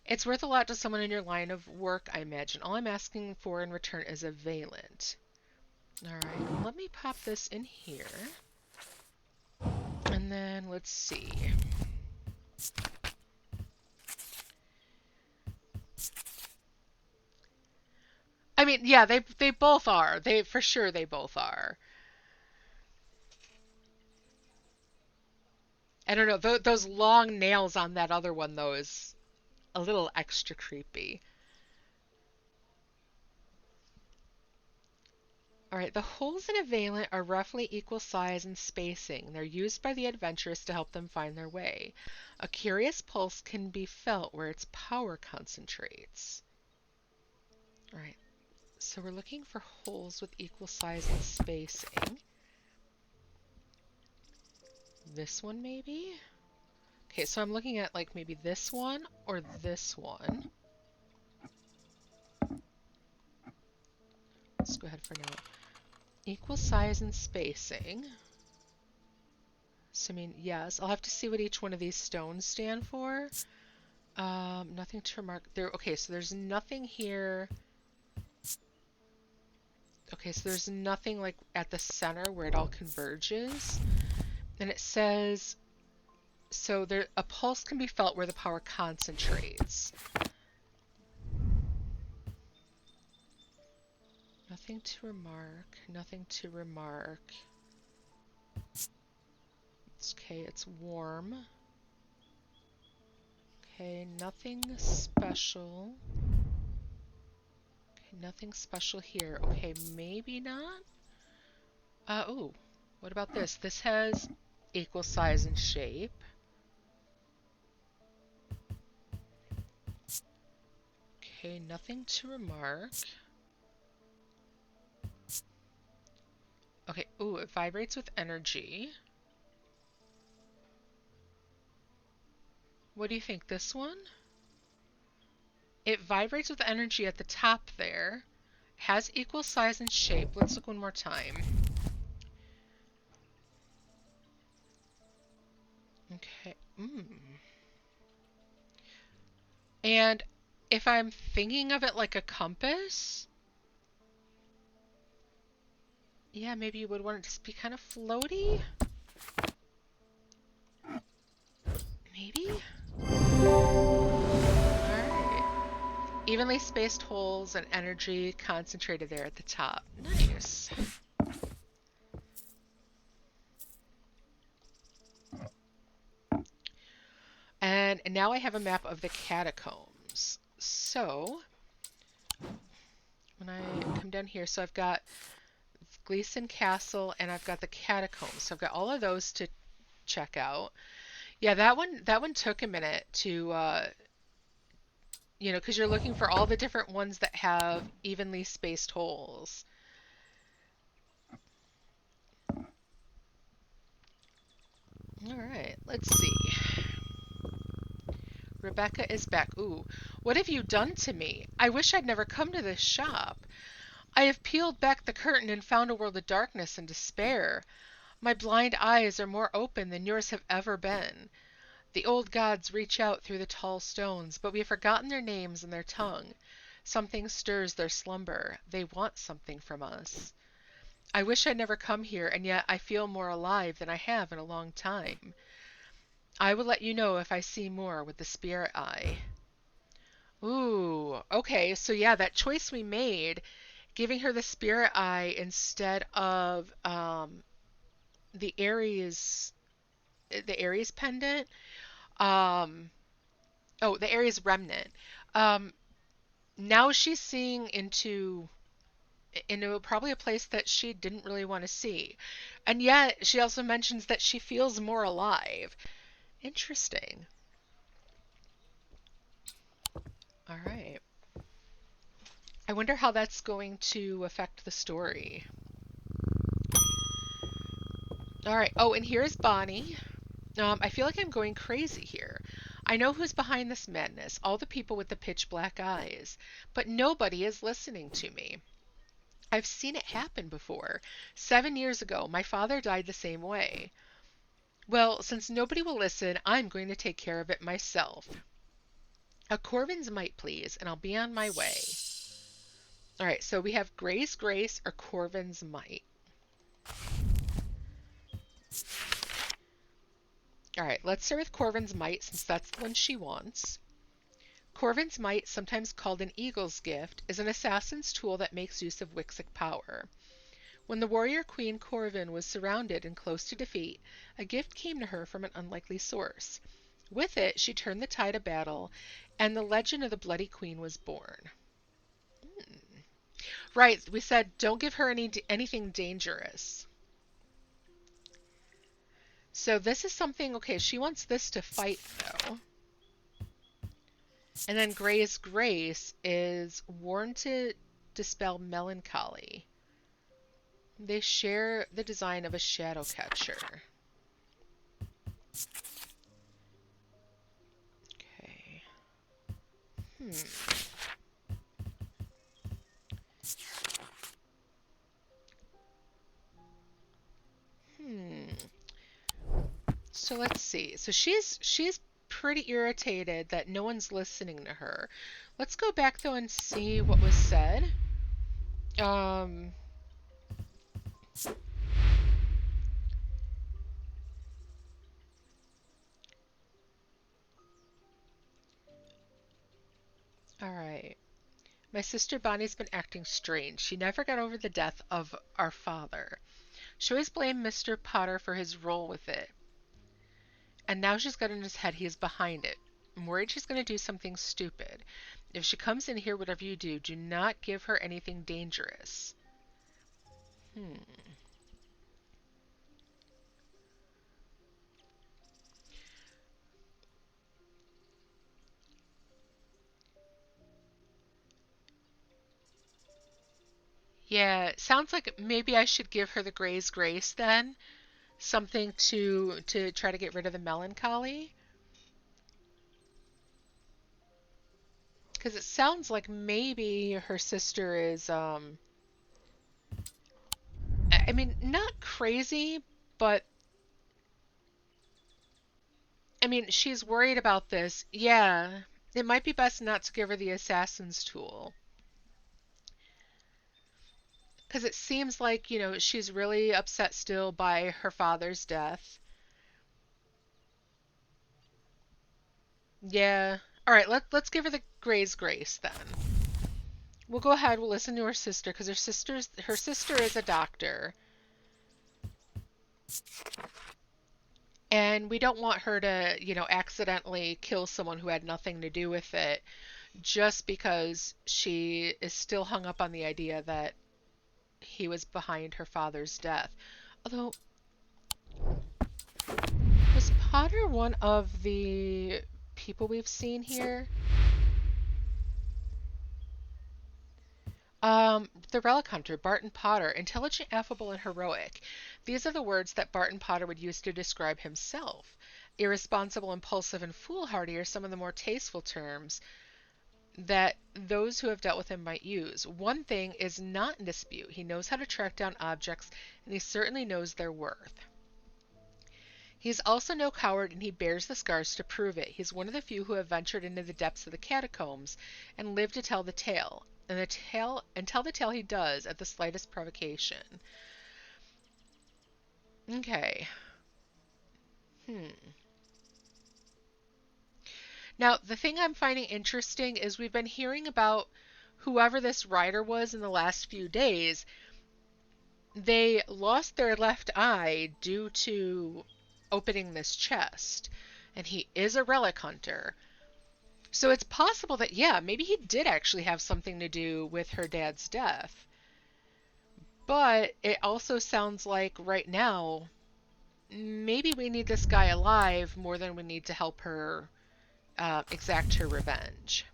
Speaker 1: It's worth a lot to someone in your line of work, I imagine. All I'm asking for in return is a Valent. Alright, let me pop this in here. And then, let's see. I mean, yeah, they both are. For sure they both are. I don't know, those long nails on that other one, though, is a little extra creepy. All right, the holes in a valent are roughly equal size and spacing. They're used by the adventurous to help them find their way. A curious pulse can be felt where its power concentrates. All right, so we're looking for holes with equal size and spacing. This one maybe? Okay, so I'm looking at like maybe this one or this one. Let's go ahead for now. Equal size and spacing. So I mean, yes, I'll have to see what each one of these stones stand for. Nothing to remark there. Okay, so there's nothing here. Okay, so there's nothing like at the center where it all converges. And it says, so there, a pulse can be felt where the power concentrates. Nothing to remark, nothing to remark. Okay, it's warm. Okay, nothing special. Okay, nothing special here. Okay, maybe not. Oh, what about this? This has equal size and shape. Okay, nothing to remark. Okay, ooh, it vibrates with energy. What do you think, this one? It vibrates with energy at the top there. Has equal size and shape. Let's look one more time. Okay, And if I'm thinking of it like a compass, yeah, maybe you would want it to be kind of floaty? Maybe? Alright. Evenly spaced holes and energy concentrated there at the top. Nice. And now I have a map of the catacombs. So, when I come down here, so I've got Gleason Castle and I've got the catacombs. So I've got all of those to check out. Yeah, that one took a minute to you know, because you're looking for all the different ones that have evenly spaced holes. All right, let's see. Rebecca is back. Ooh, what have you done to me? I wish I'd never come to this shop. I have peeled back the curtain and found a world of darkness and despair. My blind eyes are more open than yours have ever been. The old gods reach out through the tall stones, but we have forgotten their names and their tongue. Something stirs their slumber. They want something from us. I wish I'd never come here, and yet I feel more alive than I have in a long time. I will let you know if I see more with the spirit eye. Ooh, okay, so yeah, that choice we made, giving her the spirit eye instead of the Aries, the Aries pendant. Um, oh, the Aries remnant. Um, Now she's seeing into probably a place that she didn't really want to see. And yet she also mentions that she feels more alive. Interesting. All right. I wonder how that's going to affect the story. All right. Oh, and here's Bonnie. I feel like I'm going crazy here. I know who's behind this madness, all the people with the pitch black eyes, but nobody is listening to me. I've seen it happen before. 7 years ago, my father died the same way. Well, since nobody will listen, I'm going to take care of it myself. A Corvin's Might, please, and I'll be on my way. All right, so we have Gray's Grace or Corvin's Might. All right, let's start with Corvin's Might since that's the one she wants. Corvin's Might, sometimes called an eagle's gift, is an assassin's tool that makes use of Wixic power. When the warrior queen Corvin was surrounded and close to defeat, a gift came to her from an unlikely source. With it, she turned the tide of battle, and the legend of the Bloody Queen was born. Right, we said don't give her anything dangerous. So this is something, okay, she wants this to fight though. And then Gray's Grace is worn to dispel melancholy. They share the design of a shadow catcher. Okay. So let's see. So she's pretty irritated that no one's listening to her. Let's go back though and see what was said. Um all right. My sister Bonnie's been acting strange. She never got over the death of our father. She always blamed Mr. Potter for his role with it. And now she's got in his head he is behind it. I'm worried she's going to do something stupid. If she comes in here, whatever you do, do not give her anything dangerous. Yeah, it sounds like maybe I should give her the Gray's Grace then. Something to try to get rid of the melancholy. Because it sounds like maybe her sister is, I mean, not crazy, but I mean, she's worried about this. Yeah, it might be best not to give her the assassin's tool. Because it seems like, she's really upset still by her father's death. Yeah. All right, let's give her the Gray's Grace then. We'll go ahead, we'll listen to her sister because her sister is a doctor. And we don't want her to, accidentally kill someone who had nothing to do with it just because she is still hung up on the idea that he was behind her father's death. Although, was Potter one of the people we've seen here? The Relic Hunter, Barton Potter, intelligent, affable, and heroic. These are the words that Barton Potter would use to describe himself. Irresponsible, impulsive, and foolhardy are some of the more tasteful terms that those who have dealt with him might use. One thing is not in dispute. He knows how to track down objects, and he certainly knows their worth. He's also no coward, and he bears the scars to prove it. He's one of the few who have ventured into the depths of the catacombs and lived to tell the tale. And tell the tale he does at the slightest provocation. Okay. Now, the thing I'm finding interesting is we've been hearing about whoever this rider was in the last few days. They lost their left eye due to opening this chest, and he is a relic hunter. So it's possible that, yeah, maybe he did actually have something to do with her dad's death. But it also sounds like right now, maybe we need this guy alive more than we need to help her exact her revenge.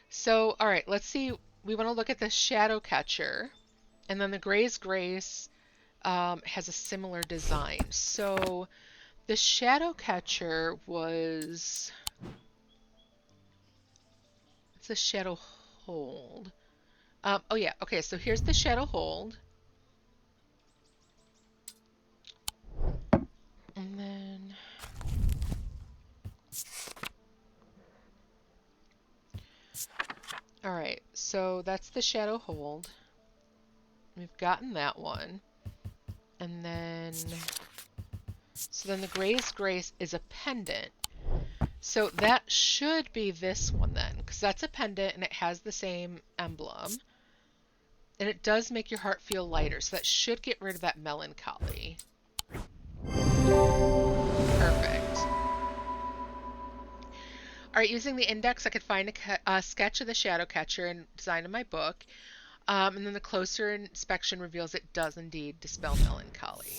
Speaker 1: So, all right, let's see. We want to look at the Shadow Catcher, and then the Gray's Grace has a similar design. So the Shadow Catcher was... It's the Shadow Hold. Oh yeah, okay, so here's the Shadow Hold. And then... Alright, so that's the Shadow Hold. We've gotten that one. And then... So then the Gray's Grace is a pendant. So that should be this one then, because that's a pendant and it has the same emblem. And it does make your heart feel lighter, so that should get rid of that melancholy. Perfect. All right, using the index, I could find a sketch of the shadow catcher and design in my book. And then the closer inspection reveals it does indeed dispel melancholy.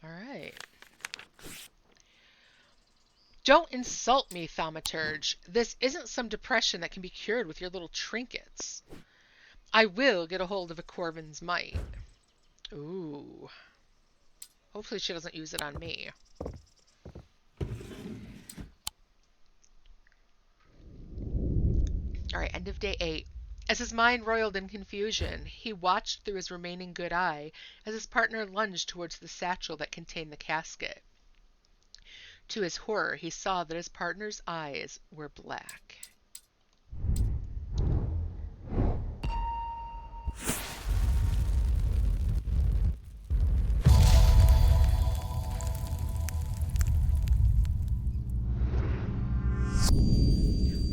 Speaker 1: All right. Don't insult me, thaumaturge. This isn't some depression that can be cured with your little trinkets. I will get a hold of a Corvin's mite. Ooh. Hopefully she doesn't use it on me. All right, end of day 8. As his mind roiled in confusion, he watched through his remaining good eye as his partner lunged towards the satchel that contained the casket. To his horror, he saw that his partner's eyes were black.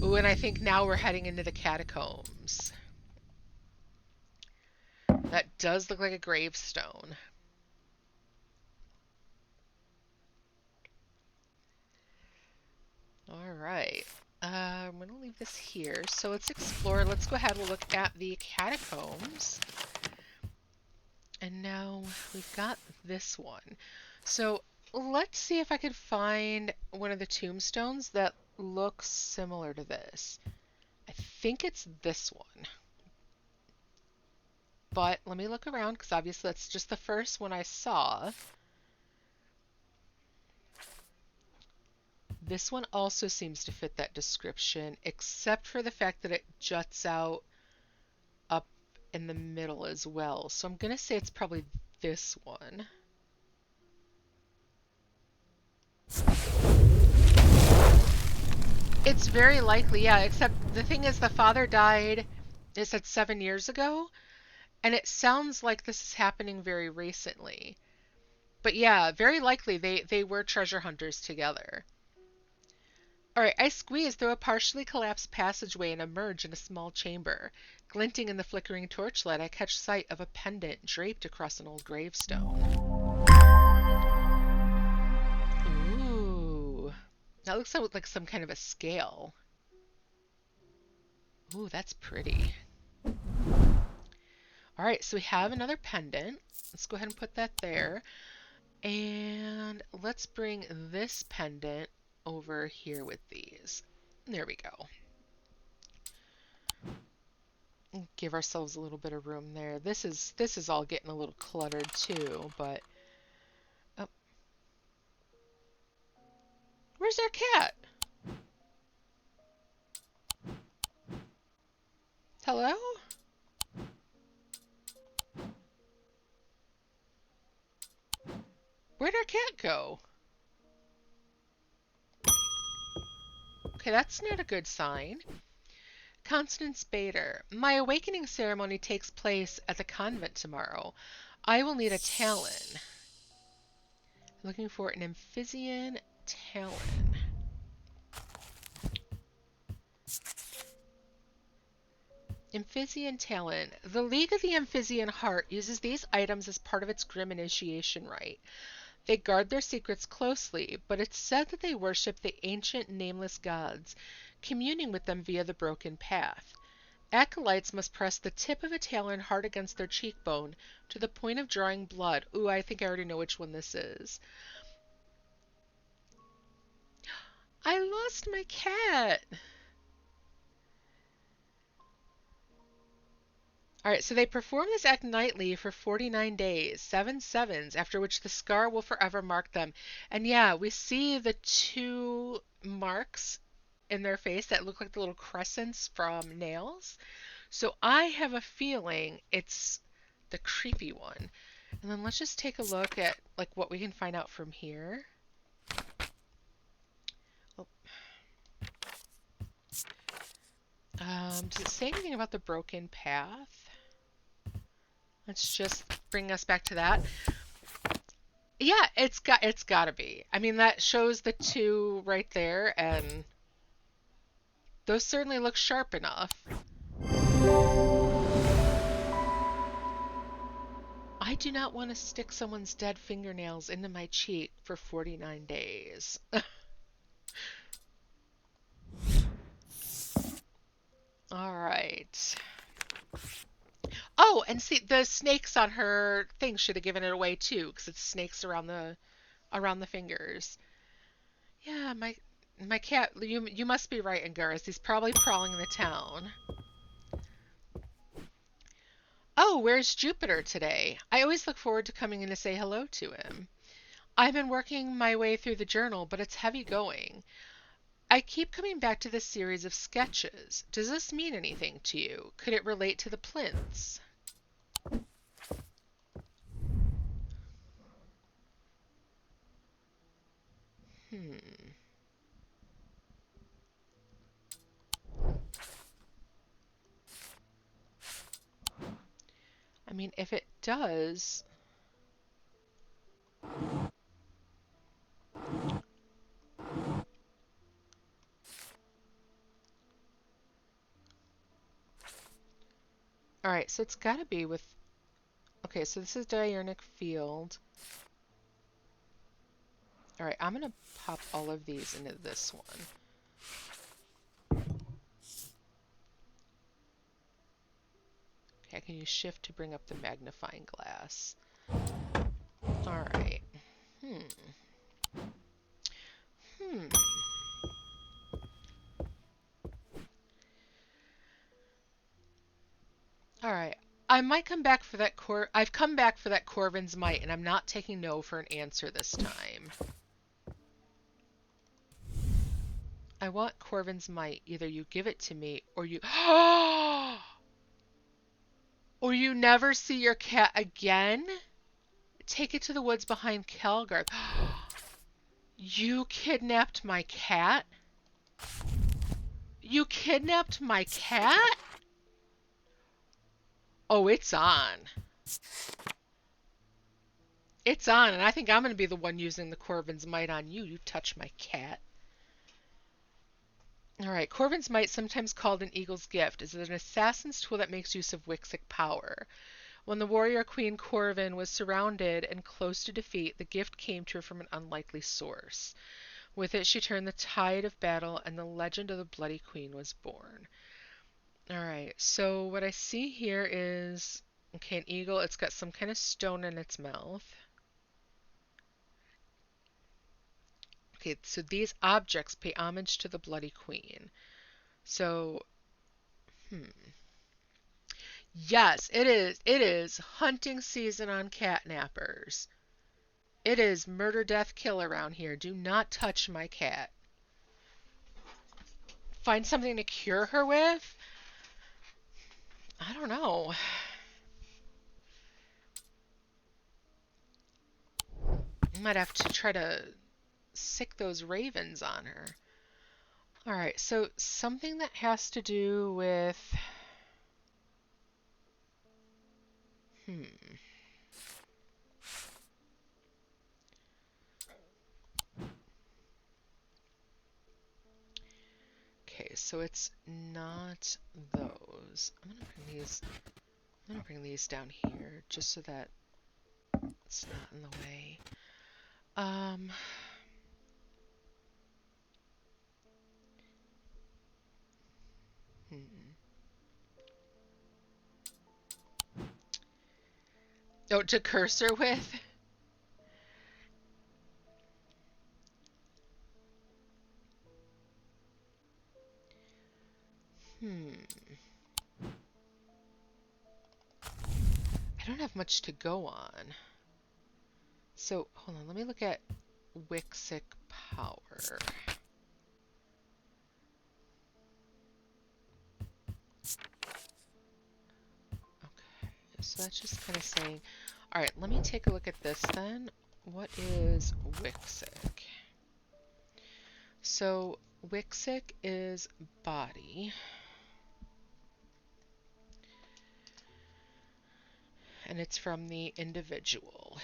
Speaker 1: Ooh, and I think now we're heading into the catacombs. That does look like a gravestone. All right. I'm going to leave this here. So let's explore. Let's go ahead and look at the catacombs. And now we've got this one. So let's see if I could find one of the tombstones that looks similar to this. I think it's this one. But let me look around because obviously that's just the first one I saw. This one also seems to fit that description, except for the fact that it juts out up in the middle as well. So I'm going to say it's probably this one. It's very likely, yeah, except the thing is the father died, it said 7 years ago, and it sounds like this is happening very recently. But yeah, very likely they were treasure hunters together. Alright, I squeeze through a partially collapsed passageway and emerge in a small chamber. Glinting in the flickering torchlight, I catch sight of a pendant draped across an old gravestone. Ooh. That looks like some kind of a scale. Ooh, that's pretty. Alright, so we have another pendant. Let's go ahead and put that there. And let's bring this pendant over here with these. There we go. Give ourselves a little bit of room there. This is all getting a little cluttered too, but oh. Where's our cat? Hello? Where'd our cat go? Okay, that's not a good sign. Constance Bader. My awakening ceremony takes place at the convent tomorrow. I will need a talon. Looking for an Amphibian talon. Amphibian talon. The League of the Amphibian Heart uses these items as part of its grim initiation rite. They guard their secrets closely, but it's said that they worship the ancient nameless gods, communing with them via the broken path. Acolytes must press the tip of a talon hard against their cheekbone to the point of drawing blood. Ooh, I think I already know which one this is. I lost my cat! Alright, so they perform this act nightly for 49 days, 7 sevens, after which the scar will forever mark them. And yeah, we see the two marks in their face that look like the little crescents from nails. So I have a feeling it's the creepy one. And then let's just take a look at like what we can find out from here. Oh. Does it say anything about the broken path? Let's just bring us back to that. Yeah, it's gotta be. I mean, that shows the two right there, and those certainly look sharp enough. I do not want to stick someone's dead fingernails into my cheek for 49 days. All right. Oh, and see the snakes on her thing should have given it away too, because it's snakes around the fingers. Yeah, my cat. You must be right, Anguirus. He's probably prowling the town. Oh, where's Jupiter today? I always look forward to coming in to say hello to him. I've been working my way through the journal, but it's heavy going. I keep coming back to this series of sketches. Does this mean anything to you? Could it relate to the plinths? Hmm. I mean, if it does, all right, so it's got to be with. Okay, so this is Diurnic Field. All right, I'm gonna pop all of these into this one. Okay, I can use Shift to bring up the magnifying glass. All right. Hmm. Hmm. All right. I might come back for that I've come back for that Corvin's Might, and I'm not taking no for an answer this time. I want Corvin's Might. Either you give it to me, or you or you never see your cat again. Take it to the woods behind Calgarth. You kidnapped my cat? You kidnapped my cat? Oh, it's on. It's on, and I think I'm going to be the one using the Corvin's Might on you. You touch my cat. All right, Corvin's Might, sometimes called an eagle's gift, is an assassin's tool that makes use of Wixic power. When the warrior queen Corvin was surrounded and close to defeat, the gift came to her from an unlikely source. With it, she turned the tide of battle, and the legend of the Bloody Queen was born. All right, so what I see here is, okay, an eagle. It's got some kind of stone in its mouth. Okay, so these objects pay homage to the Bloody Queen. So, yes, it is. It is hunting season on catnappers. It is murder, death, kill around here. Do not touch my cat. Find something to cure her with? I don't know. I might have to try to sick those ravens on her. All right, so something that has to do with. Hmm. Okay, so it's not those. I'm gonna bring these down here just so that it's not in the way. Um. Hmm. Oh, to curse her with? Hmm. I don't have much to go on. So, hold on, let me look at Wixic power. Okay, so that's just kind of saying, all right, let me take a look at this then. What is Wixic? So, Wixic is body, and it's from the individual.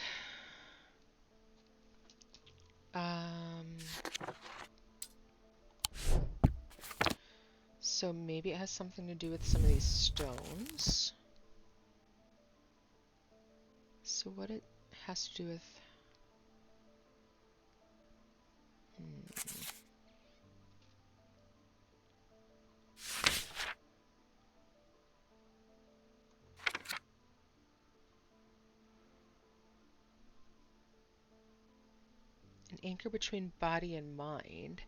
Speaker 1: Um, so maybe it has something to do with some of these stones. So what it has to do with... anchor between body and mind.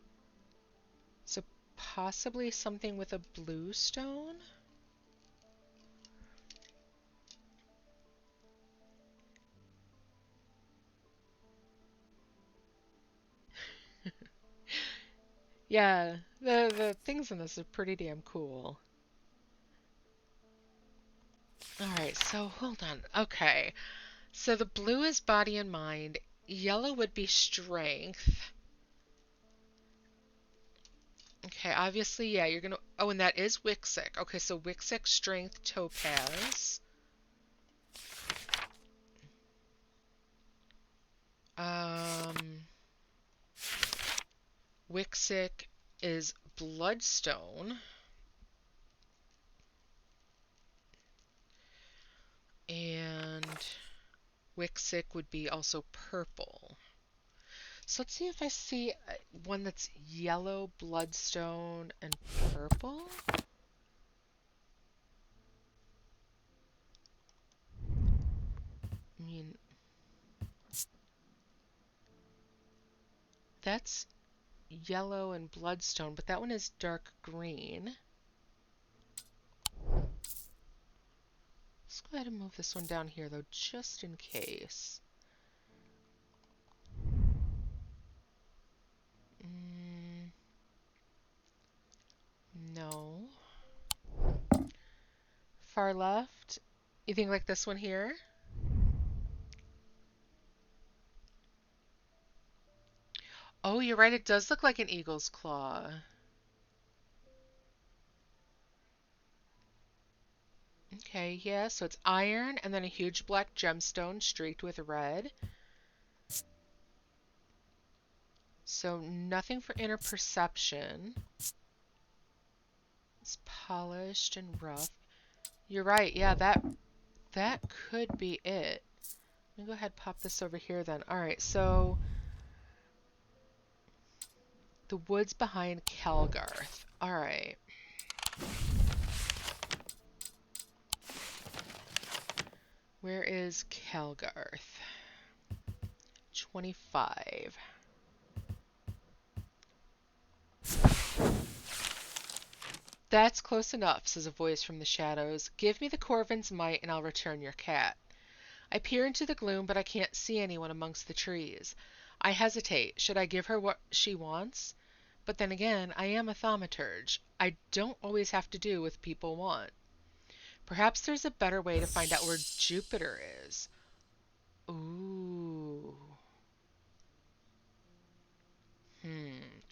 Speaker 1: So possibly something with a blue stone? Yeah, the things in this are pretty damn cool. Alright, so hold on. Okay. So the blue is body and mind. Yellow would be strength. Okay, obviously, yeah, you're gonna... Oh, and that is Wixic. Okay, so Wixic, strength, topaz. Um... Wixic is bloodstone. And Wixic would be also purple. So let's see if I see one that's yellow, bloodstone, and purple. I mean, that's yellow and bloodstone, but that one is dark green. Let's go ahead and move this one down here, though, just in case. No. Far left. You think like this one here? Oh, you're right. It does look like an eagle's claw. Okay, yeah, so it's iron and then a huge black gemstone streaked with red. So nothing for inner perception. It's polished and rough. You're right. Yeah, that could be it. Let me go ahead and pop this over here then. All right, so the woods behind Calgarth. All right. Where is Calgarth? 25. That's close enough, says a voice from the shadows. Give me the Corvin's might and I'll return your cat. I peer into the gloom, but I can't see anyone amongst the trees. I hesitate. Should I give her what she wants? But then again, I am a thaumaturge. I don't always have to do what people want. Perhaps there's a better way to find out where Jupiter is. Ooh.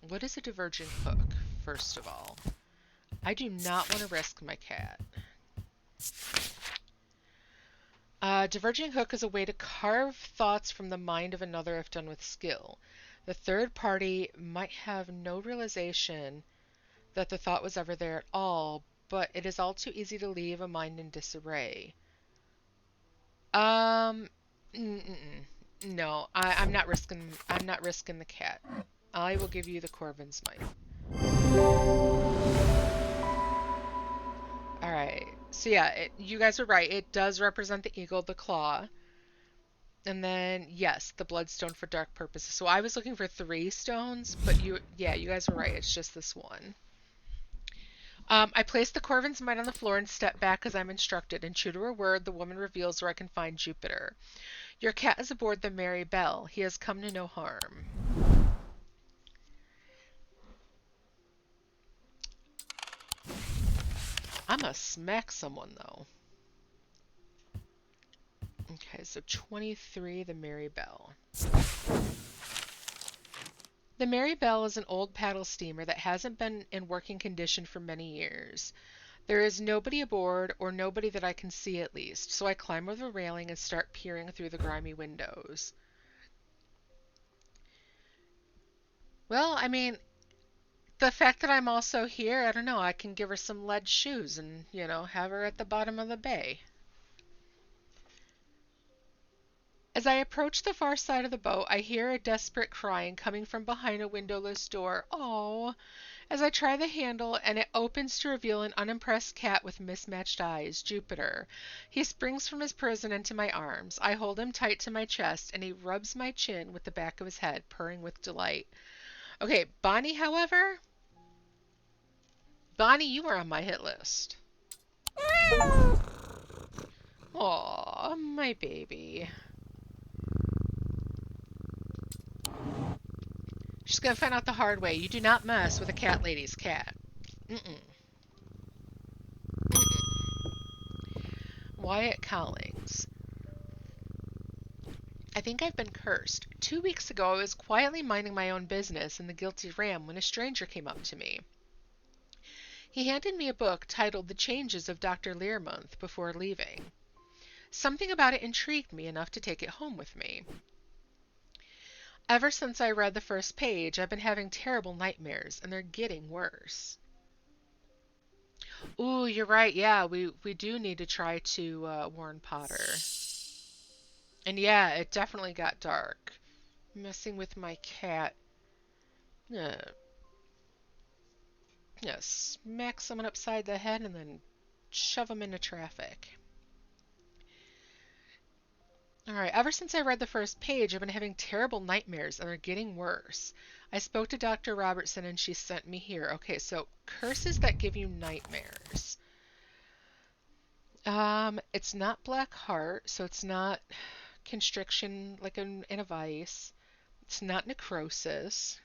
Speaker 1: What is a diverging hook, first of all? I do not want to risk my cat. Diverging hook is a way to carve thoughts from the mind of another if done with skill. The third party might have no realization that the thought was ever there at all, but it is all too easy to leave a mind in disarray. Um, no, I'm not risking. I'm not risking the cat. I will give you the Corvin's might. All right. So yeah, you guys are right. It does represent the eagle, the claw. And then, yes, the bloodstone for dark purposes. So I was looking for 3 stones, but yeah, you guys were right. It's just this one. I placed the Corvin's might on the floor and stepped back as I'm instructed. And true to her word, the woman reveals where I can find Jupiter. Your cat is aboard the Merry Belle. He has come to no harm. I'm gonna smack someone, though. Okay, so 23, the Merry Belle. The Mary Belle is an old paddle steamer that hasn't been in working condition for many years. There is nobody aboard, or nobody that I can see at least, so I climb over the railing and start peering through the grimy windows. Well, I mean, the fact that I'm also here, I don't know, I can give her some lead shoes and, have her at the bottom of the bay. As I approach the far side of the boat, I hear a desperate crying coming from behind a windowless door. Oh, As I try the handle and it opens to reveal an unimpressed cat with mismatched eyes, Jupiter. He springs from his prison into my arms. I hold him tight to my chest and he rubs my chin with the back of his head, purring with delight. Okay, Bonnie, however, Bonnie, you are on my hit list. Aw, my baby. She's gonna find out the hard way. You do not mess with a cat lady's cat. Mm-mm. Wyatt Collings. I think I've been cursed. 2 weeks ago, I was quietly minding my own business in the Guilty Ram when a stranger came up to me. He handed me a book titled The Changes of Dr. Learmonth before leaving. Something about it intrigued me enough to take it home with me. Ever since I read the first page, I've been having terrible nightmares, and they're getting worse. Ooh, you're right. Yeah, we do need to try to warn Potter. And yeah, it definitely got dark. Messing with my cat. Yeah, yeah, smack someone upside the head and then shove them into traffic. Alright, ever since I read the first page, I've been having terrible nightmares and they're getting worse. I spoke to Dr. Robertson and she sent me here. Okay, so curses that give you nightmares. It's not black heart, so it's not constriction like in a vice. It's not necrosis.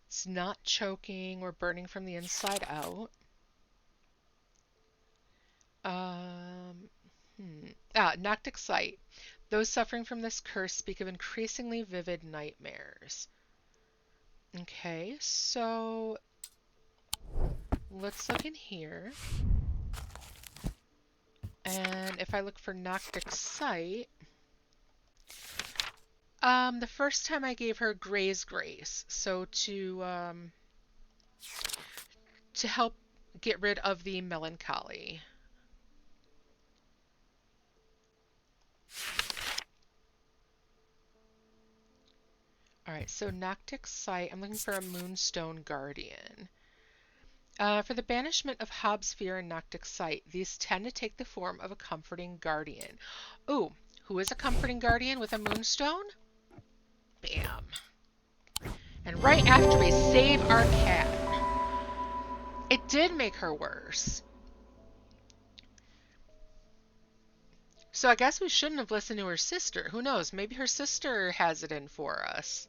Speaker 1: It's not choking or burning from the inside out. Um, Noctic sight. Those suffering from this curse speak of increasingly vivid nightmares. Okay, so let's look in here. And if I look for Noctic sight, the first time I gave her Gray's Grace, so to help get rid of the melancholy. Alright, so Noctic sight, I'm looking for a Moonstone Guardian. For the banishment of Hobbs fear and Noctic sight, these tend to take the form of a comforting guardian. Ooh, who is a comforting guardian with a moonstone? Bam. And right after we save our cat. It did make her worse. So I guess we shouldn't have listened to her sister. Who knows? Maybe her sister has it in for us.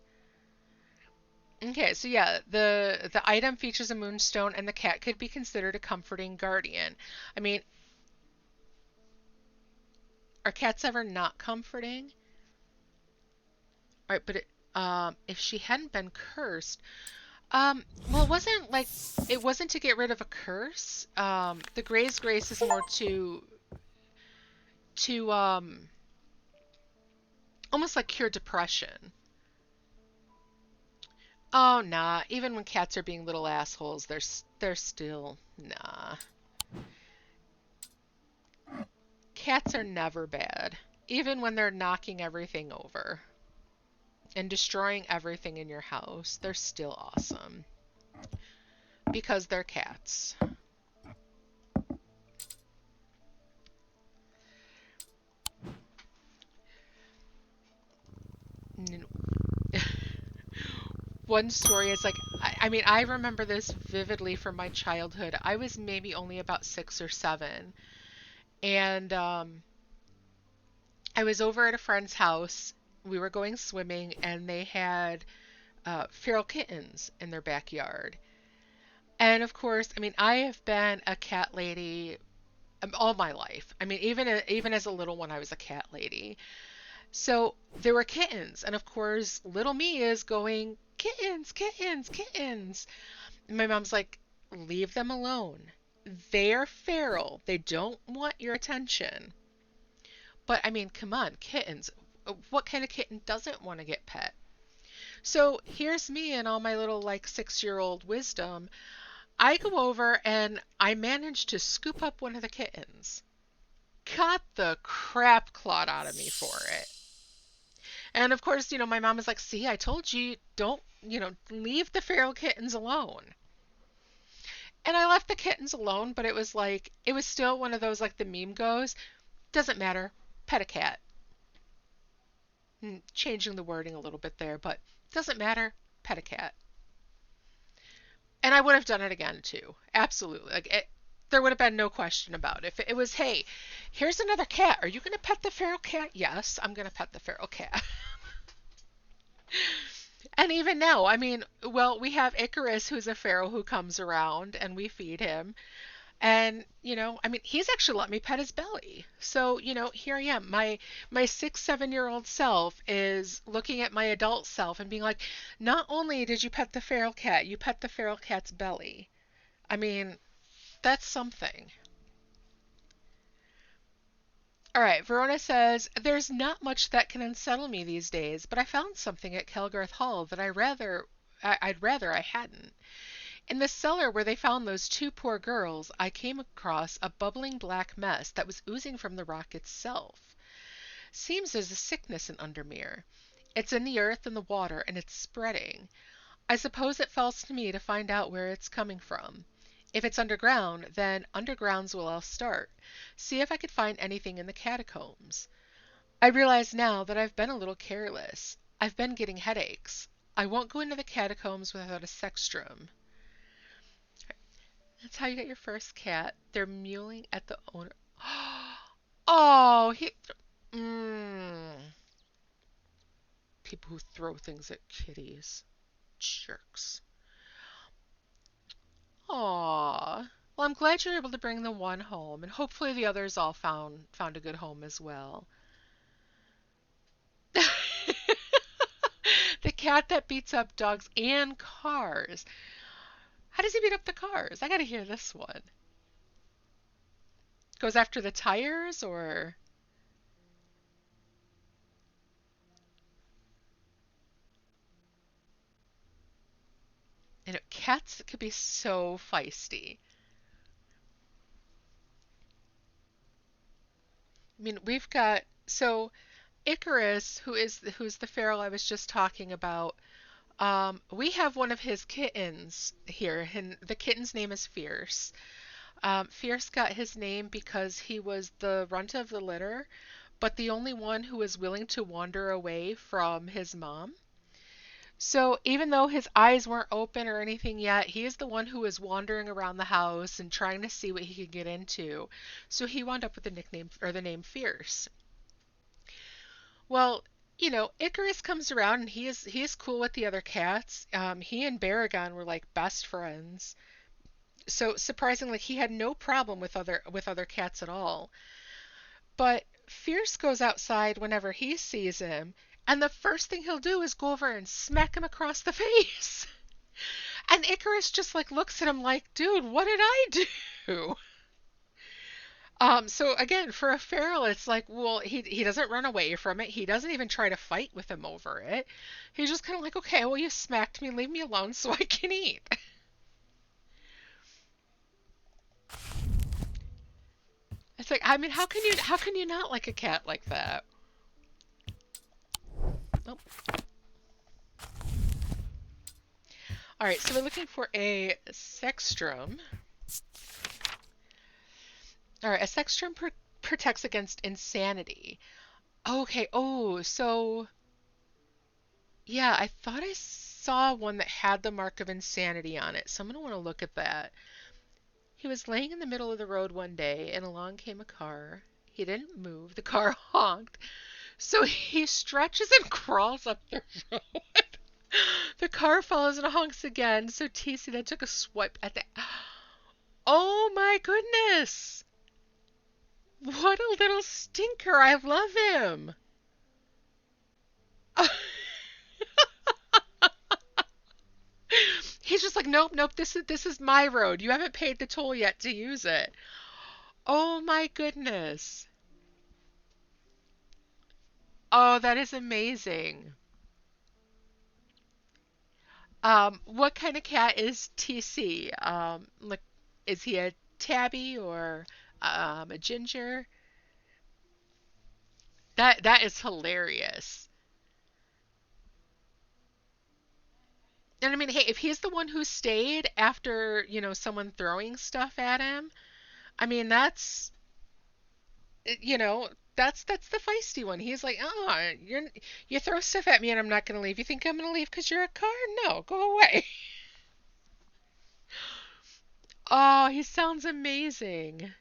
Speaker 1: Okay, so yeah, the item features a moonstone and the cat could be considered a comforting guardian. I mean, are cats ever not comforting? All right, but if she hadn't been cursed, well, it wasn't to get rid of a curse. The Gray's Grace is more to almost like cure depression. Oh, nah. Even when cats are being little assholes, they're still nah. Cats are never bad, even when they're knocking everything over and destroying everything in your house. They're still awesome because they're cats. One story is like, I mean, I remember this vividly from my childhood. I was maybe only about 6 or 7, and I was over at a friend's house. We were going swimming, and they had feral kittens in their backyard. And of course, I mean, I have been a cat lady all my life. I mean, even as a little one, I was a cat lady. So there were kittens, and of course, little me is going, kittens, kittens, kittens. And my mom's like, leave them alone. They're feral. They don't want your attention. But I mean, come on, kittens. What kind of kitten doesn't want to get pet? So here's me and all my little like 6-year-old wisdom. I go over and I manage to scoop up one of the kittens. Got the crap clawed out of me for it. And of course, my mom was like, "See, I told you, don't, leave the feral kittens alone." And I left the kittens alone, but it was still one of those, like the meme goes, doesn't matter, pet a cat. Changing the wording a little bit there, but doesn't matter, pet a cat. And I would have done it again too. Absolutely. There would have been no question about it. If it was, hey, here's another cat. Are you going to pet the feral cat? Yes, I'm going to pet the feral cat. And even now, I mean, well, we have Icarus, who's a feral who comes around and we feed him. And, I mean, he's actually let me pet his belly. So, here I am. My 6, 7-year-old self is looking at my adult self and being like, not only did you pet the feral cat, you pet the feral cat's belly. I mean, that's something. All right, Verona says, there's not much that can unsettle me these days, but I found something at Kelgarth Hall that I'd rather I hadn't. In the cellar where they found those two poor girls, I came across a bubbling black mess that was oozing from the rock itself. Seems there's a sickness in Undermere. It's in the earth and the water, and it's spreading. I suppose it falls to me to find out where it's coming from. If it's underground, then underground's where I'll start. See if I could find anything in the catacombs. I realize now that I've been a little careless. I've been getting headaches. I won't go into the catacombs without a sextrum. That's how you get your first cat. They're mewling at the owner. Oh, he. Mm, people who throw things at kitties. Jerks. Aw. Well, I'm glad you're able to bring the one home, and hopefully the others all found a good home as well. The cat that beats up dogs and cars. How does he beat up the cars? I gotta hear this one. Goes after the tires or cats could be so feisty. I mean, we've got so Icarus, who's the feral I was just talking about. We have one of his kittens here, and the kitten's name is Fierce. Fierce got his name because he was the runt of the litter, but the only one who was willing to wander away from his mom. So even though his eyes weren't open or anything yet, he is the one who was wandering around the house and trying to see what he could get into. So he wound up with the nickname or the name Fierce. Well, Icarus comes around and he is cool with the other cats. He and Baragon were like best friends. So surprisingly, he had no problem with other cats at all. But Fierce goes outside whenever he sees him, and the first thing he'll do is go over and smack him across the face. And Icarus just like looks at him like, dude, what did I do? So again, for a feral, it's like, well, he doesn't run away from it. He doesn't even try to fight with him over it. He's just kind of like, okay, well, you smacked me, leave me alone so I can eat. It's like, I mean, how can you not like a cat like that? Oh. All right, so we're looking for a sextrum. All right, a sextrum protects against insanity. Okay. Oh, so yeah, I thought I saw one that had the mark of insanity on it, so I'm gonna want to look at that. He was laying in the middle of the road one day, and along came a car. He didn't move. The car honked. So he stretches and crawls up the road. The car follows and honks again. So TC then took a swipe at the. Oh my goodness! What a little stinker! I love him. He's just like, nope, nope. This is my road. You haven't paid the toll yet to use it. Oh my goodness. Oh, that is amazing. What kind of cat is TC? Like, is he a tabby or a ginger? That is hilarious. And I mean, hey, if he's the one who stayed after, someone throwing stuff at him, I mean, you know, that's the feisty one. He's like, "Oh, you throw stuff at me and I'm not going to leave. You think I'm going to leave because you're a car? No, go away." Oh, he sounds amazing.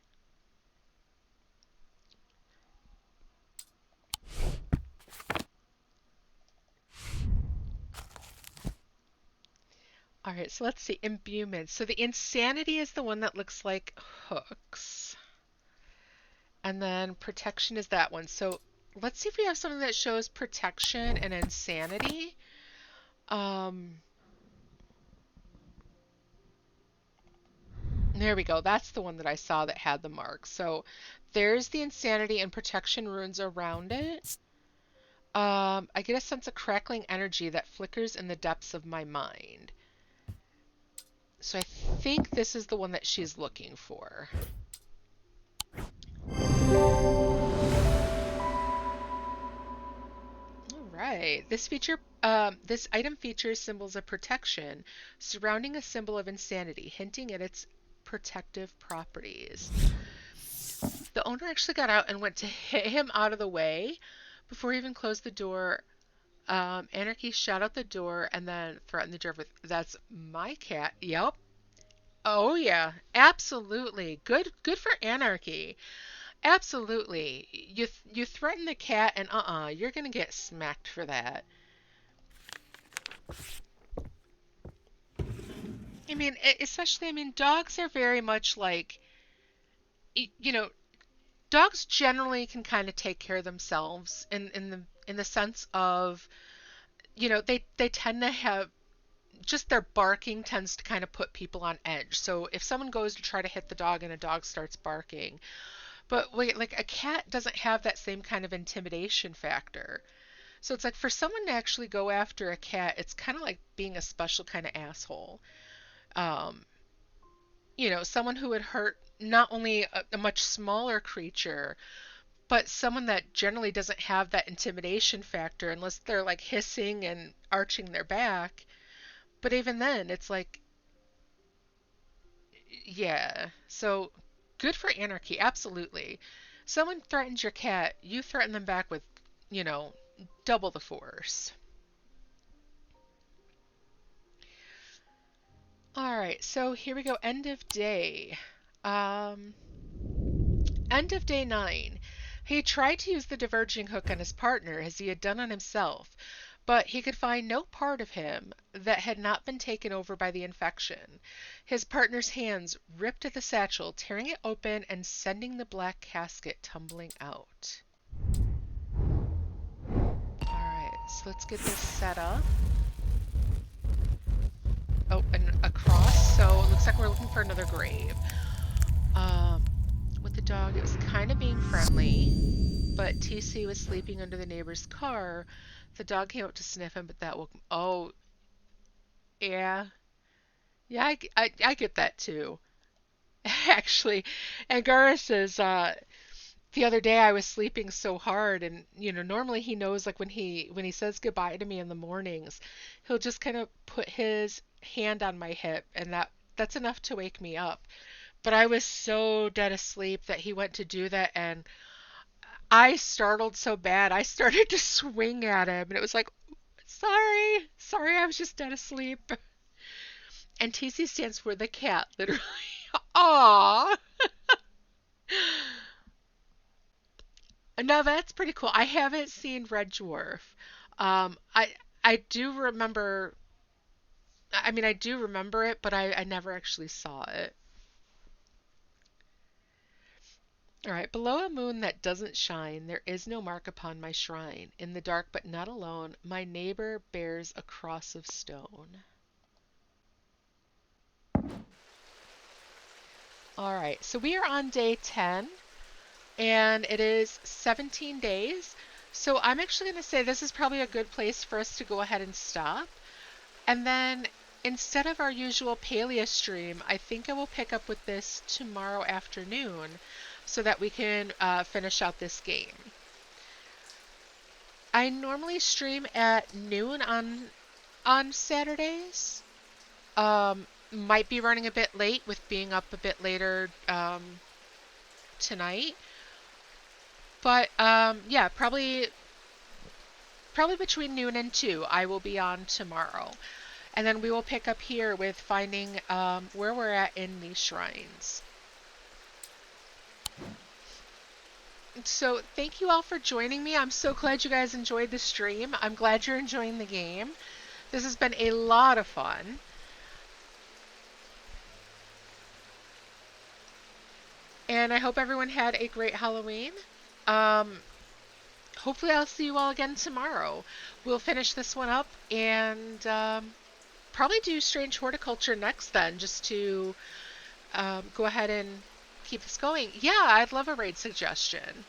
Speaker 1: All right, so let's see. Imbuement. So the insanity is the one that looks like hooks. And then protection is that one. So let's see if we have something that shows protection and insanity. Um, there we go. That's the one that I saw that had the mark. So there's the insanity and protection runes around it. I get a sense of crackling energy that flickers in the depths of my mind. So I think this is the one that she's looking for. All right. This item features symbols of protection surrounding a symbol of insanity, hinting at its protective properties. The owner actually got out and went to hit him out of the way before he even closed the door. Anarchy shot out the door and then threatened the driver with, "That's my cat." Yep. Oh yeah, absolutely. Good for Anarchy. Absolutely. You threaten the cat and you're gonna get smacked for that. I mean, especially, I mean, dogs are very much like, you know, dogs generally can kind of take care of themselves in the sense of, they tend to have just their barking tends to kind of put people on edge. So if someone goes to try to hit the dog and a dog starts barking, but wait, like a cat doesn't have that same kind of intimidation factor. So it's like for someone to actually go after a cat, it's kind of like being a special kind of asshole. Um, someone who would hurt not only a much smaller creature, but someone that generally doesn't have that intimidation factor unless they're like hissing and arching their back. But even then, it's like, yeah. So good for Anarchy, absolutely. Someone threatens your cat, you threaten them back with, you know, double the force. All right, so here we go. End of day. Um, End of day 9. He tried to use the diverging hook on his partner as he had done on himself, but he could find no part of him that had not been taken over by the infection. His partner's hands ripped at the satchel, tearing it open and sending the black casket tumbling out. Alright, so let's get this set up. Oh, and across, so it looks like we're looking for another grave. Um, with the dog, it was kind of being friendly, but TC was sleeping under the neighbor's car. The dog came up to sniff him, but that woke him. Oh, yeah. Yeah, I get that too. Actually, Angara says, the other day I was sleeping so hard and normally he knows like when he says goodbye to me in the mornings, he'll just kind of put his hand on my hip and that's enough to wake me up. But I was so dead asleep that he went to do that and I startled so bad I started to swing at him and it was like, sorry, I was just dead asleep. And TC stands for the cat, literally. Aww. No, that's pretty cool. I haven't seen Red Dwarf. I do remember. I mean, I do remember it, but I never actually saw it. All right. Below a moon that doesn't shine, there is no mark upon my shrine. In the dark, but not alone, my neighbor bears a cross of stone. All right. So we are on day 10. And it is 17 days. So I'm actually going to say this is probably a good place for us to go ahead and stop. And then instead of our usual Palea stream, I think I will pick up with this tomorrow afternoon so that we can finish out this game. I normally stream at noon on on Saturdays. Might be running a bit late with being up a bit later tonight. But yeah, probably between noon and 2 I will be on tomorrow. And then we will pick up here with finding where we're at in these shrines. So thank you all for joining me. I'm so glad you guys enjoyed the stream. I'm glad you're enjoying the game. This has been a lot of fun. And I hope everyone had a great Halloween. Um, Hopefully I'll see you all again tomorrow. We'll finish this one up and probably do Strange Horticulture next then, just to go ahead and keep this going. Yeah, I'd love a raid suggestion.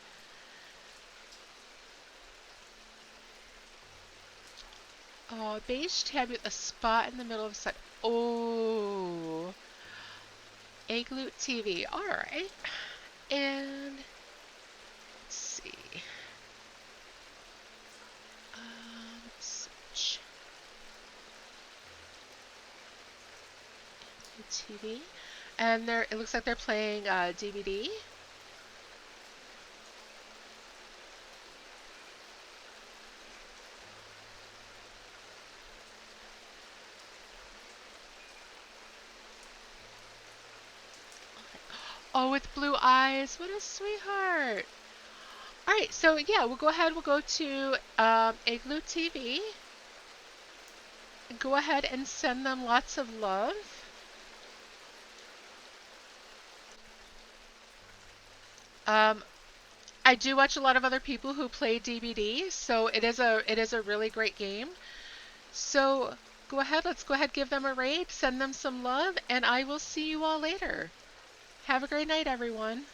Speaker 1: Oh, beige tab with a spot in the middle of the set. Oh, Igloo TV. All right. And let's see. Search. TV. And it looks like they're playing DVD. Oh, with blue eyes. What a sweetheart. All right, so yeah, we'll go ahead. We'll go to Igloo TV. Go ahead and send them lots of love. I do watch a lot of other people who play DBD, so it is a really great game. So go ahead, let's go ahead, give them a raid, send them some love, and I will see you all later. Have a great night, everyone.